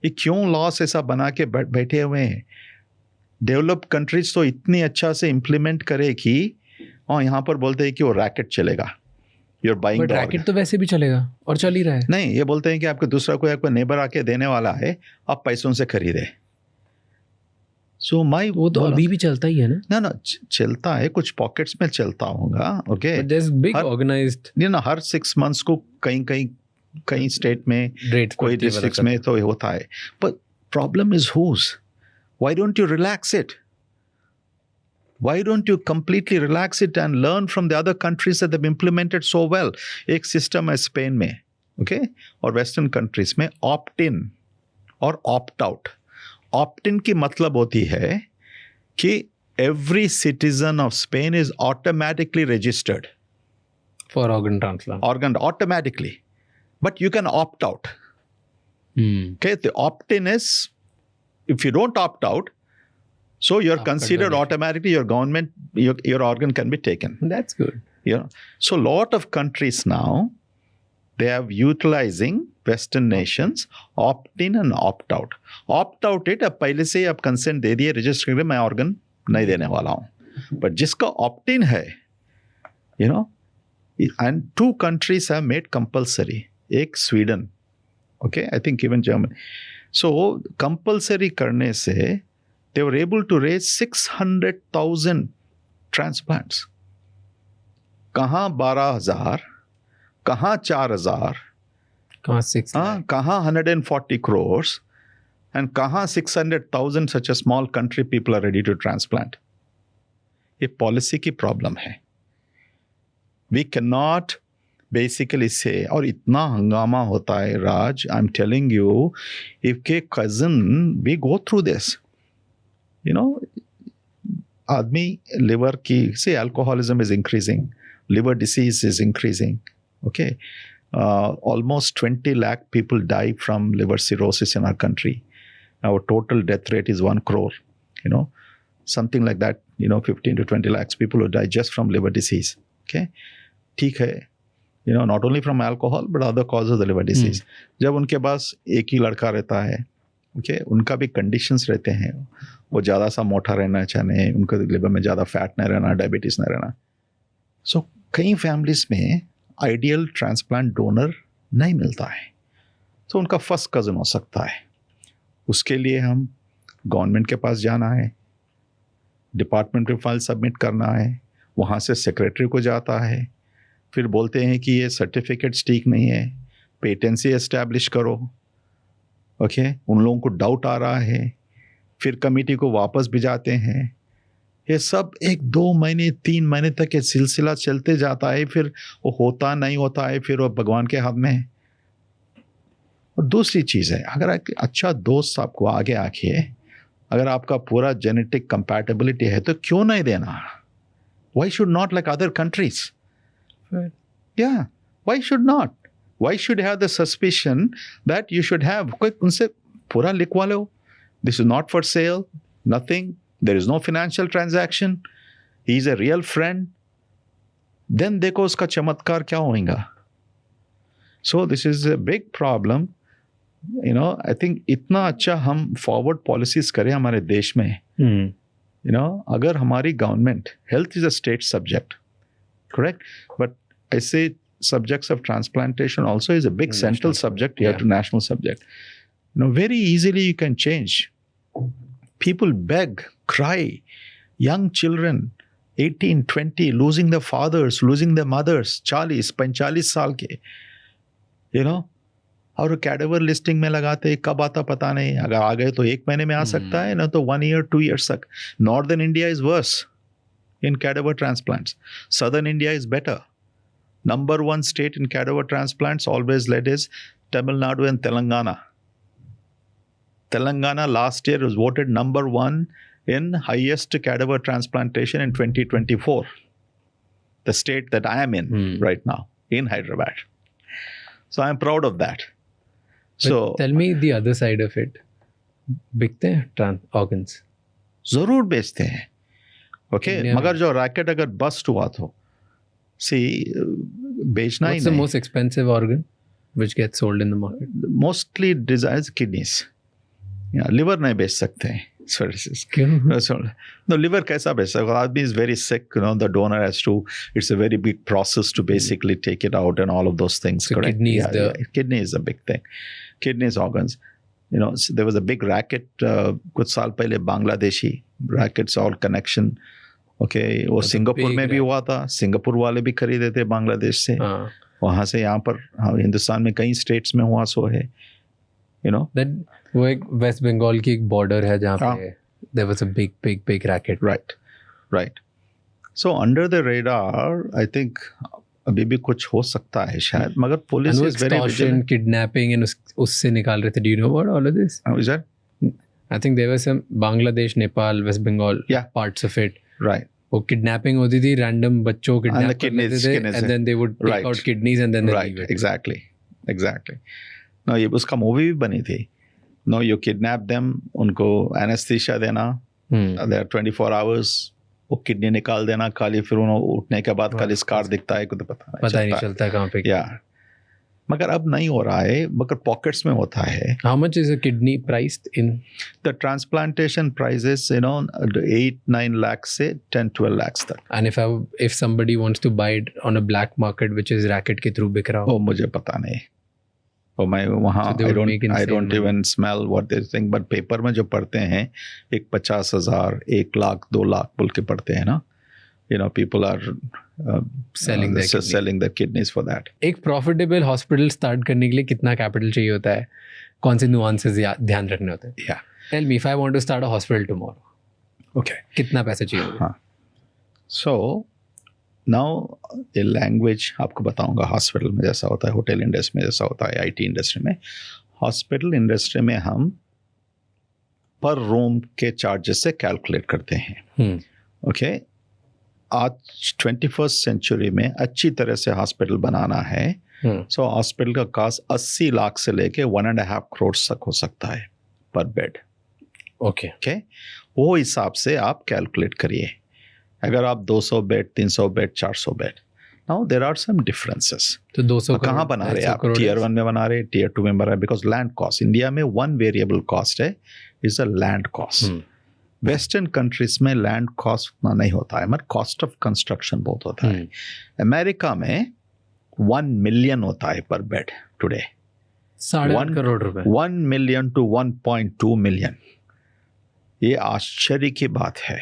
ये क्यों लॉस ऐसा बना के बैठे हुए हैं? डेवलप्ड कंट्रीज तो इतनी अच्छा से इम्प्लीमेंट करे कि और यहाँ पर बोलते हैं कि वो रैकेट चलेगा. You're buying the रैकेट तो वैसे भी चलेगा और चल ही रहा है. नहीं, ये बोलते हैं कि आपको दूसरा कोई आपको नेबर आके देने वाला है, आप पैसों से खरीदे. So वो तो अभी भी चलता ही है ना? ना चलता है, कुछ पॉकेट्स में चलता होगा. ओके, बिग ऑर्गेनाइज्ड, हर 6 months को कहीं स्टेट में, कोई डिस्ट्रिक्ट्स में तो होता है. But problem is whose? Why don't you relax it? Why don't you completely relax it and learn from the other countries that have implemented so well? एक system है स्पेन में, ओके, और वेस्टर्न कंट्रीज में opt इन और opt out. Opt इन की मतलब होती है कि every citizen of Spain is automatically registered for organ transplant. Organ automatically, but you can opt out. Okay, the opt-in is if you don't opt out, so you're considered automatically your government, your organ can be taken. That's good. Yeah. So lot of countries now, they are utilizing Western nations opt-in and opt-out. Opt-out it, अब पहले से आप consent दे दिए, register करके मैं organ नहीं देने वाला हूँ. But जिसका opt-in है, and 2 countries have made compulsory. एक Sweden, okay, I think even Germany. So compulsory करने से they were able to raise 600,000 transplants. कहाँ 12,000, कहाँ 4,000, कहाँ 6, कहाँ 140 crores, and कहाँ 600,000 such a small country people are ready to transplant. ये पॉलिसी की प्रॉब्लम है. We cannot basically say, और इतना हंगामा होता है राज, I'm telling you, if के cousin, we go through this. आदमी liver की, say alcoholism is increasing, liver disease is increasing, okay. Almost 20 lakh people die from liver cirrhosis in our country. Our total death rate is 1 crore, something like that, 15 to 20 lakhs people who die just from liver disease, okay. ठीक है, not only from alcohol but other causes of the liver disease. जब उनके पास एक ही लड़का रहता है, okay, उनका भी कंडीशंस रहते हैं, वो ज़्यादा सा मोटा रहना चाहते, उनका लिवर में ज़्यादा फैट नहीं रहना, डायबिटीज़ नहीं रहना. सो कई फैमिलीज में आइडियल ट्रांसप्लांट डोनर नहीं मिलता है, तो उनका फर्स्ट कज़न हो सकता है. उसके लिए हम गवर्नमेंट के पास जाना है, डिपार्टमेंट में फाइल सबमिट करना है, वहाँ से सेक्रेटरी को जाता है, फिर बोलते हैं कि ये सर्टिफिकेट्स ठीक नहीं है, पेटेंसी एस्टैब्लिश करो, ओके. उन लोगों को डाउट आ रहा है, फिर कमेटी को वापस भिजाते हैं. ये सब 1-2 महीने 3 महीने तक ये सिलसिला चलते जाता है, फिर वो होता नहीं होता है, फिर वो भगवान के हाथ में है. और दूसरी चीज़ है, अगर एक अच्छा दोस्त आपको आगे आके, अगर आपका पूरा जेनेटिक कंपैटिबिलिटी है तो क्यों नहीं देना? Why should not like other countries? Right. Yeah, why should not? Why should you have the suspicion that you should have? कोई उनसे पूरा लिखवा लो. This is not for sale, nothing. There is no financial transaction. He is a real friend. Then देखो उसका चमत्कार क्या होगा. So this is a big problem. I think इतना अच्छा हम फॉरवर्ड पॉलिसीज करें हमारे देश में. अगर हमारी government, health is a state subject, correct, but I say subjects of transplantation also is a big central subject here to national subject. Very easily you can change. People beg, cry, young children 18, 20 losing their fathers, losing their mothers, 40-45 साल के, और cadaver listing में लगाते, कब आता पता नहीं. अगर आ गए तो 1 महीने में आ सकता है, ना तो 1 year 2 years तक. Northern India is worse in cadaver transplants. Southern India is better. Number 1 state in cadaver transplants always led is Tamil Nadu and Telangana. Telangana last year was voted number 1 in highest cadaver transplantation in 2024. The state that I am in right now, in Hyderabad. So I am proud of that. But tell me the other side of it. बिकते हैं organs? जरूर बेचते हैं. Okay, मगर जो racket अगर bast हुआ तो See, बेचना ही What's the नहीं. most expensive organ which gets sold in the market? Mostly desires kidneys. Liver नहीं बेच सकते हैं. क्यों? No, liver कैसा बेच सकते? आदमी is very sick, the donor has to, it's a very big process to basically take it out and all of those things. So correct? kidney is a big thing. Kidneys organs. So there was a big racket कुछ साल पहले Bangladeshi rackets all connection. Okay, वो Singapore में भी हुआ था. Singapore वाले भी खरीदे थे बांग्लादेश से. वहाँ से यहाँ पर हिंदुस्तान में कई स्टेट्स में हुआ सो है. That वो एक वेस्ट बंगाल की एक बॉर्डर है जहाँ पे there was a big racket. Right. So under the radar, I think अभी भी कुछ हो सकता है शायद, मगर police is very vigilant. Kidnapping and उससे निकाल रहे थे. Do you know about all of this? Is that? I think there was some Bangladesh, Nepal, West Bengal parts of it. Right. वो kidnapping होती थी, random बच्चों को kidnap कर लेते थे, and then they would take out kidneys and then they leave it. Exactly. No, ये उसका मूवी भी बनी थी. No, you kidnap them, उनको anesthesia देना, they are 24 hours, वो किडनी निकाल देना, खाली फिर उन्होंने उठने के बाद खाली स्कार दिखता है, कुछ पता नहीं चलता कहाँ पे. मगर अब नहीं हो रहा है, मगर पॉकेट्स में होता है. How much is a kidney priced in? The transplantation prices, 8-9 lakhs से 10-12 lakhs तक. And if somebody wants to buy it on a black market, which is racket के through बिक रहा हो? मुझे पता नहीं. मैं वहाँ I don't even smell what they think, but paper में जो पढ़ते हैं, एक 50,000, 1 लाख, 2 लाख बोल के पढ़ते हैं ना. People are selling their kidneys for that. एक profitable hospital start करने के लिए कितना capital चाहिए होता है? कौन से nuances ध्यान रखने होते हैं? Yeah. Tell me, if I want to start a hospital tomorrow. Okay. कितना पैसा चाहिए होगा? हाँ. So now ये लैंग्वेज आपको बताऊंगा. हॉस्पिटल में जैसा होता है, होटल इंडस्ट्री में जैसा होता है, आईटी इंडस्ट्री में. हॉस्पिटल इंडस्ट्री में हम पर रूम के चार्जेस से कैलकुलेट करते हैं. ओके. आज 21st सेंचुरी में अच्छी तरह से हॉस्पिटल बनाना है, सो हॉस्पिटल का कॉस्ट 80 लाख से लेके 1.5 करोड़ तक हो सकता है पर बेड. ओके. वो हिसाब से आप कैलकुलेट करिए. अगर आप 200 bed, 300 bed, 400 bed, now there are some differences. तो 200 कहाँ बना रहे हैं आप? टियर 1 में बना रहे हैं, टियर 2 में बना रहे हैं, बिकॉज लैंड कॉस्ट इंडिया में वन वेरिएबल कॉस्ट है, is a land cost. Western countries में लैंड कॉस्ट उतना नहीं होता है, मगर कॉस्ट ऑफ कंस्ट्रक्शन बहुत होता है. अमेरिका में 1 मिलियन होता है पर बेड टुडे. 1.5 करोड़ रुपए. 1 मिलियन to 1.2 मिलियन. ये आश्चर्य की बात है,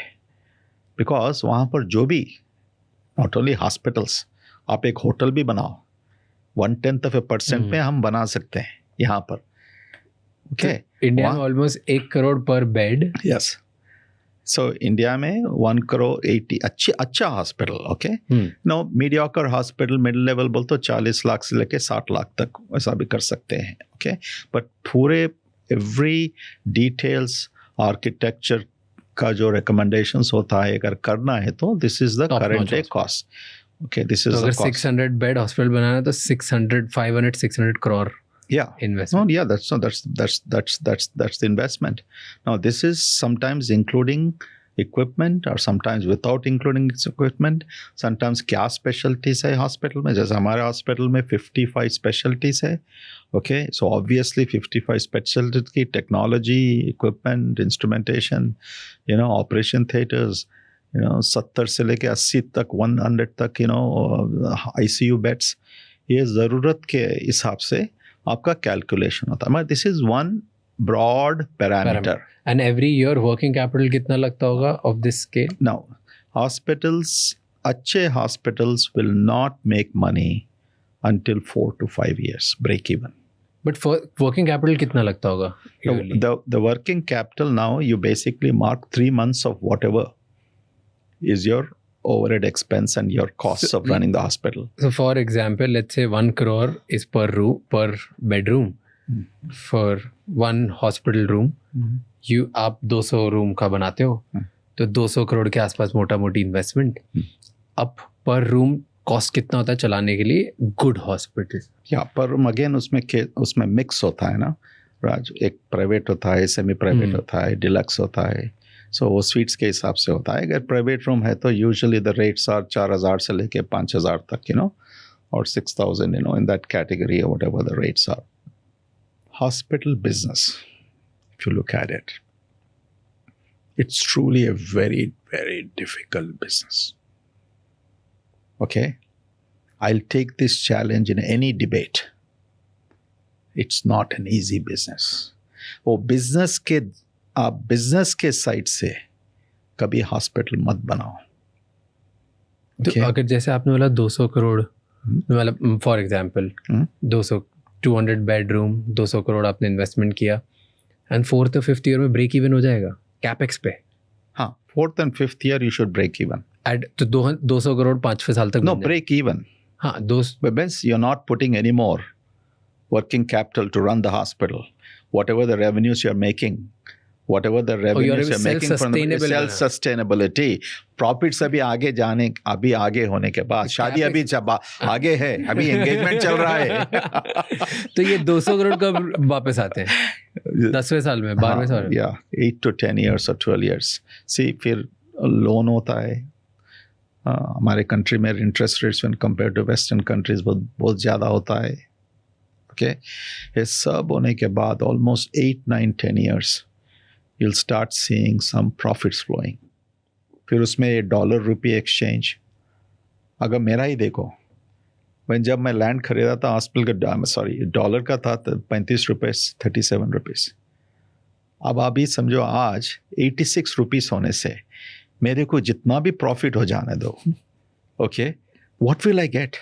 बिकॉज वहाँ पर जो भी नॉट ओनली हॉस्पिटल्स, आप एक होटल भी बनाओ 0.1% में हम बना सकते हैं यहाँ पर. ओके. इंडिया में ऑलमोस्ट 1 करोड़ पर बेड. यस. सो इंडिया में 1 करोड़ 80 अच्छा hospital. Okay. No mediocre hospital middle level बोल तो 40 लाख से लेके 60 लाख तक ऐसा भी कर सकते हैं. ओके. बट पूरे एवरी डिटेल्स आर्किटेक्चर का जो रिकमेंडेशंस होता है अगर करना है तो this is the current day cost. Okay. This is अगर 600 बेड हॉस्पिटल बनाना तो 500-600 crore. Yeah. Investment. No, yeah, that's the investment. Now this is sometimes including equipment or sometimes without including equipment. Sometimes क्या specialties है hospital में, जैसे हमारे hospital में 55 specialties है. Okay, so obviously 55 specialties की technology, equipment, instrumentation, operation theaters, 70 से लेके 80 तक, 100 तक, ICU beds. ये ज़रूरत के हिसाब से आपका कैलकुलेशन होता है. This is one broad parameter. And every year working capital कितना लगता होगा of this scale? Now hospitals, अच्छे hospitals will not make money until 4 to 5 years break even. But for working capital कितना लगता होगा? The working capital now you basically mark 3 months of whatever is your overhead expense and your costs of running the hospital. So for example, let's say 1 crore is per bedroom for one hospital room. आप 200 room का बनाते हो तो 200 करोड़ के आसपास मोटा मोटी investment. अब पर रूम कॉस्ट कितना होता है चलाने के लिए गुड हॉस्पिटल? या पर अगेन उसमें मिक्स होता है ना राज. एक प्राइवेट होता है, सेमी प्राइवेट होता है, डिलक्स होता है, सो वो सीट्स के हिसाब से होता है. अगर प्राइवेट रूम है तो यूजुअली द रेट्स आर 4,000 से लेके 5,000 तक, or 6,000, in that category, or whatever the rates are. Hospital business, if you look at it, it's truly a very, very difficult business. Okay? I'll take this challenge in any debate. It's not an easy business. वो आप business के side से कभी hospital मत बनाओ. तो अगर जैसे आपने बोला 200 करोड़, मतलब फॉर एग्जांपल 200 बेडरूम 200 करोड़ आपने इन्वेस्टमेंट किया एंड 4th और 5th ईयर में ब्रेक इवन हो जाएगा कैपेक्स पे. हाँ, 4th and 5th year you should break even. तो 200 करोड़ 5 साल तक. No, break even. हाँ, means you're not putting any more working capital to run the hospital. Whatever the revenues you're making, whatever the revenues you're making from the self-sustainability, profits अभी आगे होने के बाद, शादी अभी आगे है, अभी एंगेजमेंट चल रहा है. तो ये 200 करोड़ कब वापस आते हैं? 10वें साल में, 12वें साल में? 8 to 10 years or 12 years. See, फिर लोन होता है. हमारे कंट्री में interest rates when compare to western countries बहुत ज़्यादा होता है. ओके, ये सब होने के बाद almost 8, 9, 10 years you'll start seeing some profits flowing. फिर उसमें डॉलर रुपये एक्सचेंज, अगर मेरा ही देखो, जब मैं लैंड खरीदा था हॉस्पिटल का, डॉलर का था 35 रुपये, 37 रुपीज़. अब अभी समझो आज 86 रुपीज़ होने से मेरे को जितना भी प्रॉफिट हो जाने दो, okay, what will I get?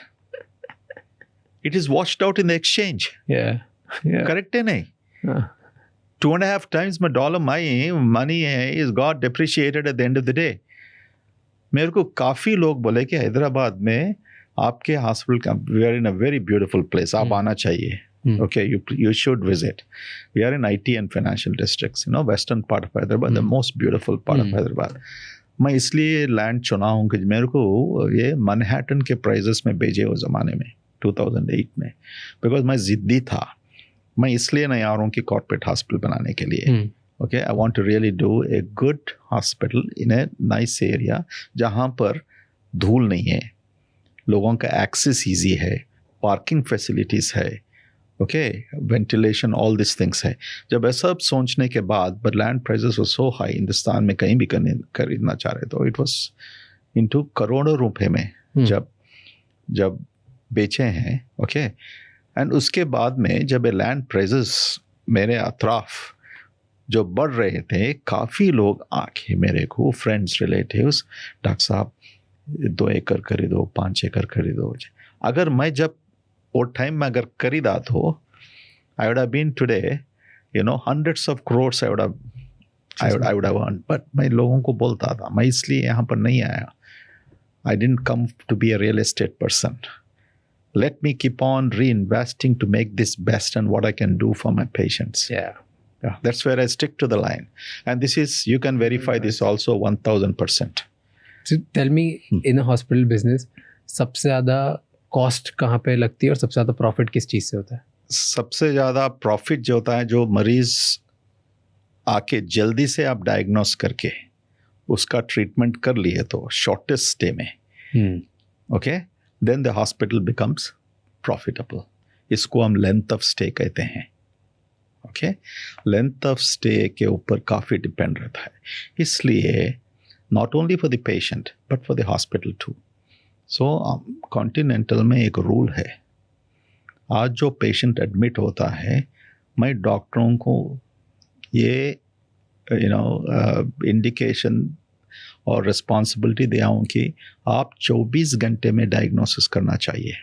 It is washed out in the exchange. Correct है नहीं? 2.5 times my dollar, my money is got depreciated at the end of the day. मेरे को काफ़ी लोग बोले कि हैदराबाद में आपके हॉस्पिटल का, we are in a very beautiful place, आप आना चाहिए. Okay, you should visit. We are in IT and financial districts, western part of Hyderabad, the most beautiful part of Hyderabad. मैं इसलिए लैंड चुना हूँ कि मेरे को ये मैनहट्टन के प्राइजेस में भेजे उस ज़माने में 2008 में, बिकॉज मैं ज़िद्दी था. मैं इसलिए नहीं आ रहा हूँ कि कॉर्पोरेट हॉस्पिटल बनाने के लिए. Okay, I want to really do a good hospital in a nice area जहाँ पर धूल नहीं है, लोगों का एक्सेस इजी है, पार्किंग फैसिलिटीज़ है, okay, ventilation, all this things है. जब ऐसा सब सोचने के बाद, but land prices were so high, Hindustan में कहीं भी खरीदना चाह रहे तो इट वाज इनटू करोड़ों रुपए में जब बेचे हैं. ओके, एंड उसके बाद में जब ये लैंड प्राइजेस मेरे अतराफ जो बढ़ रहे थे, काफ़ी लोग आके मेरे को, फ्रेंड्स, रिलेटिव्स, डॉक्टर साहब 2 एकड़ खरीदो, 5 एकड़ खरीदो. अगर मैं जब वो टाइम में अगर खरीदा तो I would have been today, hundreds of crores I would have earned. But मैं लोगों को बोलता था, मैं इसलिए यहाँ पर नहीं आया. I didn't come to be a real estate person. Let me keep on reinvesting to make this best and what I can do for my patients. Yeah. That's where I stick to the line. And this is, you can verify this also 1000%. So tell me, in a hospital business, सबसे ज़्यादा cost कहाँ पे लगती है और सबसे ज़्यादा profit किस चीज़ से होता है? सबसे ज़्यादा प्रॉफिट जो होता है, जो मरीज़ आके जल्दी से आप डायग्नोस करके उसका ट्रीटमेंट कर लिए तो शॉर्टेस्ट स्टे में, okay, then the hospital becomes profitable. इसको हम लेंथ ऑफ स्टे कहते हैं. ओके, लेंथ ऑफ स्टे के ऊपर काफ़ी डिपेंड रहता है. इसलिए not only for the patient but for the hospital too. So Continental में एक रूल है, आज जो पेशेंट एडमिट होता है, मैं डॉक्टरों को ये इंडिकेशन और रिस्पॉन्सिबिलिटी दे आऊँ कि आप 24 घंटे में डायग्नोसिस करना चाहिए,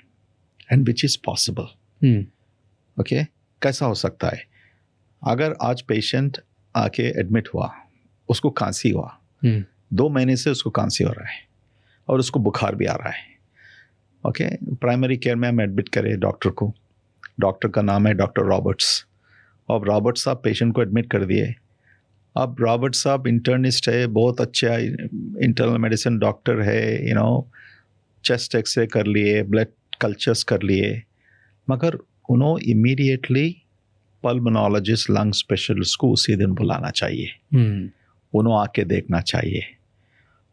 and which is possible. Okay, कैसा हो सकता है? अगर आज पेशेंट आके एडमिट हुआ, उसको खांसी हुआ, 2 महीने से उसको खांसी हो रहा है और उसको बुखार भी आ रहा है. ओके, प्राइमरी केयर में हम एडमिट करें डॉक्टर को, डॉक्टर का नाम है डॉक्टर रॉबर्ट्स. अब रॉबर्ट्स साहब पेशेंट को एडमिट कर दिए. अब रॉबर्ट साहब इंटर्निस्ट है, बहुत अच्छा इंटरनल मेडिसिन डॉक्टर है, चेस्ट एक्सरे कर लिए, ब्लड कल्चर्स कर लिए, मगर उन्होंने इमीडिएटली पल्मोनोलॉजिस्ट, लंग स्पेशलिस्ट को उसी दिन बुलाना चाहिए. उन्होंने आके देखना चाहिए.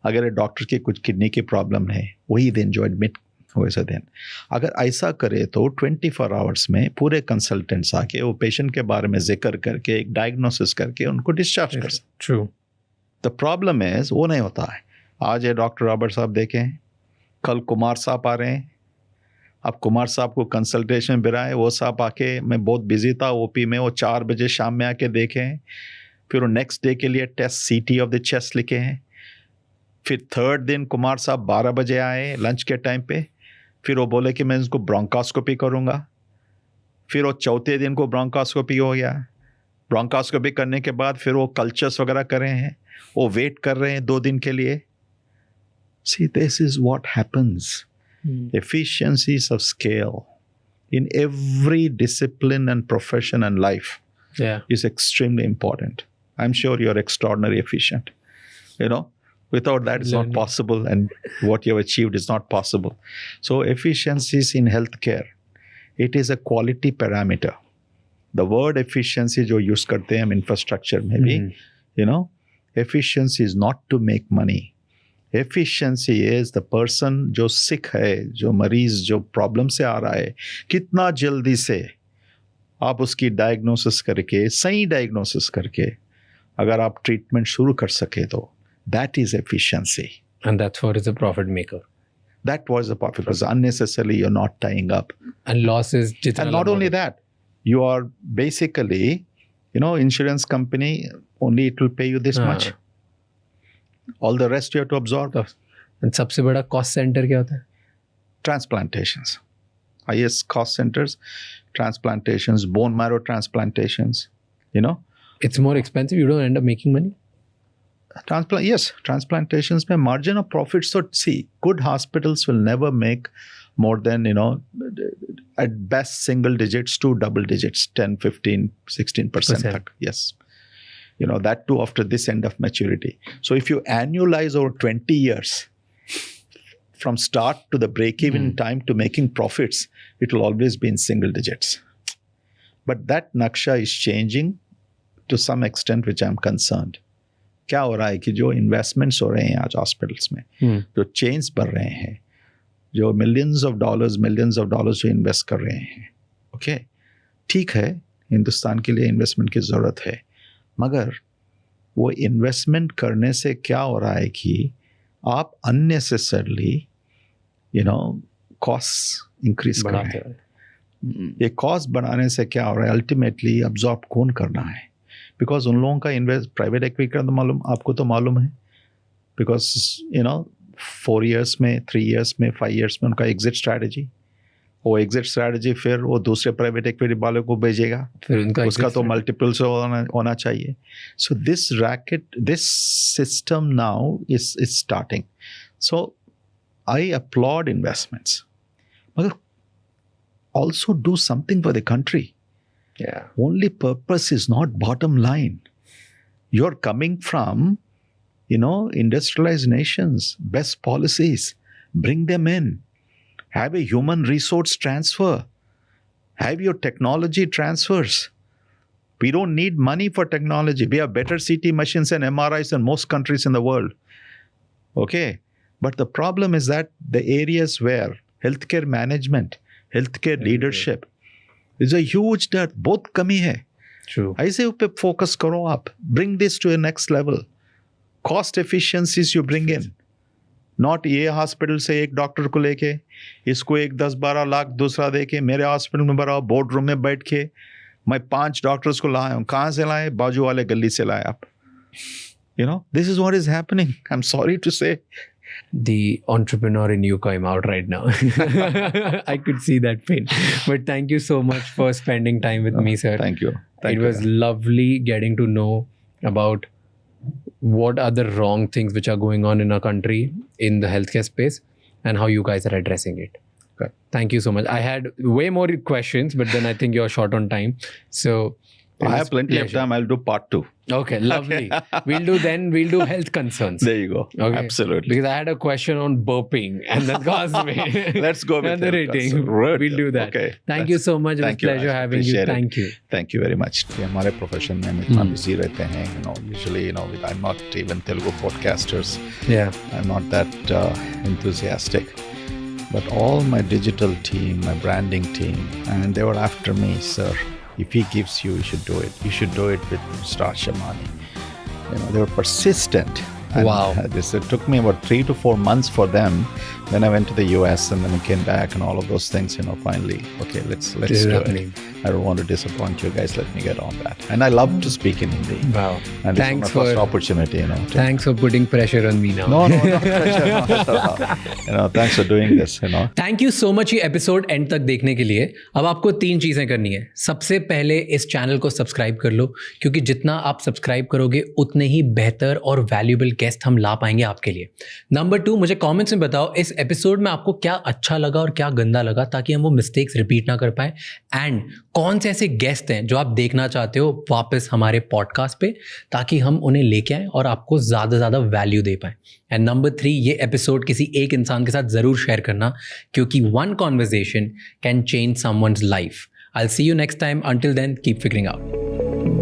अगर डॉक्टर की कुछ किडनी की प्रॉब्लम है, वही दिन जो एडमिट वैसे दिन. अगर ऐसा करे तो 24 आवर्स में पूरे कंसल्टेंट्स आके वो पेशेंट के बारे में जिक्र करके एक डायग्नोसिस करके उनको डिस्चार्ज कर सकते. ट्रू. द प्रॉब्लम इज वो नहीं होता है. आज ये डॉक्टर रॉबर्ट साहब देखें, कल कुमार साहब आ रहे हैं. अब कुमार साहब को कंसल्टेशन बिराए, वो साहब आके, मैं बहुत बिजी था ओपी में, वो 4 बजे शाम में आके देखें. फिर वो नेक्स्ट डे के लिए test CT of the chest लिखे हैं. फिर थर्ड दिन कुमार साहब 12 बजे आए लंच के टाइम पे. फिर वो बोले कि मैं इसको ब्रोंकोस्कोपी करूँगा. फिर वो चौथे दिन को ब्रोंकोस्कोपी हो गया. ब्रोंकोस्कोपी करने के बाद फिर वो कल्चर्स वगैरह कर रहे हैं, वो वेट कर रहे हैं 2 दिन के लिए. See, this is what happens. Efficiencies of scale in every discipline and profession and life is extremely important. I'm sure you're extraordinarily efficient. Without that, it's not possible, and what you've achieved is not possible. So efficiencies in healthcare, it is a quality parameter. The word efficiency जो use करते हैं हम infrastructure में भी, efficiency is not to make money. Efficiency is the person जो sick है, जो मरीज जो प्रॉब्लम से आ रहा है, कितना जल्दी से आप उसकी डायग्नोसिस करके, सही डायग्नोसिस करके अगर आप ट्रीटमेंट शुरू कर सके तो that is efficiency. And that's what is a profit maker. That was the profit, because unnecessarily you're not tying up. And losses. And not only that, you are basically, insurance company, only it will pay you this much. All the rest you have to absorb. And सबसे बड़ा cost center क्या होता है? Transplantations. Highest cost centers, transplantations, bone marrow transplantations, It's more expensive. You don't end up making money. Yes, transplantations में margin of profit. So see, good hospitals will never make more than, at best single digits to double digits, 10, 15, 16%. Yes. That too after this end of maturity. So if you annualize over 20 years, from start to the break-even time to making profits, it will always be in single digits. But that naksha is changing to some extent, which I'm concerned. क्या हो रहा है कि जो investments हो रहे हैं आज हॉस्पिटल्स में, जो चेन्स बढ़ रहे हैं, जो मिलियंस ऑफ डॉलर्स जो इन्वेस्ट कर रहे हैं, ओके, ठीक है, हिंदुस्तान के लिए इन्वेस्टमेंट की ज़रूरत है, मगर वो इन्वेस्टमेंट करने से क्या हो रहा है कि आप अननेसेसरली कॉस्ट इंक्रीज कर रहे हैं. ये कॉस्ट बढ़ाने से क्या हो रहा है, अल्टीमेटली अब्जॉर्ब कौन करना है? बिकॉज उन लोगों का इन्वेस्ट प्राइवेट इक्विटी का तो मालूम, आपको तो मालूम है, बिकॉज 4 years में, 3 years में, 5 years में उनका एग्जिट स्ट्रैटेजी, वो एग्जिट स्ट्रैटेजी फिर वो दूसरे प्राइवेट इक्विटी वालों को भेजेगा, फिर उनका उसका तो मल्टीपल से होना चाहिए. So this system now is starting. So I applaud investments, मगर also do something for the country. Yeah. Only purpose is not bottom line. You're coming from, industrialized nations, best policies. Bring them in. Have a human resource transfer. Have your technology transfers. We don't need money for technology. We have better CT machines and MRIs than most countries in the world. Okay? But the problem is that the areas where healthcare management, healthcare leadership, is a huge debt. बहुत कमी है. True. ऐसे पे focus करो आप. Bring this to a next level. Cost efficiencies you bring in. Not ये hospital से एक डॉक्टर को लेके इसको 10-12 लाख दूसरा देके मेरे हॉस्पिटल में भराओ, बोर्ड रूम में बैठ के मैं 5 डॉक्टर्स को लाया हूँ. कहाँ से लाए? बाजू वाले गली से लाए आप. This is what is happening. I'm sorry to say. The entrepreneur in you came out right now. I could see that pain. But thank you so much for spending time with me, sir. Thank you. It was lovely getting to know about what are the wrong things which are going on in our country in the healthcare space and how you guys are addressing it. Okay. Thank you so much. I had way more questions, but then I think you're short on time. So I have plenty of time. I'll do part 2. Okay, lovely. We'll do health concerns. There you go. Okay. Absolutely. Because I had a question on burping and that caused me. Let's go with the rating. We'll do that. Okay. Thank you so much. It was pleasure having you. Thank you. Thank you very much. हमारे profession में हम इतना busy रहते हैं. Usually, I'm not even Telugu podcasters. Yeah. I'm not that enthusiastic. But all my digital team, my branding team, and they were after me, sir. If he gives you should do it. You should do it with Mr. Shamani. They were persistent. And wow. It took me about 3 to 4 months for them. Then I went to the US and then I came back and all of those things, finally, okay, let's do it. I don't want to disappoint you guys. Let me get on that. And I love to speak in Hindi. Wow. And thanks it's my first opportunity, Thanks for putting pressure on me now. No, not pressure. Thanks for doing this, Thank you so much ये episode and तक देखने के लिए. अब आपको 3 चीजें करनी है. सबसे पहले इस चैनल को सब्सक्राइब कर लो, क्योंकि जितना आप सब्सक्राइब करोगे उतने ही बेहतर और वैल्यूएबल गेस्ट हम ला पाएंगे आपके लिए. नंबर 2, मुझे कमेंट्स में बताओ इस एपिसोड में आपको क्या अच्छा लगा और क्या गंदा लगा, ताकि हम वो मिस्टेक्स रिपीट ना कर पाए. एंड कौन से ऐसे गेस्ट हैं जो आप देखना चाहते हो वापस हमारे पॉडकास्ट पे, ताकि हम उन्हें लेके आएँ और आपको ज़्यादा ज़्यादा वैल्यू दे पाएँ. एंड नंबर 3, ये एपिसोड किसी एक इंसान के साथ ज़रूर शेयर करना, क्योंकि one conversation can change someone's life. I'll see you next time. Until then, keep figuring out.